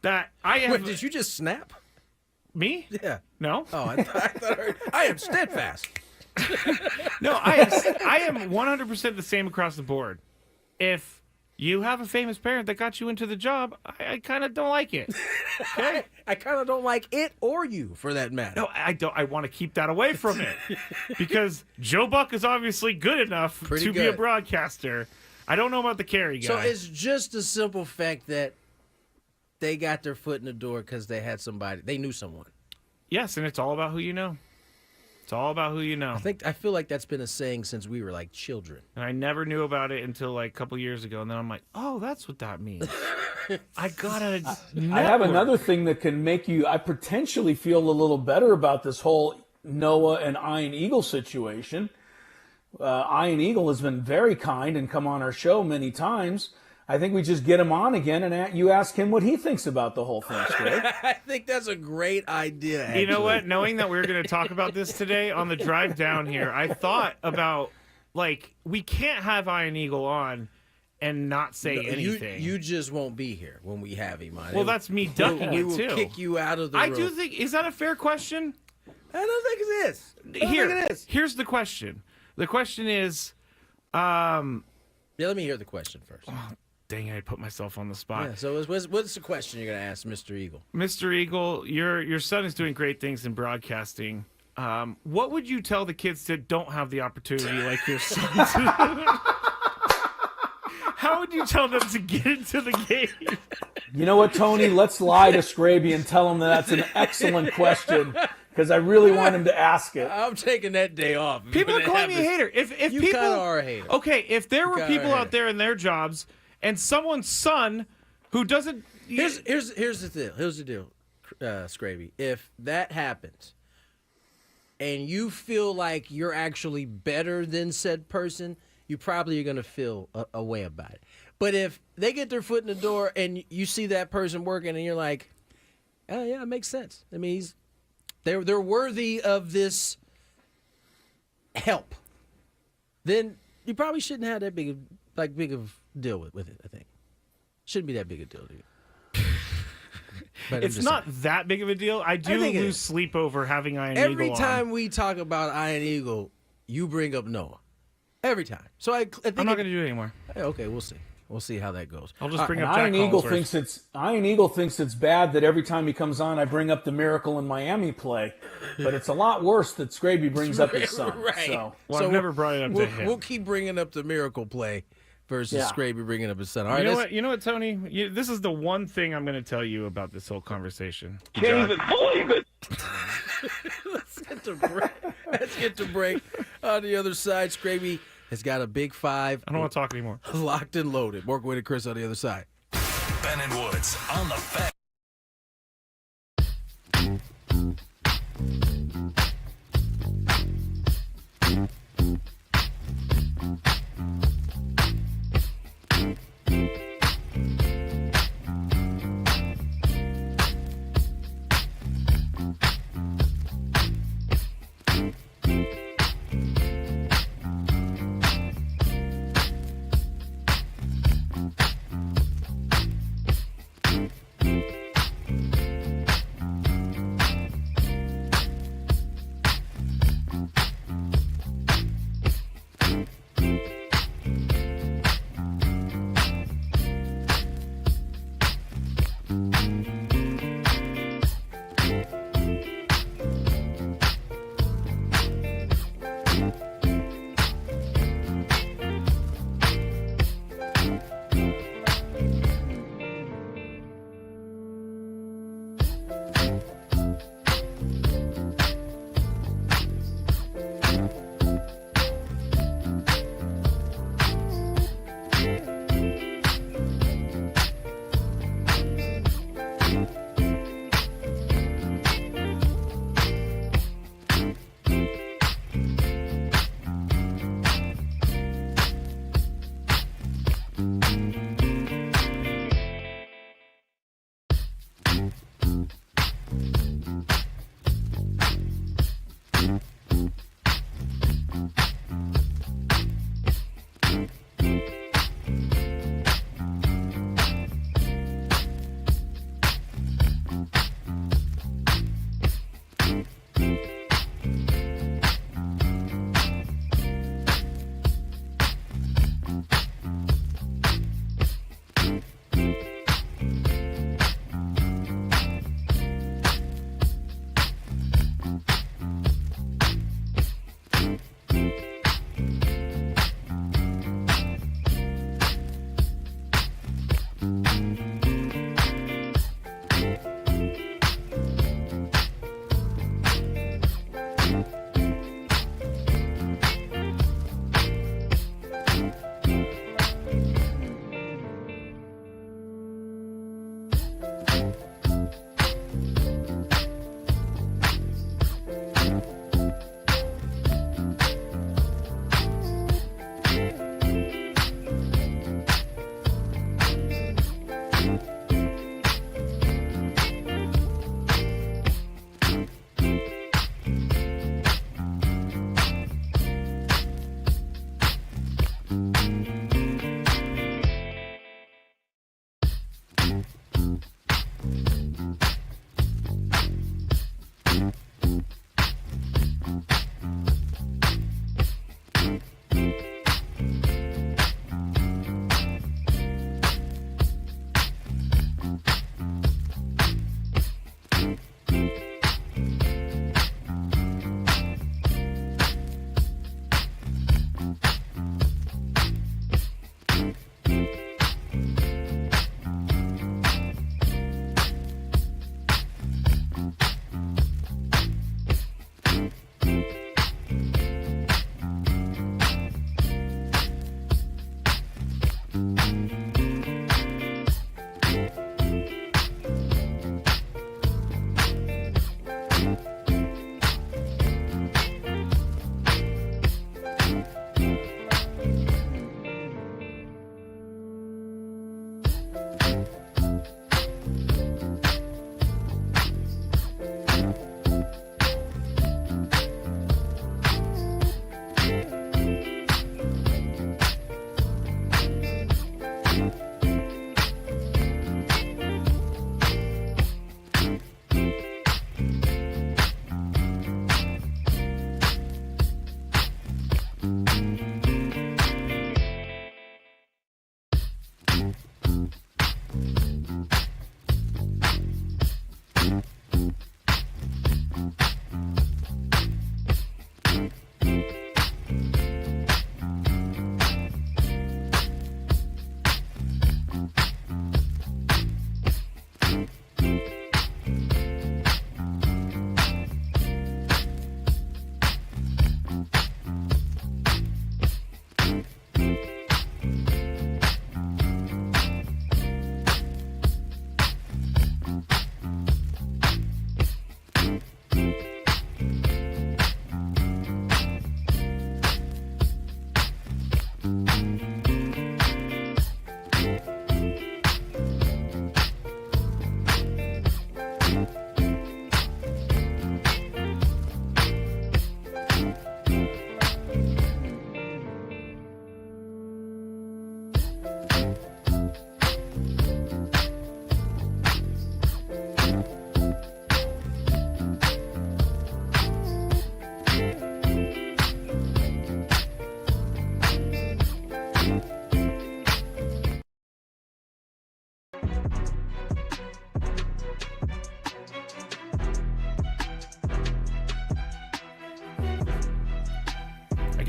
that I am. Wait, did you just snap? Me? Yeah. No? Oh, I thought I am steadfast. No, I am 100% the same across the board. If you have a famous parent that got you into the job, I kind of don't like it. Okay? I kind of don't like it or you, for that matter. No, I don't. I want to keep that away from it because Joe Buck is obviously good enough to be a broadcaster. I don't know about the carry guy. So it's just the simple fact that they got their foot in the door because they had somebody. They knew someone. Yes, and it's all about who you know. It's all about who you know. I feel like that's been a saying since we were like children. And I never knew about it until like a couple years ago, and then I'm like, oh, that's what that means. I gotta. I have another thing that can make you. I potentially feel a little better about this whole Noah and Iron Eagle situation. Iron Eagle has been very kind and come on our show many times. I think we just get him on again and you ask him what he thinks about the whole thing, Greg. I think that's a great idea. Actually. You know what? Knowing that we were going to talk about this today on the drive down here, I thought about, like, we can't have Iron Eagle on and not say anything. You just won't be here when we have him on. Well, that's me ducking we it, will too. kick you out of the I room. do think, is that a fair question? I don't think it is. Here's the question. The question is... let me hear the question first. Oh, dang it, I put myself on the spot. Yeah, so what's the question you're going to ask Mr. Eagle? Mr. Eagle, your son is doing great things in broadcasting. What would you tell the kids that don't have the opportunity like your son? How would you tell them to get into the game? You know what, Tony? Let's lie to Scraby and tell him that's an excellent question because I really want him to ask it. I'm taking that day off. People are calling me a hater. If you people kind of are a hater. Okay, if there were people out there in their jobs and someone's son who doesn't... Here's the deal, Scraby. If that happens and you feel like you're actually better than said person, you probably are going to feel a way about it. But if they get their foot in the door and you see that person working and you're like, oh, yeah, it makes sense. I mean, they're worthy of this help. Then you probably shouldn't have that big of deal with it, I think. Shouldn't be that big a deal to you. It's not that big of a deal. I do lose sleep over having Iron Eagle on. Every time we talk about Iron Eagle, you bring up Noah. Every time. So I think I'm not going to do it anymore. Okay, we'll see. we'll see how that goes. I'll just bring up Iron Jack Eagle Collinsworth. thinks it's bad that every time he comes on, I bring up the Miracle in Miami play, but it's a lot worse that Scraby brings up his son. Right. So, Well, I've never brought it up to him. We'll keep bringing up the Miracle play versus Scraby bringing up his son. All right, you know what, Tony? This is the one thing I'm going to tell you about this whole conversation. Can't even believe it. Let's get to break. On the other side, Scraby has got a big 5. I don't want to talk anymore. Locked and loaded. More Gwynn and Chris on the other side. Ben and Woods on the Fan.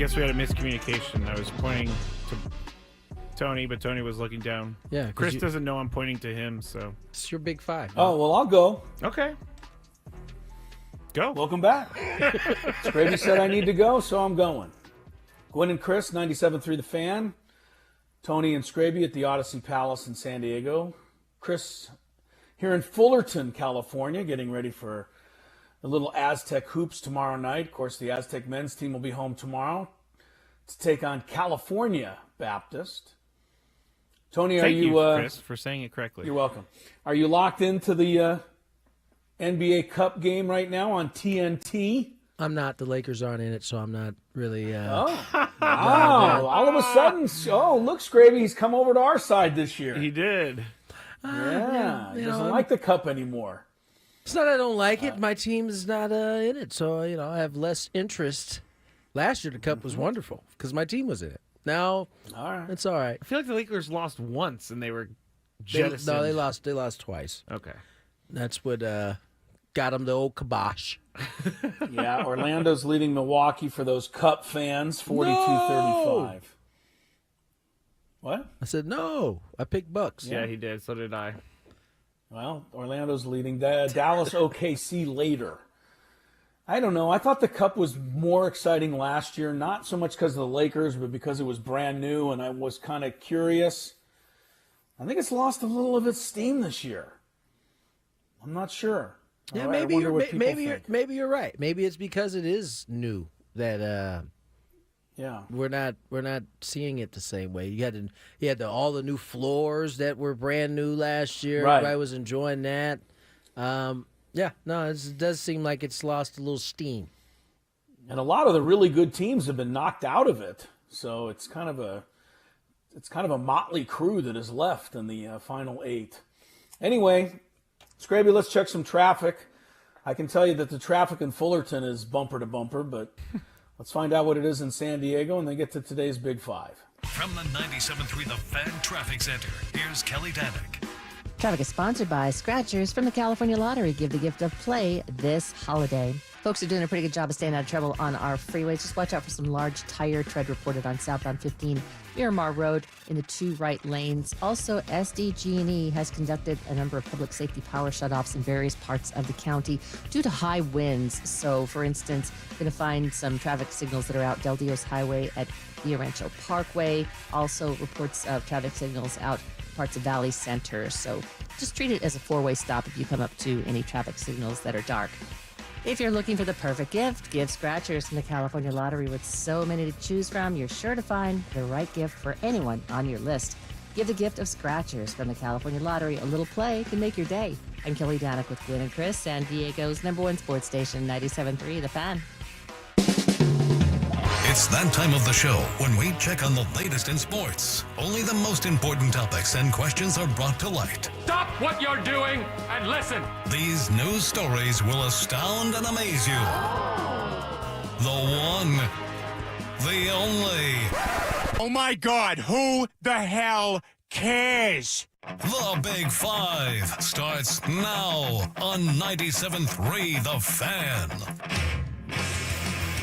guess we had a miscommunication. I was pointing to Tony, but Tony was looking down. Yeah, Chris doesn't know I'm pointing to him, so. It's your big five. Oh, well, I'll go. Okay. Go. Welcome back. Scraby said I need to go, so I'm going. Gwynn and Chris, 97.3 The Fan. Tony and Scraby at the Odyssey Palace in San Diego. Chris here in Fullerton, California, getting ready for a little Aztec hoops tomorrow night. Of course, the Aztec men's team will be home tomorrow to take on California Baptist. Tony, Thank you, Chris, for saying it correctly. You're welcome. Are you locked into the NBA Cup game right now on TNT? I'm not. The Lakers aren't in it, so I'm not really. All of a sudden, look, Scraby, he's come over to our side this year. He did. Yeah, he doesn't like the Cup anymore. It's not I don't like it. My team's not in it, so I have less interest. Last year the Cup was wonderful because my team was in it. Now, it's all right. I feel like the Lakers lost once and they were jettisoned. They lost twice. Okay. That's what got them the old kibosh. Yeah, Orlando's leading Milwaukee for those Cup fans, 42-35. What? I said no. I picked Bucks. Yeah, he did. So did I. Well, Orlando's leading. Dallas OKC later. I don't know. I thought the Cup was more exciting last year, not so much because of the Lakers, but because it was brand new and I was kind of curious. I think it's lost a little of its steam this year. I'm not sure. Yeah, maybe you're right. Maybe it's because it is new that we're not seeing it the same way. You had all the new floors that were brand new last year. Right. Everybody was enjoying that. It does seem like it's lost a little steam. And a lot of the really good teams have been knocked out of it. So it's kind of a motley crew that is left in the final 8. Anyway, Scraby, let's check some traffic. I can tell you that the traffic in Fullerton is bumper to bumper, but let's find out what it is in San Diego and then get to today's Big 5. From the 97.3 The Fan Traffic Center, here's Kelly Danick. Traffic is sponsored by Scratchers from the California Lottery. Give the gift of play this holiday. Folks are doing a pretty good job of staying out of trouble on our freeways. Just watch out for some large tire tread reported on southbound 15 Miramar Road in the 2 right lanes. Also, SDG&E has conducted a number of public safety power shutoffs in various parts of the county due to high winds. So, for instance, going to find some traffic signals that are out Del Dios Highway at Villa Rancho Parkway. Also, reports of traffic signals out parts of Valley Center. So, just treat it as a 4-way stop if you come up to any traffic signals that are dark. If you're looking for the perfect gift, give Scratchers from the California Lottery. With so many to choose from, you're sure to find the right gift for anyone on your list. Give the gift of Scratchers from the California Lottery. A little play can make your day. I'm Kelly Danick with Gwynn and Chris, San Diego's #1 sports station, 97.3 The Fan. It's that time of the show when we check on the latest in sports. Only the most important topics and questions are brought to light. Stop what you're doing and listen. These news stories will astound and amaze you. The one, the only. Oh my God, who the hell cares? The Big 5 starts now on 97.3 The Fan.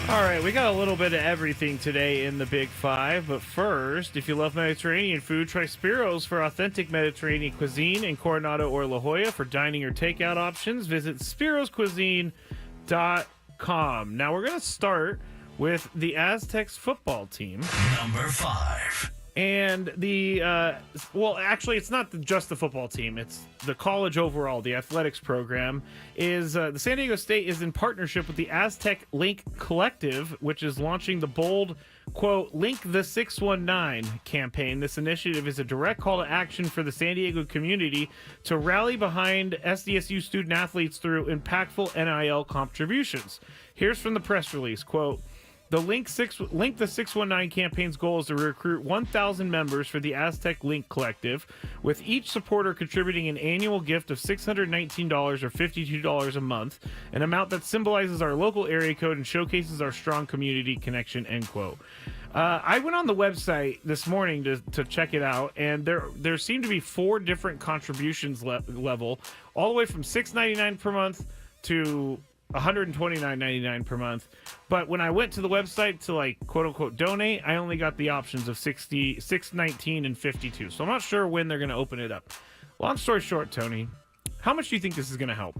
All right, we got a little bit of everything today in the Big 5, but first, if you love Mediterranean food, try Spiro's for authentic Mediterranean cuisine in Coronado or La Jolla. For dining or takeout options, visit spiroscuisine.com. Now, we're going to start with the Aztecs football team. Number 5. And actually, it's not just the football team. It's the college overall, the athletics program. The San Diego State is in partnership with the Aztec Link Collective, which is launching the bold, quote, Link the 619 campaign. This initiative is a direct call to action for the San Diego community to rally behind SDSU student athletes through impactful NIL contributions. Here's from the press release, quote, the Link the 619 campaign's goal is to recruit 1,000 members for the Aztec Link Collective, with each supporter contributing an annual gift of $619 or $52 a month, an amount that symbolizes our local area code and showcases our strong community connection, end quote. I went on the website this morning to check it out, and there seem to be 4 different contributions level, all the way from $6.99 per month to $129.99 per month. But when I went to the website to like quote unquote donate, I only got the options of $60, $619, and $52. So I'm not sure when they're going to open it up. Long story short, Tony, how much do you think this is going to help?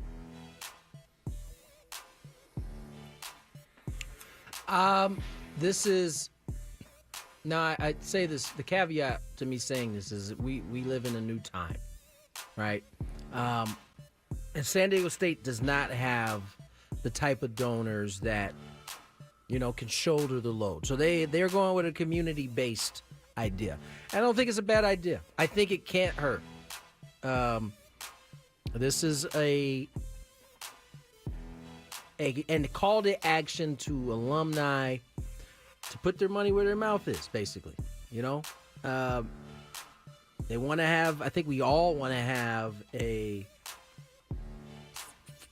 This is now. I'd say this. The caveat to me saying this is that we live in a new time, right? And San Diego State does not have the type of donors that can shoulder the load. So they're going with a community-based idea. I don't think it's a bad idea. I think it can't hurt. This is a call to action to alumni to put their money where their mouth is, basically. They want to have, I think we all want to have a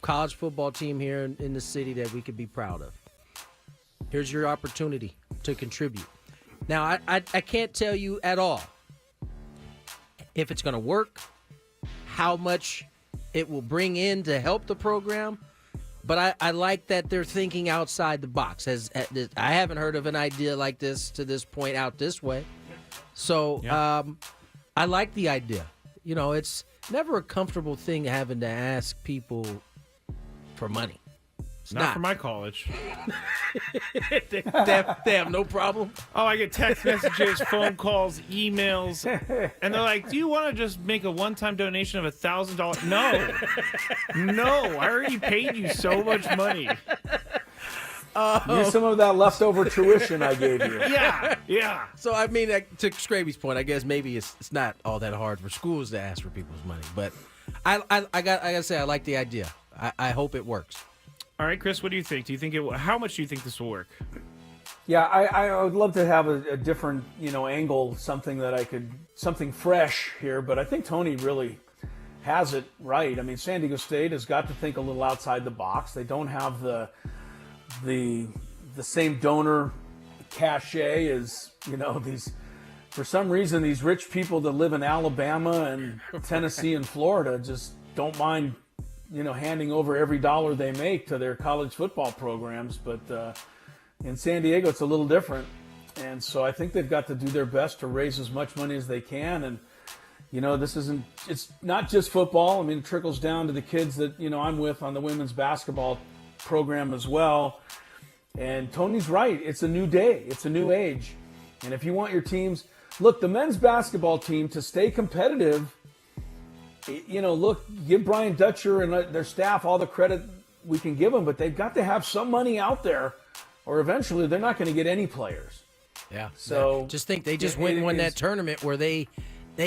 college football team here in the city that we could be proud of. Here's your opportunity to contribute. Now, I can't tell you at all if it's going to work, how much it will bring in to help the program, but I like that they're thinking outside the box. I haven't heard of an idea like this to this point out this way. So I like the idea. It's never a comfortable thing having to ask people for money. It's not for my college. they have no problem. Oh, I get text messages, phone calls, emails, and they're like, "Do you want to just make a one-time donation of $1,000?" No, I already paid you so much money. Use some of that leftover tuition I gave you. Yeah. So I mean, to Scraby's point, I guess maybe it's not all that hard for schools to ask for people's money, but I gotta say I like the idea. I hope it works. All right, Chris, what do you think? How much do you think this will work? Yeah, I would love to have a different, angle, something fresh here, but I think Tony really has it right. I mean, San Diego State has got to think a little outside the box. They don't have the same donor cachet as, for some reason, these rich people that live in Alabama and Tennessee and Florida just don't mind handing over every dollar they make to their college football programs. But in San Diego, it's a little different. And so I think they've got to do their best to raise as much money as they can. And, it's not just football. I mean, it trickles down to the kids that, I'm with on the women's basketball program as well. And Tony's right. It's a new day. It's a new age. And if you want your teams, look, the men's basketball team to stay competitive, give Brian Dutcher and their staff all the credit we can give them, but they've got to have some money out there, or eventually they're not going to get any players. Yeah. So just think they just won that tournament where they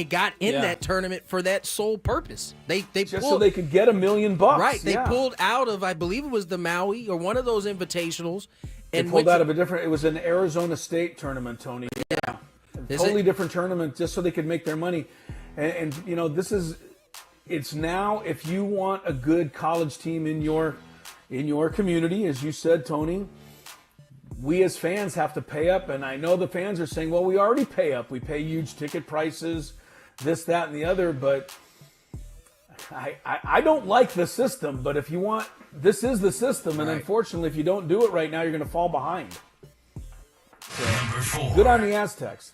got in that tournament for that sole purpose. They just pulled, so they could get $1 million. Right. They pulled out of, I believe it was the Maui or one of those invitationals. And they pulled out of it was an Arizona State tournament, Tony. Yeah. Totally different tournament just so they could make their money. And it's now, if you want a good college team in your community, as you said, Tony, we as fans have to pay up. And I know the fans are saying, well, we already pay up. We pay huge ticket prices, this, that, and the other. But I don't like the system. But if you want, this is the system. And unfortunately, if you don't do it right now, you're going to fall behind. So, good on the Aztecs.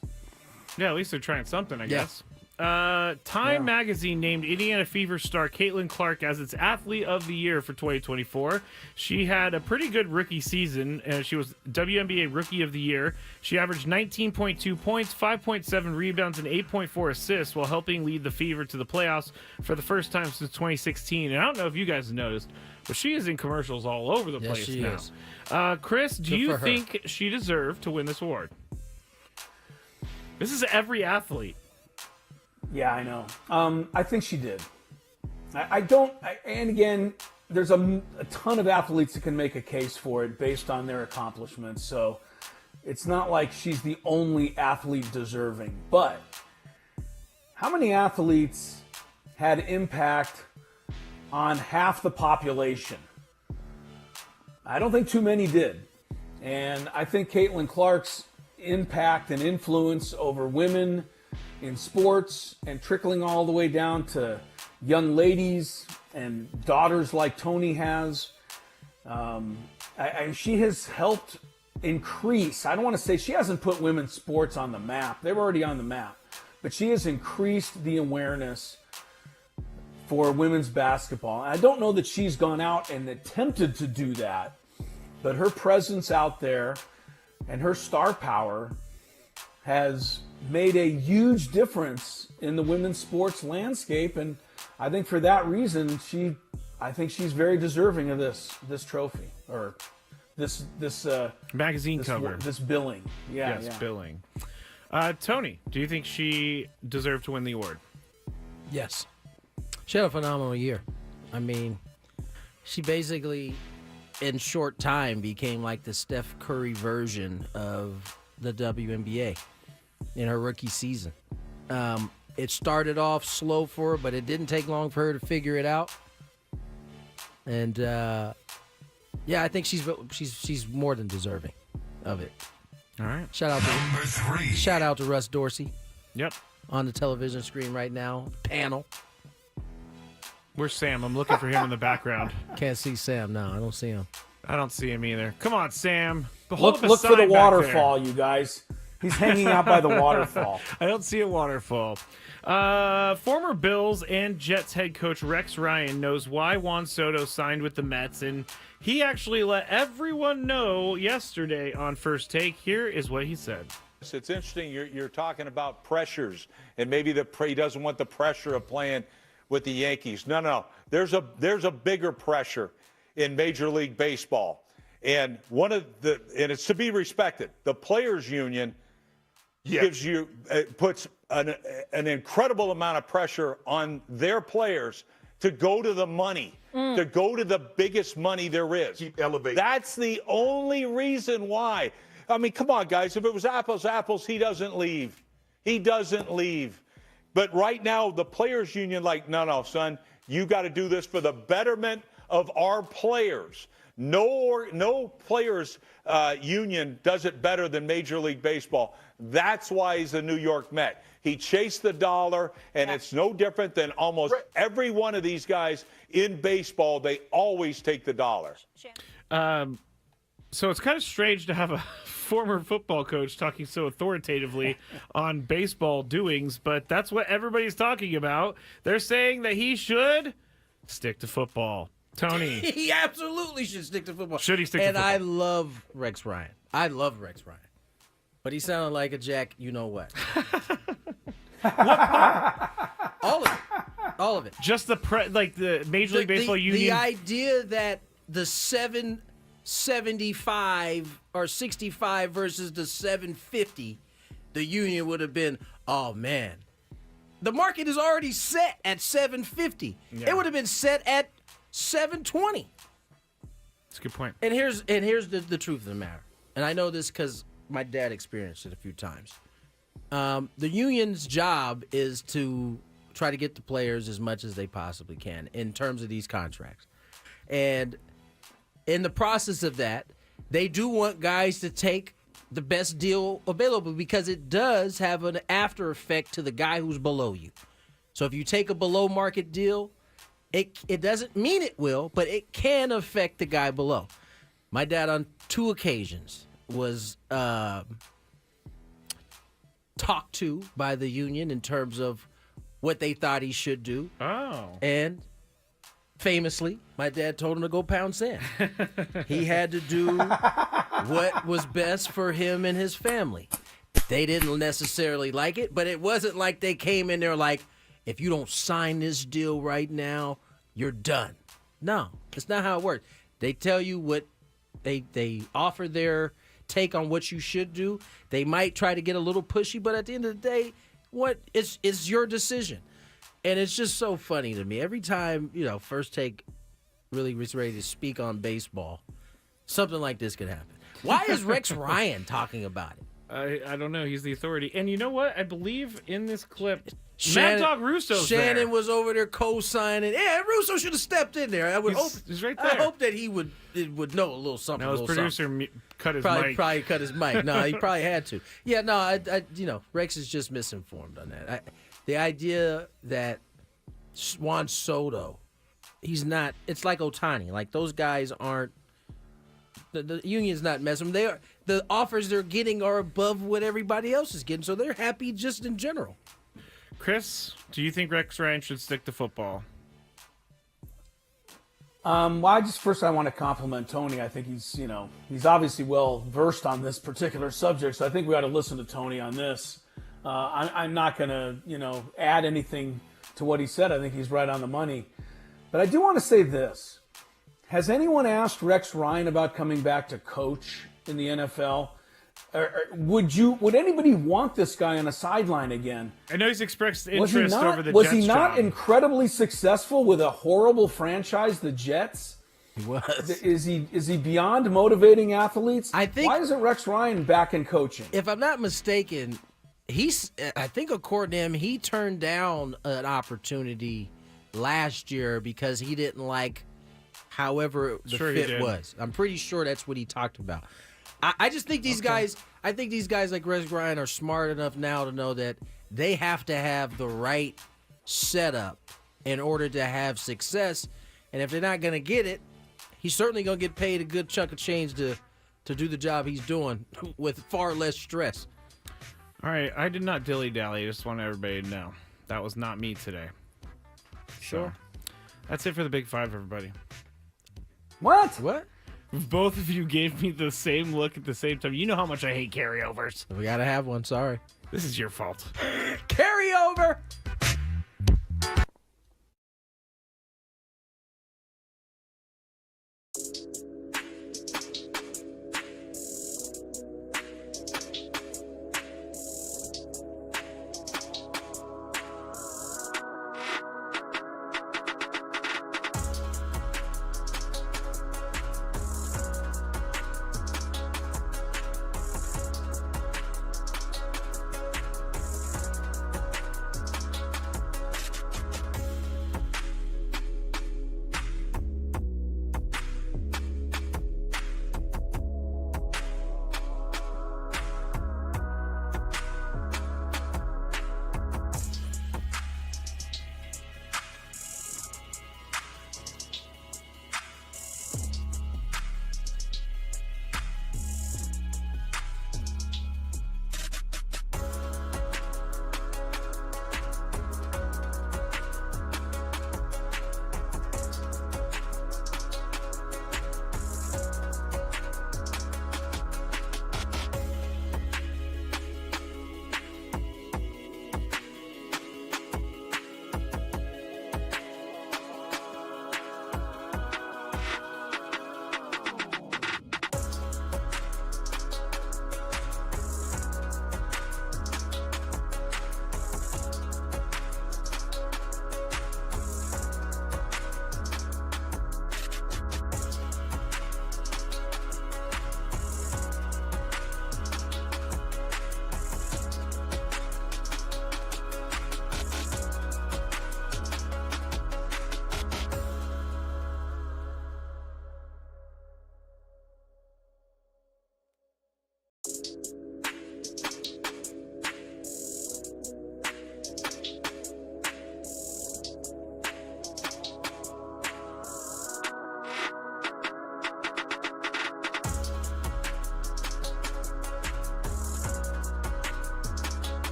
Yeah, at least they're trying something, I guess. Time Magazine named Indiana Fever star Caitlin Clark as its Athlete of the Year for 2024. She had a pretty good rookie season. She was WNBA Rookie of the Year. She averaged 19.2 points, 5.7 rebounds, and 8.4 assists while helping lead the Fever to the playoffs for the first time since 2016. And I don't know if you guys have noticed, but she is in commercials all over the place she now. Is. Chris, do you think she deserved to win this award? This is every athlete. Yeah, I know. I think she did. And again, there's a ton of athletes that can make a case for it based on their accomplishments. So it's not like she's the only athlete deserving. But how many athletes had impact on half the population? I don't think too many did. And I think Caitlin Clark's impact and influence over women in sports and trickling all the way down to young ladies and daughters like Tony has, She has helped increase. I don't want to say she hasn't put women's sports on the map. They were already on the map. But she has increased the awareness for women's basketball. I don't know that she's gone out and attempted to do that, but her presence out there and her star power has made a huge difference in the women's sports landscape. And I think for that reason, I think she's very deserving of this trophy, or this magazine cover, this billing. Billing. Tony, do you think she deserved to win the award? Yes. She had a phenomenal year. I mean, she basically, in short time, became like the Steph Curry version of the WNBA in her rookie season. It started off slow for her, but it didn't take long for her to figure it out. And I think she's more than deserving of it. All right. Shout out to Russ Dorsey. Yep. On the television screen right now. Panel. Where's Sam? I'm looking for him in the background. Can't see Sam. No, I don't see him. I don't see him either. Come on, Sam. Look for the waterfall, you guys. He's hanging out by the waterfall. I don't see a waterfall. Former Bills and Jets head coach Rex Ryan knows why Juan Soto signed with the Mets, and he actually let everyone know yesterday on First Take. Here is what he said. It's interesting you're talking about pressures, and maybe he doesn't want the pressure of playing with the Yankees. No. There's a bigger pressure in Major League Baseball, and it's to be respected. The Players Union puts an incredible amount of pressure on their players to go to the money, to go to the biggest money there is. Keep elevating. That's the only reason why. I mean, come on, guys. If it was apples, he doesn't leave. He doesn't leave. But right now, the Players Union, no, son, you got to do this for the betterment of our players. No players union does it better than Major League Baseball. That's why he's a New York Met. He chased the dollar, and it's no different than almost every one of these guys in baseball. They always take the dollar. So it's kind of strange to have a former football coach talking so authoritatively on baseball doings, but that's what everybody's talking about. They're saying that he should stick to football. Tony. He absolutely should stick to football. Should he stick to football? And I love Rex Ryan. But he sounded like a Jack, you know what. All of it. Just the Major League Baseball Union. The idea that the 775 or 65 versus the 750, the union would have been, oh man. The market is already set at 750. Yeah. It would have been set at 720. That's a good point. And here's the truth of the matter. And I know this because my dad experienced it a few times. The union's job is to try to get the players as much as they possibly can in terms of these contracts. And in the process of that, they do want guys to take the best deal available because it does have an after effect to the guy who's below you. So if you take a below market deal, it doesn't mean it will, but it can affect the guy below. My dad on 2 occasions was talked to by the union in terms of what they thought he should do. Oh. And famously, my dad told him to go pound sand. He had to do what was best for him and his family. They didn't necessarily like it, but it wasn't like they came in there like, if you don't sign this deal right now, you're done. No, that's not how it works. They tell you what they offer their take on what you should do. They might try to get a little pushy, but at the end of the day, it's your decision. And it's just so funny to me. Every time, First Take really was ready to speak on baseball, something like this could happen. Why is Rex Ryan talking about it? I don't know. He's the authority. And you know what? I believe in this clip, Mad Dog Russo's Shannon there. was over there co-signing. Yeah, Russo should have stepped in there. He's right there. I hope that he would know a little something. No, his producer cut his mic. Probably cut his mic. No, he probably had to. Yeah, no, Rex is just misinformed on that. The idea that Juan Soto, he's not. It's like Ohtani. Like those guys aren't The union's not messing. The offers they're getting are above what everybody else is getting, so they're happy just in general. Chris, do you think Rex Ryan should stick to football? Well, I want to compliment Tony. I think he's obviously well versed on this particular subject, so I think we ought to listen to Tony on this. I'm not going to, add anything to what he said. I think he's right on the money. But I do want to say this. Has anyone asked Rex Ryan about coming back to coach in the NFL? Would anybody want this guy on a sideline again? I know he's expressed interest over the Jets Was he not job. incredibly successful with a horrible franchise, the Jets? He was. Is he beyond motivating athletes? I think. Why isn't Rex Ryan back in coaching? If I'm not mistaken, I think according to him, he turned down an opportunity last year because he didn't like however the fit was. I'm pretty sure that's what he talked about. I just think these guys. I think these guys like Rex Ryan are smart enough now to know that they have to have the right setup in order to have success. And if they're not going to get it, he's certainly going to get paid a good chunk of change to do the job he's doing with far less stress. All right, I did not dilly-dally. I just want everybody to know. That was not me today. Sure. So, that's it for the Big Five, everybody. What? Both of you gave me the same look at the same time. You know how much I hate carryovers. We got to have one. Sorry. This is your fault. Carryover!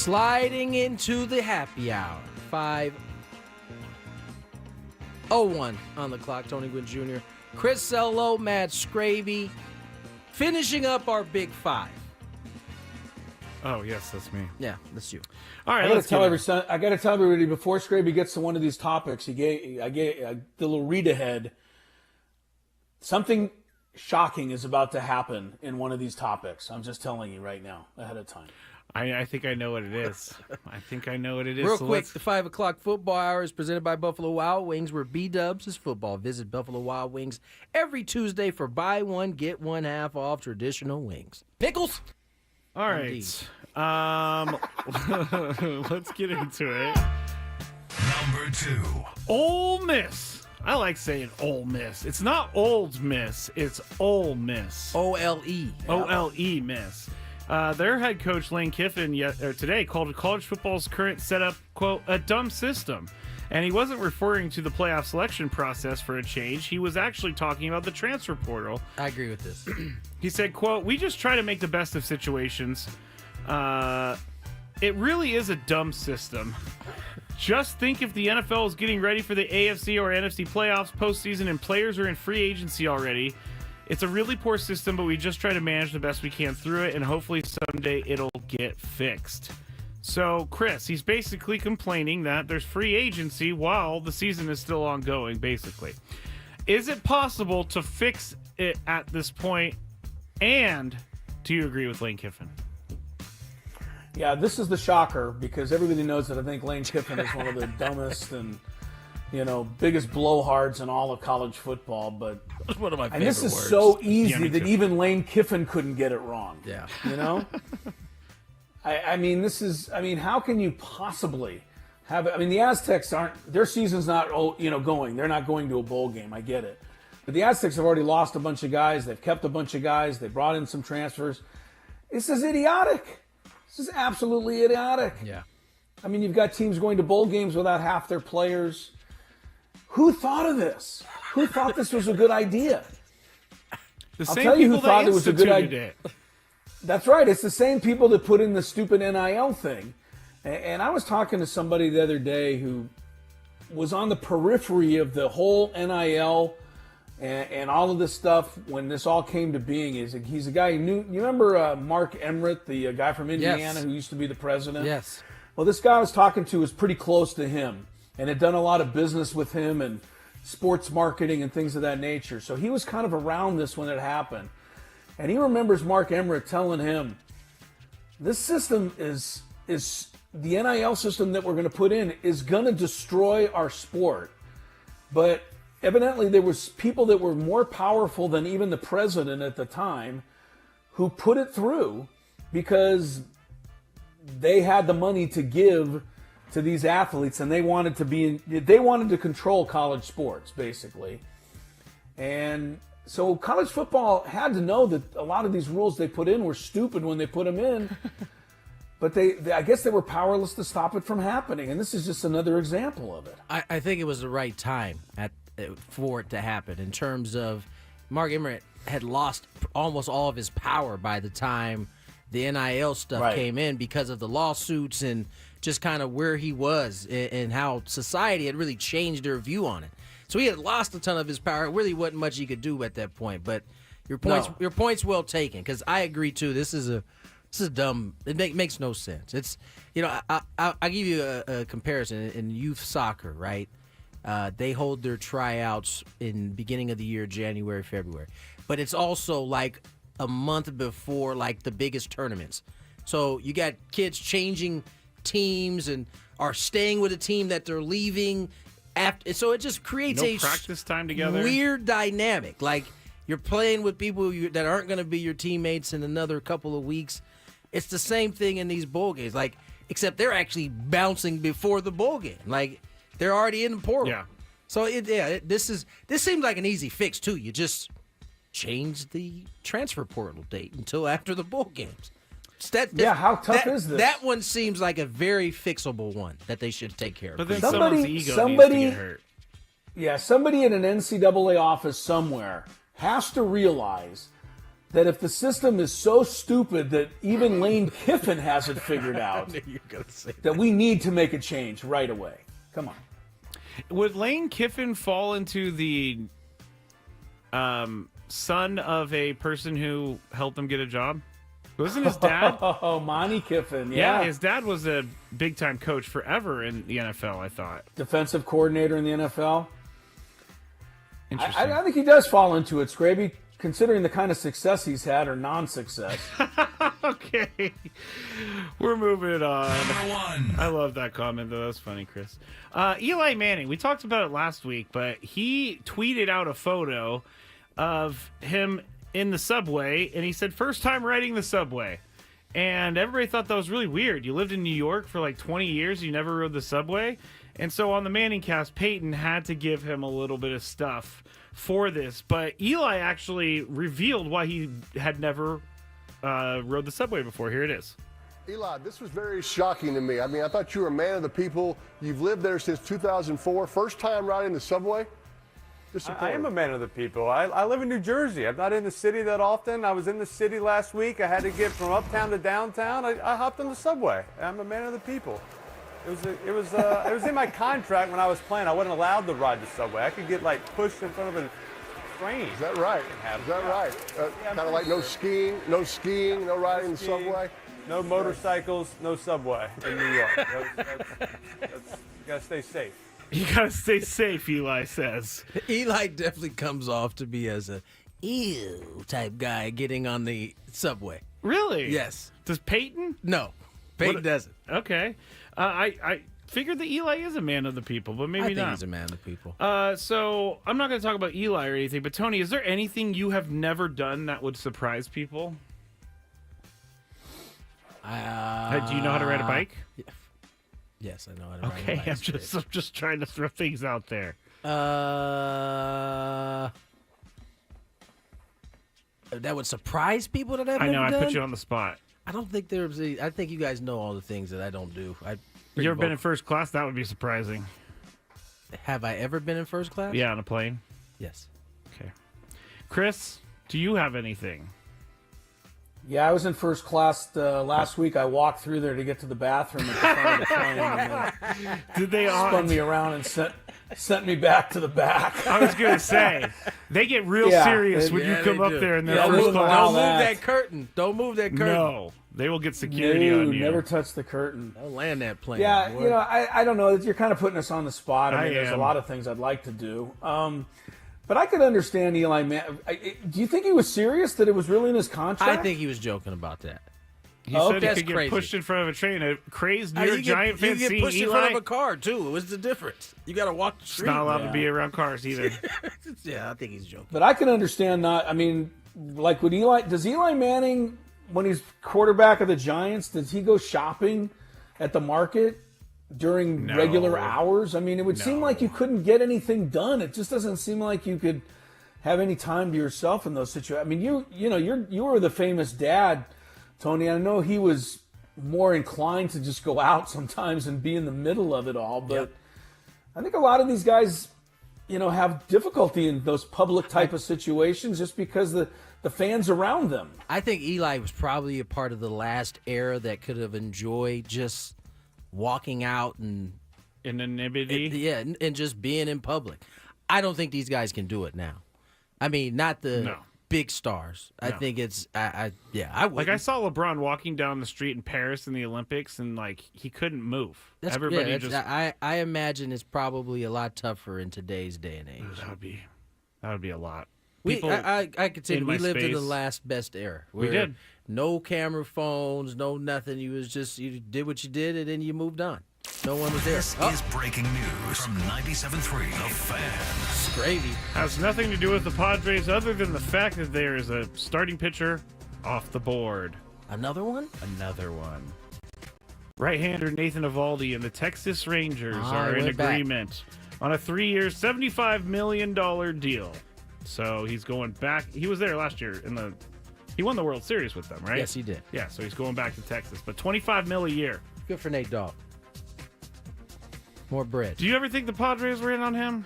Sliding into the happy hour. 5:01 on the clock. Tony Gwynn Jr., Chris Sello, Matt Scraby, finishing up our Big Five. Oh, yes, that's me. Yeah, that's you. All right, I got to tell everybody before Scraby gets to one of these topics. I gave the little read ahead. Something shocking is about to happen in one of these topics. I'm just telling you right now, ahead of time. I think I know what it is. Real quick, the 5 o'clock football hour is presented by Buffalo Wild Wings, where B-Dubs is football. Visit Buffalo Wild Wings every Tuesday for buy one, get one half off traditional wings. Pickles! All right. Let's get into it. Number 2. Ole Miss. I like saying Ole Miss. It's not Old Miss. It's Ole Miss. O-L-E. O-L-E Miss. Their head coach, Lane Kiffin, today called college football's current setup, quote, a dumb system. And he wasn't referring to the playoff selection process for a change. He was actually talking about the transfer portal. I agree with this. He said, quote, we just try to make the best of situations. It really is a dumb system. Just think if the NFL is getting ready for the AFC or NFC playoffs postseason and players are in free agency already. It's a really poor system, but we just try to manage the best we can through it, and hopefully someday it'll get fixed. So, Chris, he's basically complaining that there's free agency while the season is still ongoing, basically. Is it possible to fix it at this point? And do you agree with Lane Kiffin? Yeah, this is the shocker because everybody knows that I think Lane Kiffin is one of the dumbest and biggest blowhards in all of college football. But that's one of my favorite and this is words. so easy that even Lane Kiffin couldn't get it wrong. Yeah, I mean, how can you possibly have? I mean, the Aztecs their season's not going. They're not going to a bowl game. I get it, but the Aztecs have already lost a bunch of guys. They've kept a bunch of guys. They brought in some transfers. This is idiotic. This is absolutely idiotic. Yeah. I mean, you've got teams going to bowl games without half their players. Who thought of this? Who thought this was a good idea? I'll tell you who thought it was a good idea. That's right. It's the same people that put in the stupid NIL thing. And I was talking to somebody the other day who was on the periphery of the whole NIL and all of this stuff when this all came to being. He's a guy who knew. You remember Mark Emmert, the guy from Indiana who used to be the president? Yes. Well, this guy I was talking to was pretty close to him and had done a lot of business with him and sports marketing and things of that nature. So he was kind of around this when it happened. And he remembers Mark Emmert telling him, this system is the NIL system that we're going to put in is going to destroy our sport. But evidently there was people that were more powerful than even the president at the time who put it through because they had the money to give to these athletes and they wanted to control college sports basically. And so college football had to know that a lot of these rules they put in were stupid when they put them in. But I guess they were powerless to stop it from happening. And this is just another example of it. I think it was the right time for it to happen in terms of Mark Emmert had lost almost all of his power by the time the NIL stuff came in because of the lawsuits and just kind of where he was and how society had really changed their view on it. So he had lost a ton of his power. It really wasn't much he could do at that point. But your point's well taken because I agree too. This is dumb. It makes no sense. It's I'll give you a comparison in youth soccer, right? They hold their tryouts in beginning of the year, January, February. But it's also like a month before like the biggest tournaments. So you got kids changing teams and are staying with a team that they're leaving after. So it just creates no practice time together. Weird dynamic. Like you're playing with people that aren't going to be your teammates in another couple of weeks. It's the same thing in these bowl games, like except they're actually bouncing before the bowl game. Like they're already in the portal. Yeah. So this seems like an easy fix too. You just change the transfer portal date until after the bowl games. How tough is this? That one seems like a very fixable one that they should take care of. But then someone's ego needs to get hurt. Yeah, somebody in an NCAA office somewhere has to realize that if the system is so stupid that even Lane Kiffin hasn't figured out, that we need to make a change right away. Come on. Would Lane Kiffin fall into the son of a person who helped him get a job? Wasn't his dad? Oh, Monty Kiffin, Yeah, his dad was a big-time coach forever in the NFL, I thought. Defensive coordinator in the NFL. Interesting. I think he does fall into it, Scraby, considering the kind of success he's had or non-success. Okay. We're moving on. Number 1. I love that comment, though. That's funny, Chris. Eli Manning, we talked about it last week, but he tweeted out a photo of him in the subway, and he said, first time riding the subway. And everybody thought that was really weird. You lived in New York for like 20 years, you never rode the subway. And so on the Manning cast, Peyton had to give him a little bit of stuff for this. But Eli actually revealed why he had never rode the subway before. Here it is. Eli, this was very shocking to me. I mean, I thought you were a man of the people. You've lived there since 2004. First time riding the subway? I am a man of the people. I live in New Jersey. I'm not in the city that often. I was in the city last week. I had to get from uptown to downtown. I hopped on the subway. I'm a man of the people. It was in my contract when I was playing. I wasn't allowed to ride the subway. I could get like pushed in front of a train. Is that right? Is that right? Kind of like no skiing, no riding the subway. No motorcycles, no subway in New York. You gotta stay safe. You gotta stay safe, Eli says. Eli definitely comes off to be as a ew type guy getting on the subway. Really? Yes. Does Peyton? No, Peyton doesn't. Okay. I figured that Eli is a man of the people, but maybe I think not. he's a man of the people. So I'm not going to talk about Eli or anything, but Tony, is there anything you have never done that would surprise people? Do you know how to ride a bike? Yeah. Yes, I know how to ride a bike. Okay, I'm just trying to throw things out there. That would surprise people that I've I know, never done? I put you on the spot. I don't think there's I think you guys know all the things that I don't do. You ever been in first class? That would be surprising. Have I ever been in first class? Yeah, on a plane? Yes. Okay. Chris, do you have anything? Yeah, I was in first class last week. I walked through there to get to the bathroom at the front of the plane. And did they spun me around and sent me back to the back? I was going to say, they get real serious when you come up there in their first class. Don't move that curtain. Don't move that curtain. No, they will get security on you. Never touch the curtain. Don't land that plane. Yeah, boy. you know, I don't know. You're kind of putting us on the spot. I mean, there's a am. lot of things I'd like to do. But I could understand Eli Manning. Do you think he was serious that it was really in his contract? I think he was joking about that. He said he could get pushed in front of a train. A crazed New York Giant fan You seeing get pushed in Eli. front of a car, too. What's the difference? You got to walk the street. It's not allowed to be around cars either. Yeah, I think he's joking. But I can understand not. I mean, like with Eli, does Eli Manning, when he's quarterback of the Giants, does he go shopping at the market during regular hours? I mean, it would seem like you couldn't get anything done. It just doesn't seem like you could have any time to yourself in those situations. I mean, you were the famous dad, Tony. I know he was more inclined to just go out sometimes and be in the middle of it all, but I think a lot of these guys, have difficulty in those public type of situations just because the fans around them. I think Eli was probably a part of the last era that could have enjoyed just walking out and anonymity. And just being in public. I don't think these guys can do it now. I mean, not the big stars. I think it's I would. Like I saw LeBron walking down the street in Paris in the Olympics, and like he couldn't move. I imagine it's probably a lot tougher in today's day and age. That would be a lot. I could say we lived in the space. last best era. We did. No camera phones, no nothing. You did what you did, and then you moved on. No one was there. This is breaking news from 97.3 The Fan. Gravy. Has nothing to do with the Padres other than the fact that there is a starting pitcher off the board. Another one? Another one. Right-hander Nathan Eovaldi and the Texas Rangers are in agreement on a 3-year, $75 million deal. So he's going back. He was there last year he won the World Series with them, right? Yes, he did. Yeah, so he's going back to Texas. But $25 million a year. Good for Nate Dogg. More bread. Do you ever think the Padres were in on him?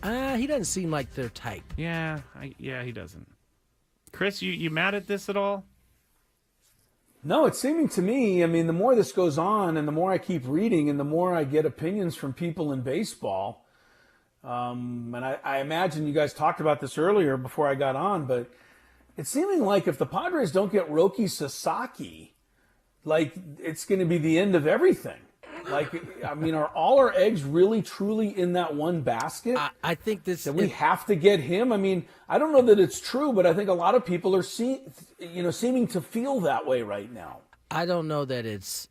He doesn't seem like their type. Yeah, he doesn't. Chris, you mad at this at all? No, it's seeming to me, I mean, the more this goes on and the more I keep reading and the more I get opinions from people in baseball, and I imagine you guys talked about this earlier before I got on, but it's seeming like if the Padres don't get Roki Sasaki, like it's going to be the end of everything. Like, I mean, are all our eggs really, truly in that one basket? I think that we have to get him. I mean, I don't know that it's true, but I think a lot of people are seeming to feel that way right now. I don't know that it's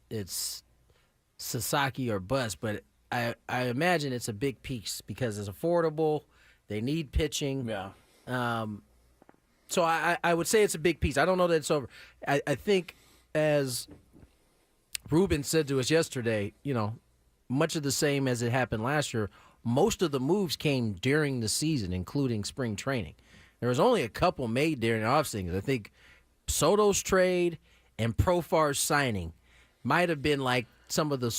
Sasaki or bust, but I imagine it's a big piece because it's affordable. They need pitching. Yeah. So I would say it's a big piece. I don't know that it's over. I think as Ruben said to us yesterday, much of the same as it happened last year, most of the moves came during the season, including spring training. There was only a couple made during the offseason. I think Soto's trade and Profar's signing might have been like some of the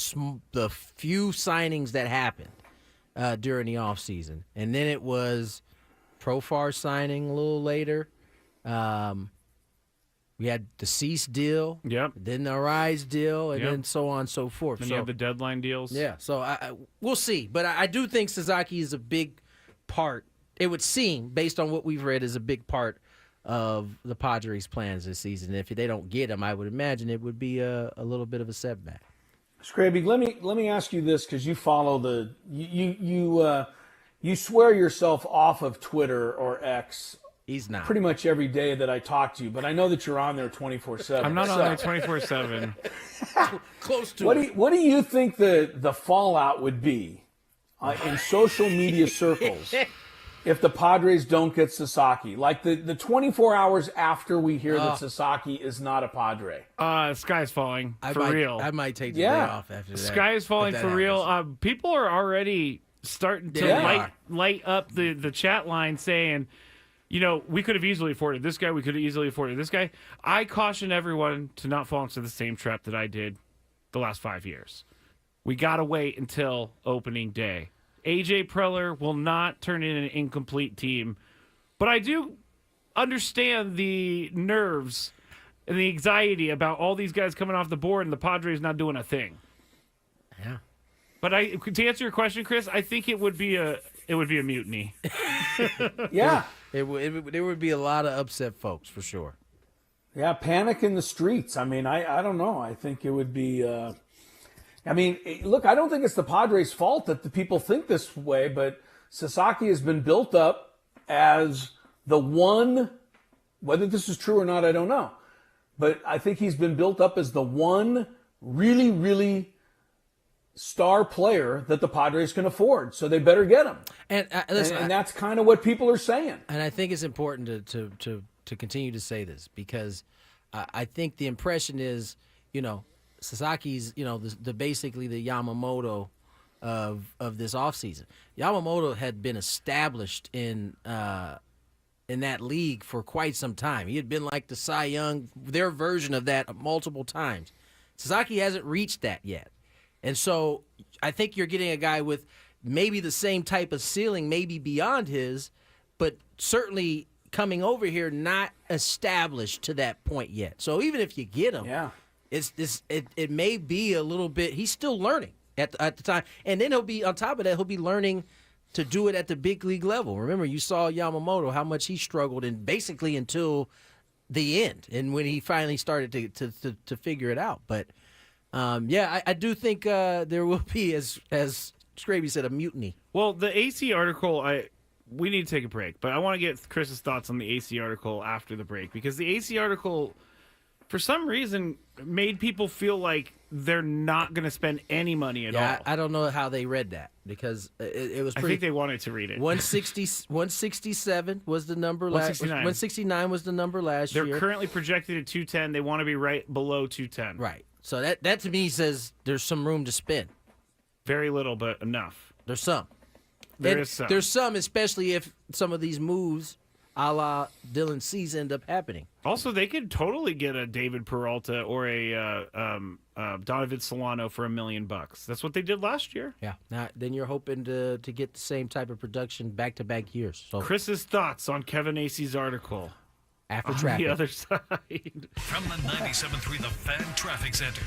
few signings that happened during the offseason. And then it was Profar signing a little later. We had the Cease deal, then the Arise deal, and then so on and so forth. Then you have the deadline deals. Yeah, so we'll see. But I do think Sasaki is a big part, it would seem, based on what we've read, is a big part of the Padres' plans this season. If they don't get him, I would imagine it would be a little bit of a setback. Scraby, let me ask you this, because you follow you swear yourself off of Twitter or X. He's not. Pretty much every day that I talk to you, but I know that you're on there 24/7. I'm not on there 24/7. Close to What do you think the fallout would be in social media circles if the Padres don't get Sasaki? Like the 24 hours after we hear that Sasaki is not a Padre. Sky's falling real. I might take the day off after that. Sky is falling for real. People are already starting to light up the chat line saying, we could have easily afforded this guy. We could have easily afforded this guy. I caution everyone to not fall into the same trap that I did the last 5 years. We got to wait until opening day. A.J. Preller will not turn in an incomplete team. But I do understand the nerves and the anxiety about all these guys coming off the board and the Padres not doing a thing. Yeah. But to answer your question, Chris, I think it would be a mutiny. Yeah. There would be a lot of upset folks, for sure. Yeah, panic in the streets. I mean, I don't know. I think it would be look, I don't think it's the Padres' fault that the people think this way, but Sasaki has been built up as the one, whether this is true or not, I don't know. But I think he's been built up as the one really, really star player that the Padres can afford, so they better get him. And listen, and that's kind of what people are saying. And I think it's important to continue to say this because I think the impression is, Sasaki's, basically the Yamamoto of this offseason. Yamamoto had been established in that league for quite some time. He had been like the Cy Young, their version of that multiple times. Sasaki hasn't reached that yet. And so I think you're getting a guy with maybe the same type of ceiling, maybe beyond his, but certainly coming over here not established to that point yet. So even if you get him, it may be a little bit. He's still learning at the time, and then he'll be on top of that. He'll be learning to do it at the big league level. Remember, you saw Yamamoto how much he struggled, and basically until the end, and when he finally started to figure it out, but. I do think there will be, as Scraby said, a mutiny. Well, the AC article, we need to take a break, but I want to get Chris's thoughts on the AC article after the break, because the AC article, for some reason, made people feel like they're not going to spend any money at all. I don't know how they read that, because it was pretty... I think they wanted to read it. 167 was the number last... 169 was the number last year. They're currently projected at 210. They want to be right below 210. Right. So that to me says there's some room to spend. Very little, but enough. There's some. There's some. There's some, especially if some of these moves, a la Dylan Cease, end up happening. Also, they could totally get a David Peralta or a Donovan Solano for $1 million. That's what they did last year. Yeah. Now, then you're hoping to get the same type of production back-to-back years. So Chris's thoughts on Kevin Acey's article. after on traffic. the other side. From the 97.3 The Fan Traffic Center.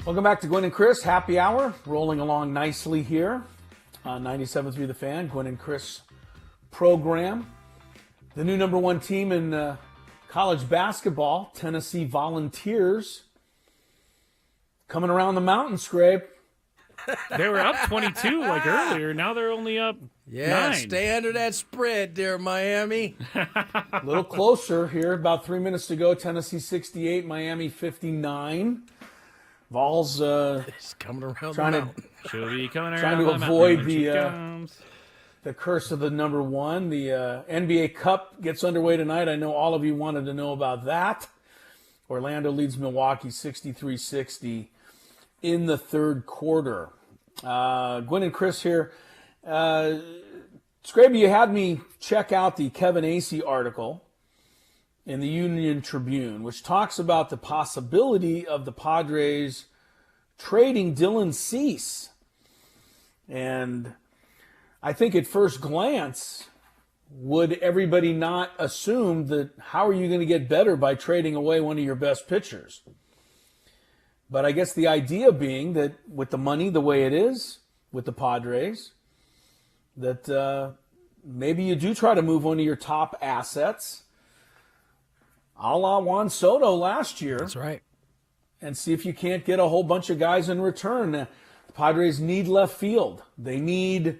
Welcome back to Gwynn and Chris. Happy hour. Rolling along nicely here on 97.3 The Fan. Gwynn and Chris program. The new number one team in college basketball, Tennessee Volunteers, coming around the mountain, Scrape. They were up 22 like earlier. Now they're only up 9. Stay under that spread there, Miami. A little closer here. About 3 minutes to go. Tennessee 68, Miami 59. Vols coming around trying the to mountain. She'll be coming trying around to avoid the the curse of the number one. The NBA Cup gets underway tonight. I know all of you wanted to know about that. Orlando leads Milwaukee 63-60 in the third quarter. Gwynn and Chris here. Scraby, you had me check out the Kevin Acee article in the Union Tribune, which talks about the possibility of the Padres trading Dylan Cease. And I think at first glance, would everybody not assume that how are you going to get better by trading away one of your best pitchers? But I guess the idea being that with the money the way it is with the Padres, that maybe you do try to move one of your top assets, a la Juan Soto last year. That's right. And see if you can't get a whole bunch of guys in return. The Padres need left field. They need,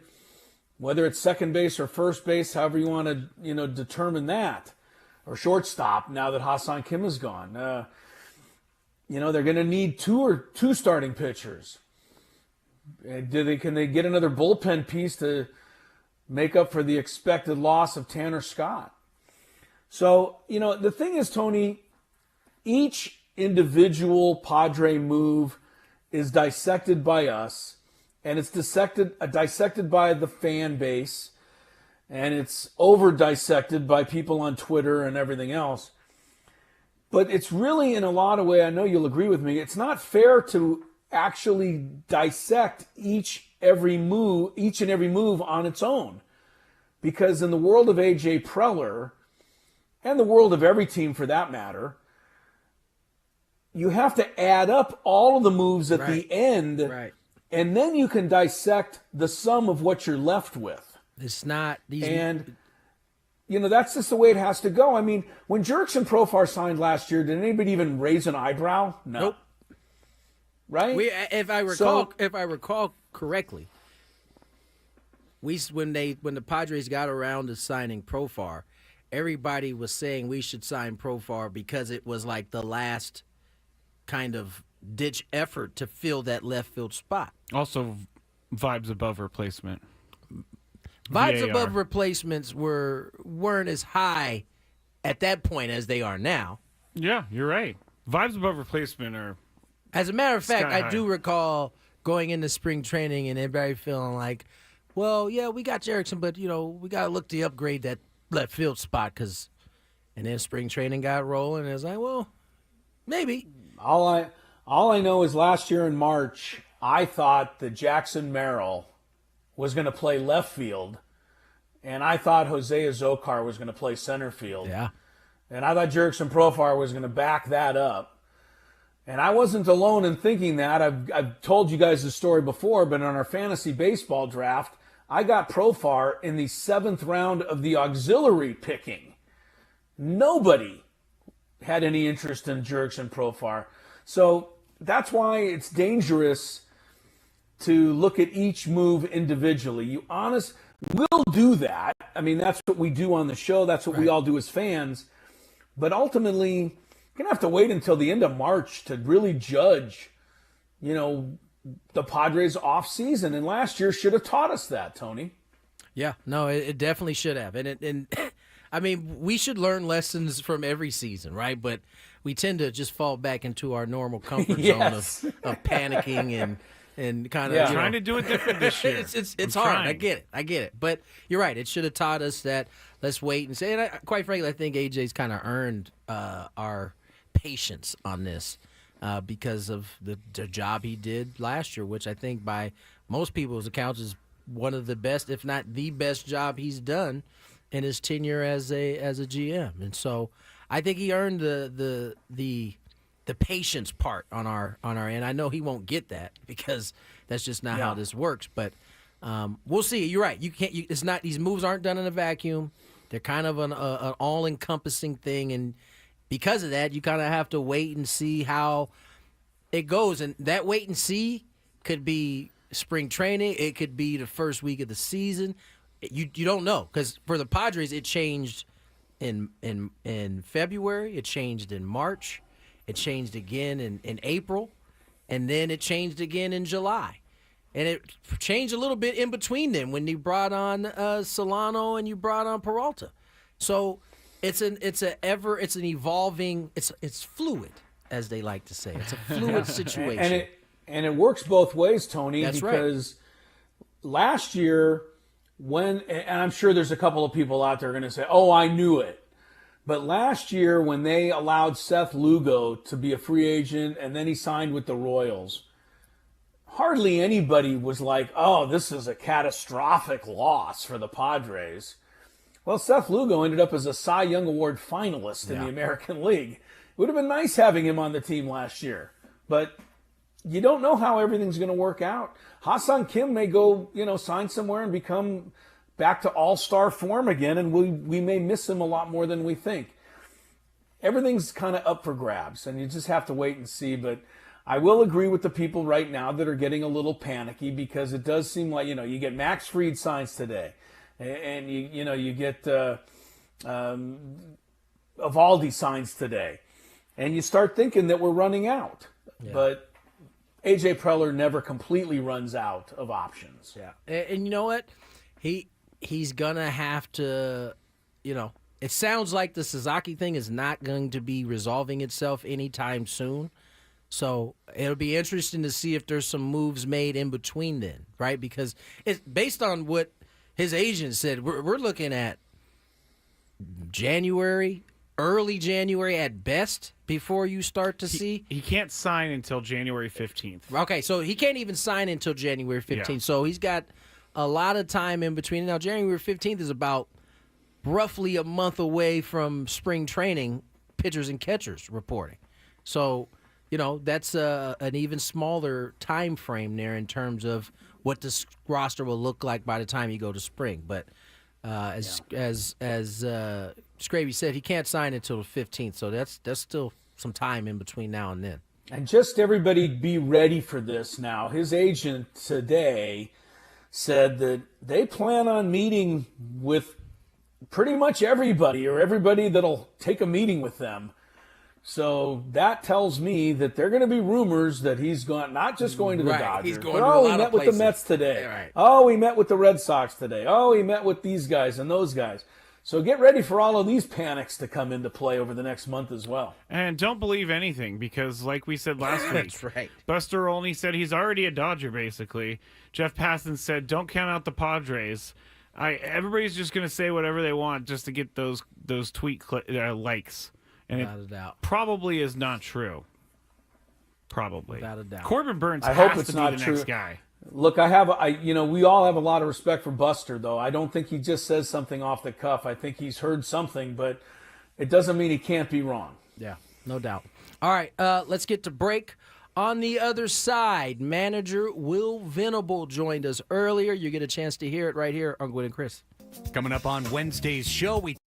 whether it's second base or first base, however you want to determine that, or shortstop now that Hassan Kim is gone. They're going to need two starting pitchers. Can they get another bullpen piece to make up for the expected loss of Tanner Scott? So, the thing is, Tony, each individual Padre move is dissected by us, and it's dissected by the fan base, and it's over-dissected by people on Twitter and everything else. But it's really, in a lot of ways, I know you'll agree with me, it's not fair to actually dissect each and every move on its own. Because in the world of A.J. Preller, and the world of every team for that matter, you have to add up all of the moves at the end, and then you can dissect the sum of what you're left with. It's not these. And that's just the way it has to go. I mean, when Jerks and Profar signed last year, did anybody even raise an eyebrow? No. Nope. Right? If I recall correctly, when the Padres got around to signing Profar, everybody was saying we should sign Profar because it was like the last kind of ditch effort to fill that left field spot. Also, vibes above replacement. Vibes VAR. above replacements weren't as high at that point as they are now. Yeah, you're right. Vibes above replacement are. As a matter of fact, sky high. I do recall going into spring training and everybody feeling like, well, yeah, we got Jerickson, but we got to look to upgrade that left field spot and then spring training got rolling, and it's like, well, maybe. All I know is last year in March, I thought that Jackson Merrill was going to play left field, and I thought Jose Azocar was going to play center field. Yeah. And I thought Jerickson Profar was going to back that up. And I wasn't alone in thinking that. I've told you guys the story before, but on our fantasy baseball draft, I got Profar in the 7th round of the auxiliary picking. Nobody had any interest in Jerickson Profar. So that's why it's dangerous to look at each move individually. We'll do that. I mean, that's what we do on the show. That's what we all do as fans. But ultimately, you're going to have to wait until the end of March to really judge, the Padres off season. And last year should have taught us that, Tony. Yeah, no, it definitely should have. And I mean, we should learn lessons from every season, right? But we tend to just fall back into our normal comfort zone of panicking and kind of trying to do it different this year. It's hard. I get it. But you're right. It should have taught us that let's wait and say. And quite frankly, I think AJ's kind of earned our patience on this because of the job he did last year, which I think by most people's accounts is one of the best, if not the best job he's done in his tenure as a GM. And so I think he earned the the patience part on our end. I know he won't get that because that's just not how this works. But we'll see. You're right. It's not. These moves aren't done in a vacuum. They're kind of an all-encompassing thing, and because of that, you kind of have to wait and see how it goes. And that wait and see could be spring training. It could be the first week of the season. You don't know, because for the Padres, it changed in February. It changed in March. It changed again in April, and then it changed again in July. And it changed a little bit in between them when you brought on Solano and you brought on Peralta. So it's an evolving. It's fluid, as they like to say. It's a fluid situation. And it works both ways, Tony. That's because last year, and I'm sure there's a couple of people out there going to say, "Oh, I knew it." But last year, when they allowed Seth Lugo to be a free agent and then he signed with the Royals, hardly anybody was like, "Oh, this is a catastrophic loss for the Padres." Well, Seth Lugo ended up as a Cy Young Award finalist in the American League. It would have been nice having him on the team last year, but you don't know how everything's going to work out. Ha-Seong Kim may go, sign somewhere and become back to all-star form again, and we may miss him a lot more than we think. Everything's kind of up for grabs, and you just have to wait and see. But I will agree with the people right now that are getting a little panicky, because it does seem like, you get Max Fried signs today, and you get Evaldi signs today, and you start thinking that we're running out. Yeah. But A.J. Preller never completely runs out of options. Yeah, and you know what? He's going to have to, it sounds like the Sasaki thing is not going to be resolving itself anytime soon. So it'll be interesting to see if there's some moves made in between then, right? Because it's based on what his agent said, we're looking at January, early January at best before you start to see. He can't sign until January 15th. Okay, so he can't even sign until January 15th. Yeah. So he's got a lot of time in between. Now, January 15th is about roughly a month away from spring training, pitchers and catchers reporting. So, that's an even smaller time frame there in terms of what this roster will look like by the time you go to spring. But as Scravy said, he can't sign until the 15th, so that's still some time in between now and then. And just everybody be ready for this now. His agent today said that they plan on meeting with pretty much everybody, or everybody that'll take a meeting with them. So that tells me that there are going to be rumors that he's not just going to the Dodgers. He's going to a lot he met of with places. The Mets today. Yeah, right. Oh, he met with the Red Sox today. Oh, he met with these guys and those guys. So get ready for all of these panics to come into play over the next month as well. And don't believe anything, because like we said last week, that's right. Buster Olney said he's already a Dodger, basically. Jeff Passan said, don't count out the Padres. Everybody's just going to say whatever they want just to get those tweet likes. And Without a doubt. Probably is not true. Probably. Without a doubt. Corbin Burns I has hope it's to be not the true. next guy. Look, we all have a lot of respect for Buster, though. I don't think he just says something off the cuff. I think he's heard something, but it doesn't mean he can't be wrong. Yeah, no doubt. All right, let's get to break. On the other side, manager Will Venable joined us earlier. You get a chance to hear it right here on Gwynn and Chris. Coming up on Wednesday's show, we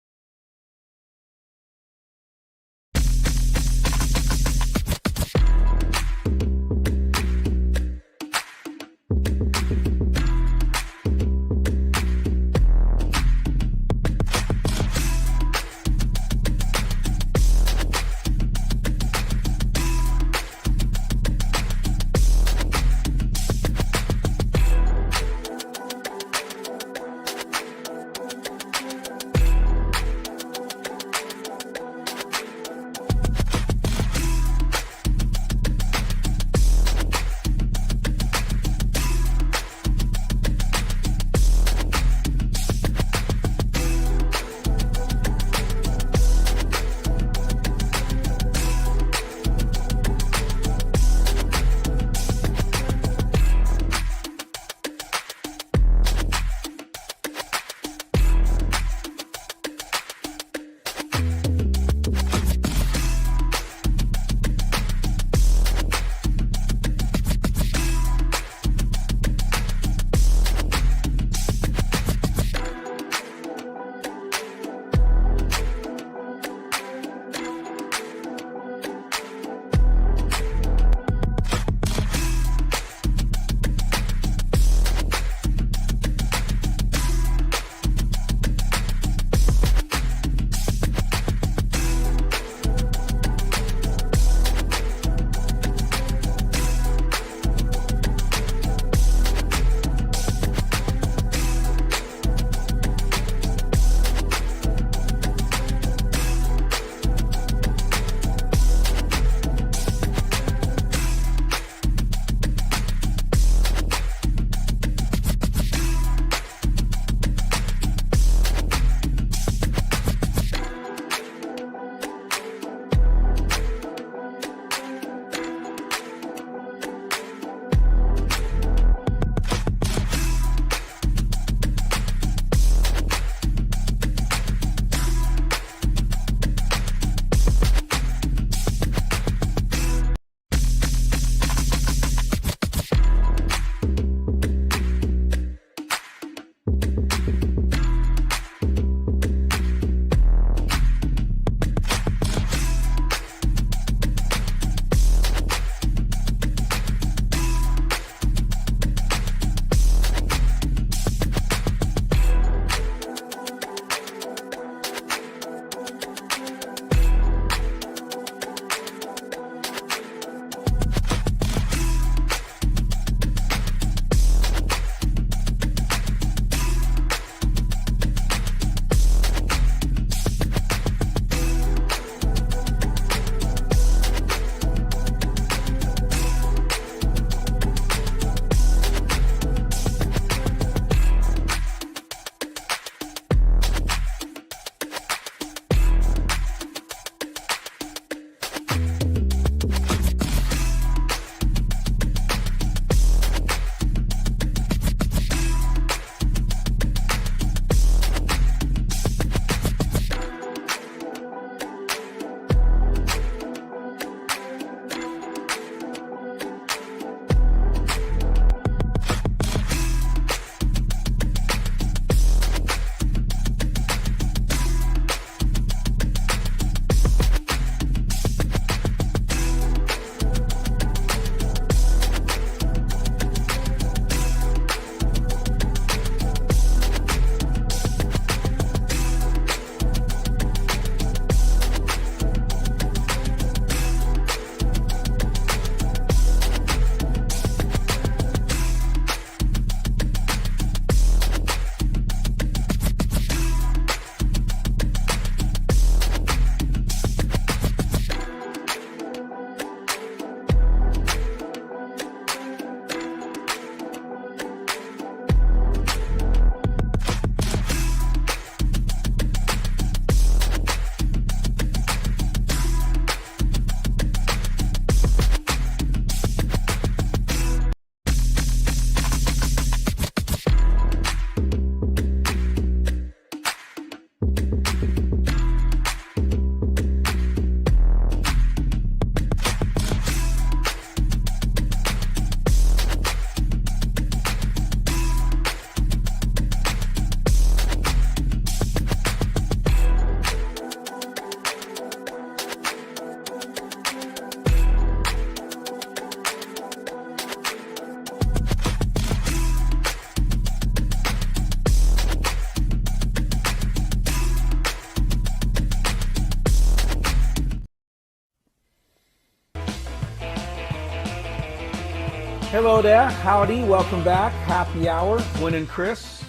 Hello there. Howdy. Welcome back. Happy hour. Gwynn and Chris.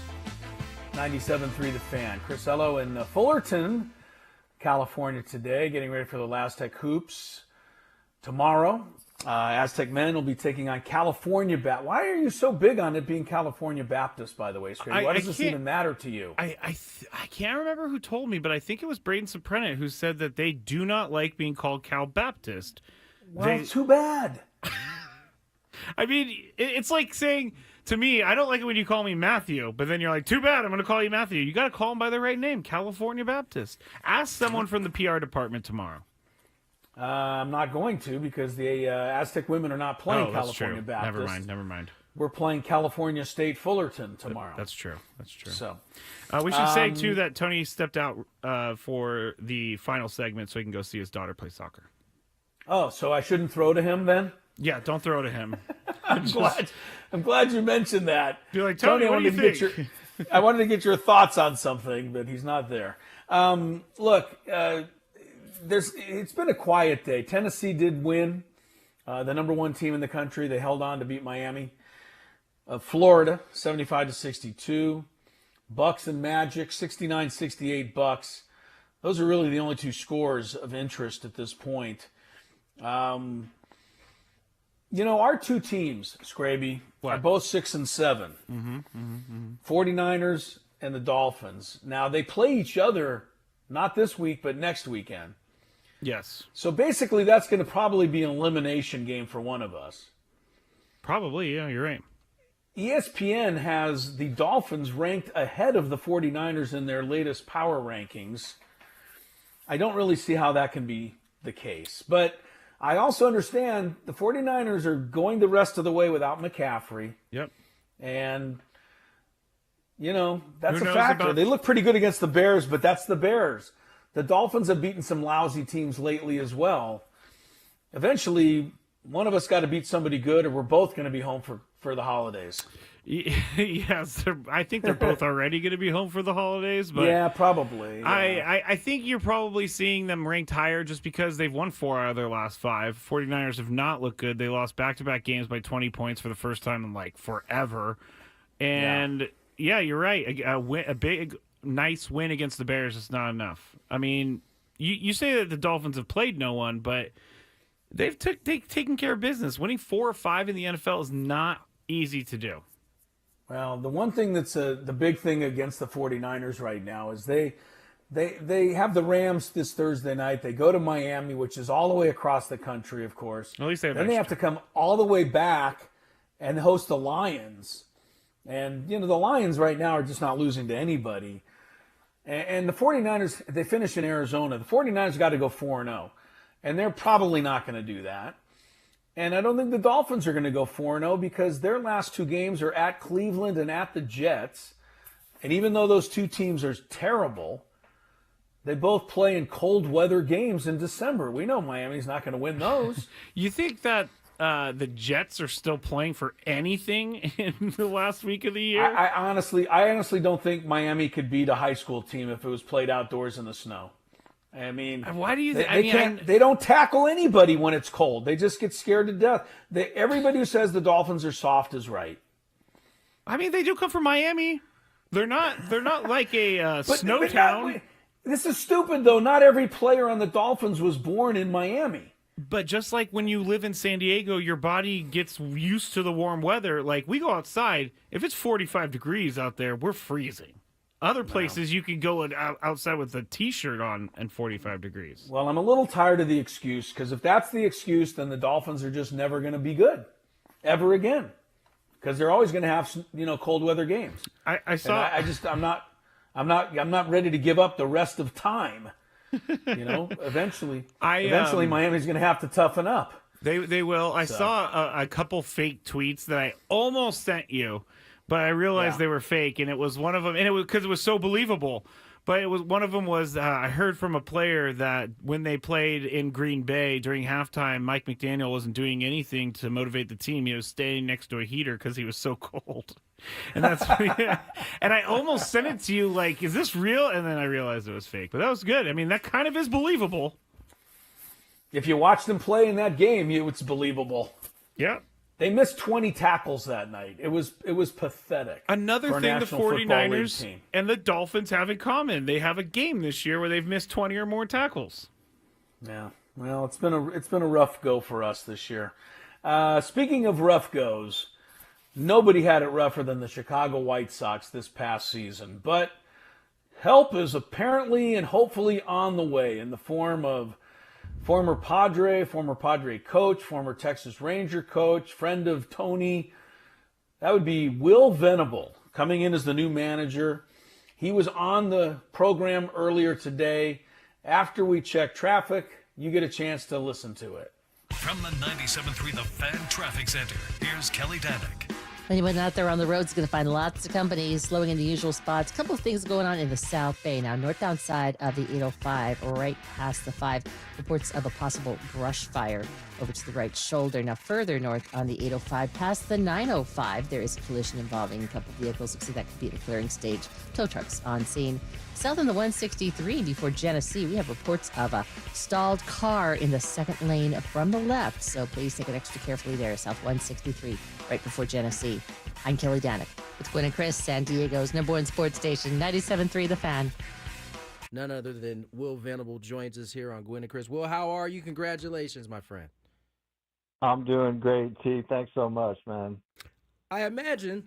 97.3 The Fan. Chris Ello in Fullerton, California today, getting ready for the Aztec Hoops. Tomorrow, Aztec men will be taking on California Baptist. Why are you so big on it being California Baptist, by the way, Scrappy? Why does this even matter to you? I can't remember who told me, but I think it was Braden Soprano who said that they do not like being called Cal Baptist. Well, too bad. I mean, it's like saying to me, I don't like it when you call me Matthew, but then you're like, too bad, I'm going to call you Matthew. You got to call them by their right name, California Baptist. Ask someone from the PR department tomorrow. I'm not going to because the Aztec women are not playing that's California true. Baptist. Never mind. We're playing California State Fullerton tomorrow. That's true. So we should say, too, that Tony stepped out for the final segment so he can go see his daughter play soccer. Oh, so I shouldn't throw to him then? Yeah, don't throw to him. I'm glad you mentioned that. Be like, Tony, what do you think? I wanted to get your thoughts on something, but he's not there. Look, it's been a quiet day. Tennessee did win, the number one team in the country. They held on to beat Miami. Florida, 75-62. Bucks and Magic, 69-68 Bucks. Those are really the only two scores of interest at this point. Our two teams, Scraby, are both 6 and 7. 49ers and the Dolphins. Now, they play each other not this week, but next weekend. Yes. So basically, that's going to probably be an elimination game for one of us. Probably, yeah, you're right. ESPN has the Dolphins ranked ahead of the 49ers in their latest power rankings. I don't really see how that can be the case. But I also understand the 49ers are going the rest of the way without McCaffrey. Yep. And, that's a factor. They look pretty good against the Bears, but that's the Bears. The Dolphins have beaten some lousy teams lately as well. Eventually, one of us got to beat somebody good, or we're both going to be home for the holidays. Yes, I think they're both already going to be home for the holidays. But yeah, probably. Yeah. I think you're probably seeing them ranked higher just because they've won 4 out of their last 5. 49ers have not looked good. They lost back-to-back games by 20 points for the first time in, forever. And, yeah you're right. A big, nice win against the Bears is not enough. I mean, you say that the Dolphins have played no one, but they've taken care of business. Winning 4 or 5 in the NFL is not easy to do. Well, the one thing that's the big thing against the 49ers right now is they have the Rams this Thursday night. They go to Miami, which is all the way across the country, of course. At least they have Then they have to come all the way back and host the Lions. And, the Lions right now are just not losing to anybody. And the 49ers, they finish in Arizona. The 49ers got to go 4-0. And they're probably not going to do that. And I don't think the Dolphins are going to go 4-0 because their last 2 games are at Cleveland and at the Jets. And even though those 2 teams are terrible, they both play in cold weather games in December. We know Miami's not going to win those. You think that the Jets are still playing for anything in the last week of the year? I honestly don't think Miami could beat a high school team if it was played outdoors in the snow. I mean, why do you? They don't tackle anybody when it's cold. They just get scared to death. Everybody who says the Dolphins are soft is right. I mean, they do come from Miami. They're not like a snow town. This is stupid, though. Not every player on the Dolphins was born in Miami. But just like when you live in San Diego, your body gets used to the warm weather. Like, we go outside. If it's 45 degrees out there, we're freezing. Other places you can go outside with a T-shirt on and 45 degrees. Well, I'm a little tired of the excuse because if that's the excuse, then the Dolphins are just never going to be good ever again because they're always going to have cold weather games. I'm not ready to give up the rest of time. Eventually Miami's going to have to toughen up. They will. I saw a couple fake tweets that I almost sent you. But I realized they were fake, and it was one of them, and it was because it was so believable. But it was one of them was I heard from a player that when they played in Green Bay during halftime, Mike McDaniel wasn't doing anything to motivate the team. He was staying next to a heater because he was so cold, and that's and I almost sent it to you like, is this real? And then I realized it was fake. But that was good. I mean, that kind of is believable. If you watch them play in that game, it's believable. Yeah. They missed 20 tackles that night. It was pathetic. Another for a thing the National Football League 49ers team. and the Dolphins have in common. They have a game this year where they've missed 20 or more tackles. Yeah. Well, it's been a rough go for us this year. Speaking of rough goes, nobody had it rougher than the Chicago White Sox this past season. But help is apparently and hopefully on the way in the form of former Padre coach, former Texas Ranger coach, friend of Tony. That would be Will Venable coming in as the new manager. He was on the program earlier today. After we check traffic, you get a chance to listen to it. From the 97.3 The Fan Traffic Center, here's Kelly Danick. Anyone out there on the road is going to find lots of companies slowing in the usual spots. A couple of things going on in the South Bay now. Northbound side of the 805, right past the 5. Reports of a possible brush fire over to the right shoulder. Now further north on the 805, past the 905, there is a collision involving a couple of vehicles. Looks like that could be at a clearing stage. Tow trucks on scene. South on the 163 before Genesee, we have reports of a stalled car in the second lane from the left. So please take it extra carefully there. South 163, right before Genesee. I'm Kelly Danick with Gwynn and Chris, San Diego's #1 sports station, 97.3 The Fan. None other than Will Venable joins us here on Gwynn and Chris. Will, how are you? Congratulations, my friend. I'm doing great, T. Thanks so much, man. I imagine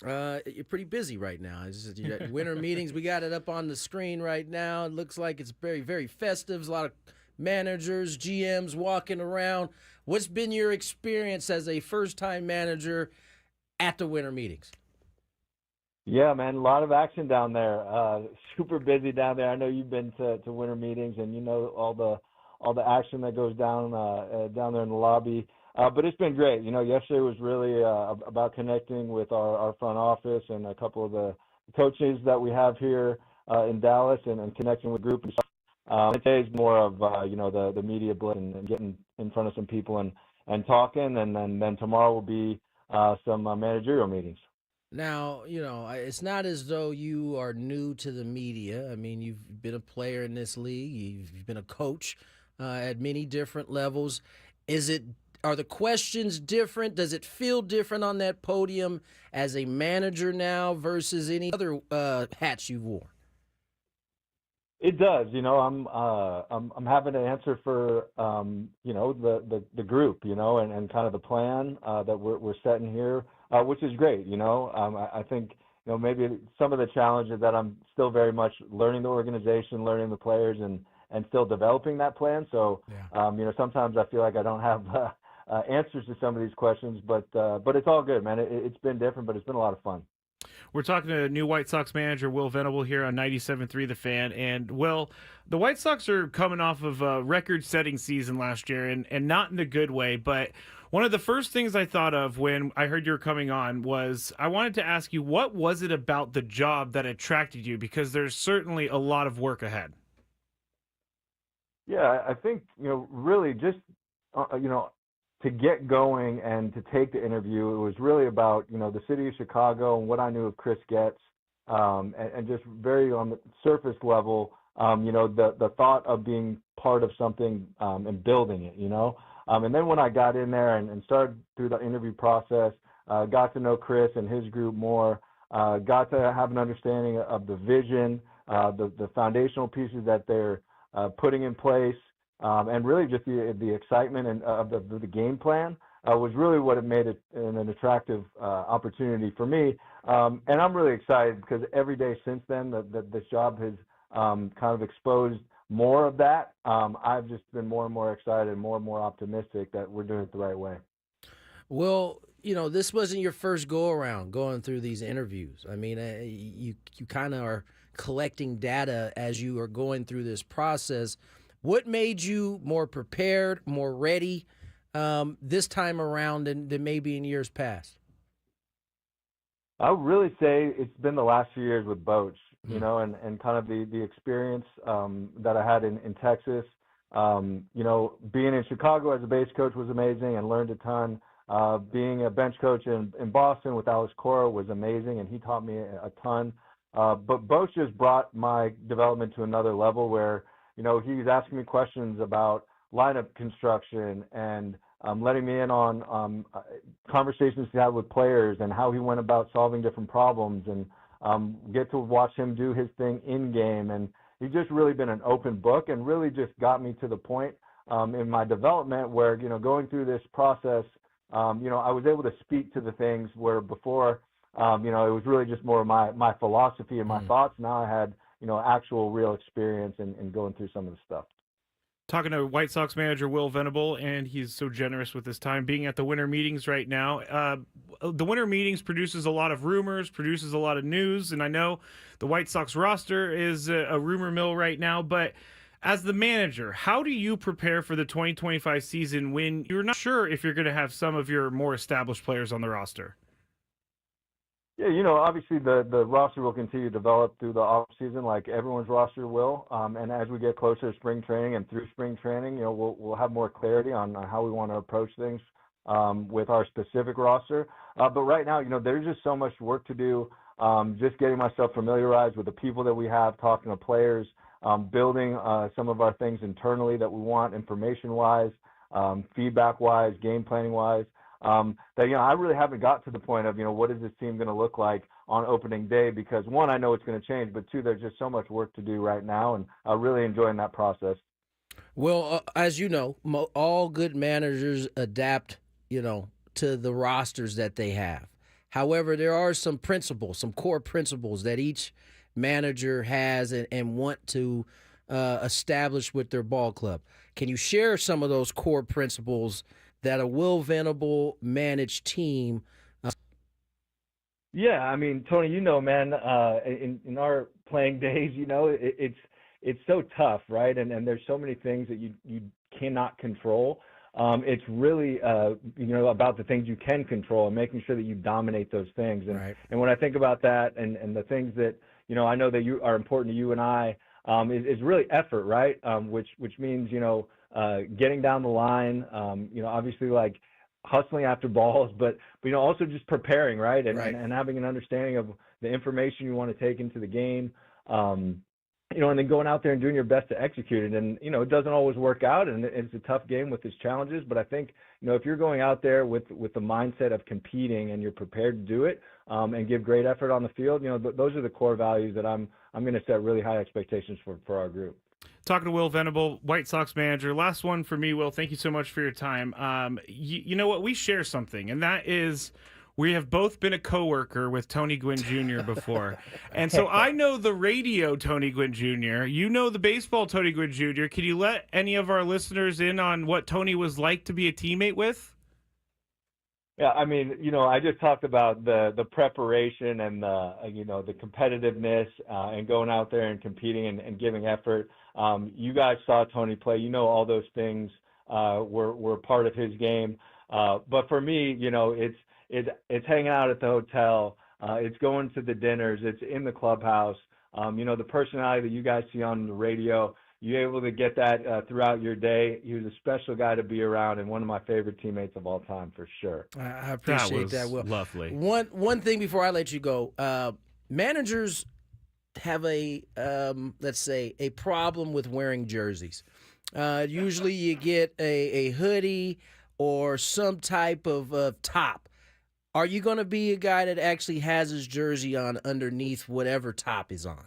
you're pretty busy right now. You got winter meetings. We got it up on the screen right now. It looks like it's very, very festive. There's a lot of managers, GMs walking around. What's been your experience as a first-time manager at the winter meetings? Yeah, man, a lot of action down there. Super busy down there. I know you've been to winter meetings, and you know all the action that goes down there in the lobby. But it's been great. You know, yesterday was really about connecting with our front office and a couple of the coaches that we have here in Dallas and connecting with group. Today's more of, the media blitz and getting in front of some people and talking. And then tomorrow will be some managerial meetings. Now, it's not as though you are new to the media. I mean, you've been a player in this league. You've been a coach at many different levels. Are the questions different? Does it feel different on that podium as a manager now versus any other hats you've worn? It does. I'm having to answer for the group, and kind of the plan that we're setting here, which is great. I think maybe some of the challenges that I'm still very much learning the organization, learning the players, and still developing that plan. So sometimes I feel like I don't have answers to some of these questions, but it's all good, man. It's been different, but it's been a lot of fun. We're talking to new White Sox manager Will Venable here on 97.3 The Fan. And, Will, the White Sox are coming off of a record-setting season last year, and not in a good way. But one of the first things I thought of when I heard you were coming on was I wanted to ask you, what was it about the job that attracted you? Because there's certainly a lot of work ahead. Yeah, I think, really just, to get going and to take the interview, it was really about, the city of Chicago and what I knew of Chris Getz, and just very on the surface level, the thought of being part of something and building it, and then when I got in there and started through the interview process, got to know Chris and his group more, got to have an understanding of the vision, the foundational pieces that they're putting in place, and really just the excitement and of the game plan was really what it made it an attractive opportunity for me. And I'm really excited because every day since then that this job has kind of exposed more of that. I've just been more and more excited and more optimistic that we're doing it the right way. Well, this wasn't your first go-around going through these interviews. I mean, you kind of are collecting data as you are going through this process. What made you more prepared, more ready this time around than maybe in years past? I would really say it's been the last few years with Boch, and kind of the experience that I had in Texas. Being in Chicago as a base coach was amazing and learned a ton. Being a bench coach in Boston with Alex Cora was amazing, and he taught me a ton. But Boch just brought my development to another level where, he was asking me questions about lineup construction and letting me in on conversations he had with players and how he went about solving different problems, and get to watch him do his thing in game. And he's just really been an open book and really just got me to the point in my development where, going through this process, I was able to speak to the things where before, it was really just more of my philosophy and my thoughts. Now I had, actual real experience in going through some of the stuff. Talking to White Sox manager Will Venable, and he's so generous with his time being at the winter meetings right now. The winter meetings produces a lot of rumors, produces a lot of news, and I know the White Sox roster is a rumor mill right now, but as the manager, how do you prepare for the 2025 season when you're not sure if you're going to have some of your more established players on the roster? Yeah, obviously the roster will continue to develop through the off season, like everyone's roster will. And as we get closer to spring training and through spring training, we'll have more clarity on how we want to approach things with our specific roster. But right now, there's just so much work to do. Just getting myself familiarized with the people that we have, talking to players, building some of our things internally that we want, information-wise, feedback-wise, game planning-wise. That I really haven't got to the point of what is this team going to look like on opening day, because one, I know it's going to change, but two, there's just so much work to do right now, and I'm really enjoying that process. Well, as you know, all good managers adapt, to the rosters that they have. However, there are some principles, some core principles that each manager has and want to establish with their ball club. Can you share some of those core principles that a Will Venable managed team? Yeah, I mean, Tony, man, in our playing days, it's so tough, right? And there's so many things that you cannot control. It's really, about the things you can control and making sure that you dominate those things. And, right. And when I think about that and the things that, I know that you are important to you and I, is really effort, right? Which means, getting down the line, obviously like hustling after balls, but also just preparing, right? And having an understanding of the information you want to take into the game, and then going out there and doing your best to execute it. And, it doesn't always work out, and it's a tough game with its challenges, but I think, if you're going out there with the mindset of competing and you're prepared to do it, and give great effort on the field, those are the core values that I'm going to set really high expectations for our group. Talking to Will Venable, White Sox manager. Last one for me, Will. Thank you so much for your time. You know what? We share something, and that is we have both been a coworker with Tony Gwynn Jr. before. And so I know the radio Tony Gwynn Jr. You know the baseball Tony Gwynn Jr. Can you let any of our listeners in on what Tony was like to be a teammate with? Yeah, I mean, I just talked about the preparation and the competitiveness and going out there and competing and giving effort. You guys saw Tony play. All those things were part of his game. But for me, it's hanging out at the hotel. It's going to the dinners. It's in the clubhouse. The personality that you guys see on the radio, you're able to get that throughout your day. He was a special guy to be around and one of my favorite teammates of all time, for sure. I appreciate that, Will. Lovely. One thing before I let you go, managers have let's say, a problem with wearing jerseys. Usually you get a hoodie or some type of top. Are you going to be a guy that actually has his jersey on underneath whatever top is on?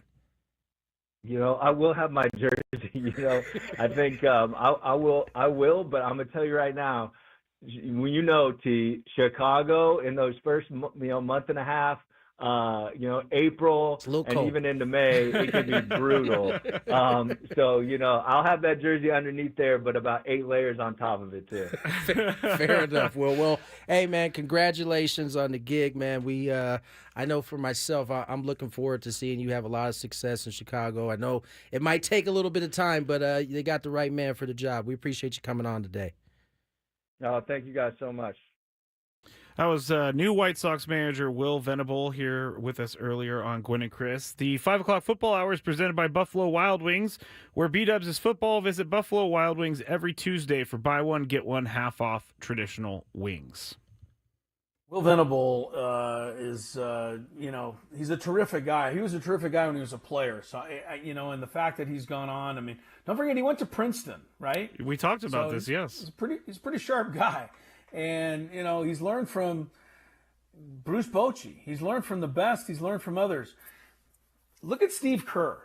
I will have my jersey. I think I will, but I'm gonna tell you right now, T, Chicago in those first month and a half, April and even into May, it can be brutal. So I'll have that jersey underneath there, but about 8 layers on top of it too. Fair enough. Well, hey man, congratulations on the gig, man. I know for myself, I'm looking forward to seeing you have a lot of success in Chicago. I know it might take a little bit of time, but they got the right man for the job. We appreciate you coming on today. Thank you guys so much. That was new White Sox manager Will Venable here with us earlier on Gwynn and Chris. The 5 o'clock football hour is presented by Buffalo Wild Wings, where B-Dubs is football. Visit Buffalo Wild Wings every Tuesday for buy one, get one half off traditional wings. Will Venable is, he's a terrific guy. He was a terrific guy when he was a player. So, and the fact that he's gone on, I mean, don't forget he went to Princeton, right? We talked about this, yes. He's a pretty sharp guy. And, he's learned from Bruce Bochy. He's learned from the best. He's learned from others. Look at Steve Kerr,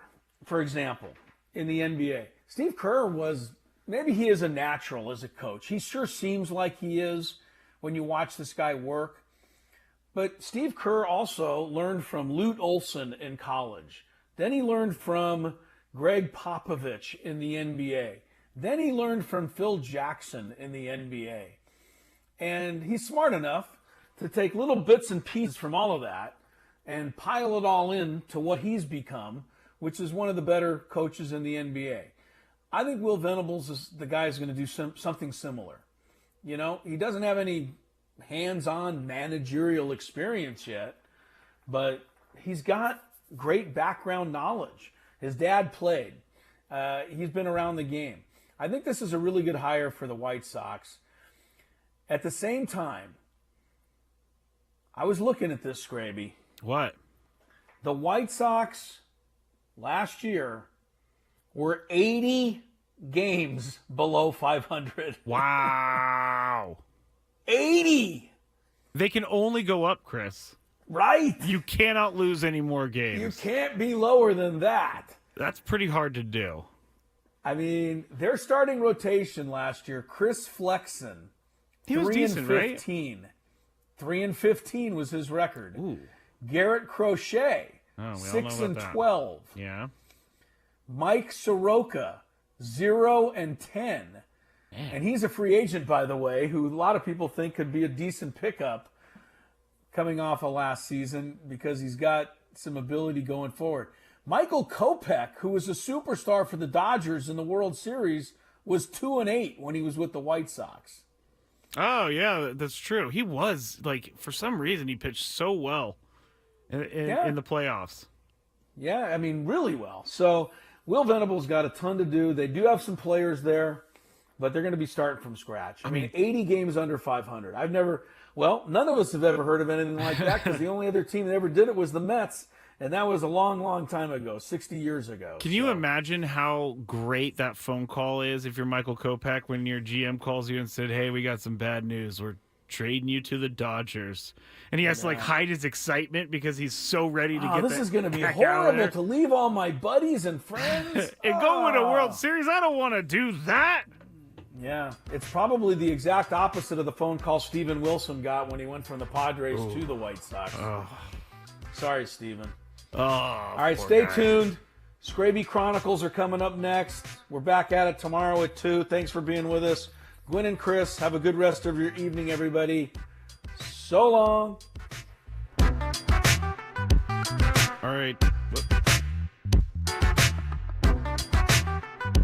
for example, in the NBA. Steve Kerr maybe he is a natural as a coach. He sure seems like he is when you watch this guy work. But Steve Kerr also learned from Lute Olson in college. Then he learned from Greg Popovich in the NBA. Then he learned from Phil Jackson in the NBA. And he's smart enough to take little bits and pieces from all of that and pile it all in to what he's become, which is one of the better coaches in the NBA. I think Will Venables is the guy who's going to do something similar. He doesn't have any hands-on managerial experience yet, but he's got great background knowledge. His dad played. He's been around the game. I think this is a really good hire for the White Sox. At the same time, I was looking at this, Scraby. What? The White Sox last year were 80 games below 500. Wow. 80! They can only go up, Chris. Right. You cannot lose any more games. You can't be lower than that. That's pretty hard to do. I mean, their starting rotation last year, Chris Flexen, he was decent, 3-15. Right? 3-15 was his record. Ooh. Garrett Crochet, 6-12. Yeah. Mike Soroka, 0-10. And he's a free agent, by the way, who a lot of people think could be a decent pickup coming off of last season because he's got some ability going forward. Michael Kopech, who was a superstar for the Dodgers in the World Series, was 2-8 when he was with the White Sox. Oh, yeah, that's true. He was, for some reason, he pitched so well in the playoffs. Yeah, I mean, really well. So Will Venable's got a ton to do. They do have some players there, but they're going to be starting from scratch. I mean, 80 games under 500. None of us have ever heard of anything like that because the only other team that ever did it was the Mets, and that was a long, long time ago, 60 years ago. Can you imagine how great that phone call is if you're Michael Kopech when your GM calls you and said, hey, we got some bad news. We're trading you to the Dodgers. And he has to hide his excitement because he's so ready to get this is going to be horrible to leave all my buddies and friends. And go win a World Series. I don't want to do that. Yeah, it's probably the exact opposite of the phone call Steven Wilson got when he went from the Padres to the White Sox. Oh. Sorry, Steven. Oh, all right, stay tuned. Scraby Chronicles are coming up next. We're back at it tomorrow at 2. Thanks for being with us. Gwynn and Chris, have a good rest of your evening, everybody. So long. All right.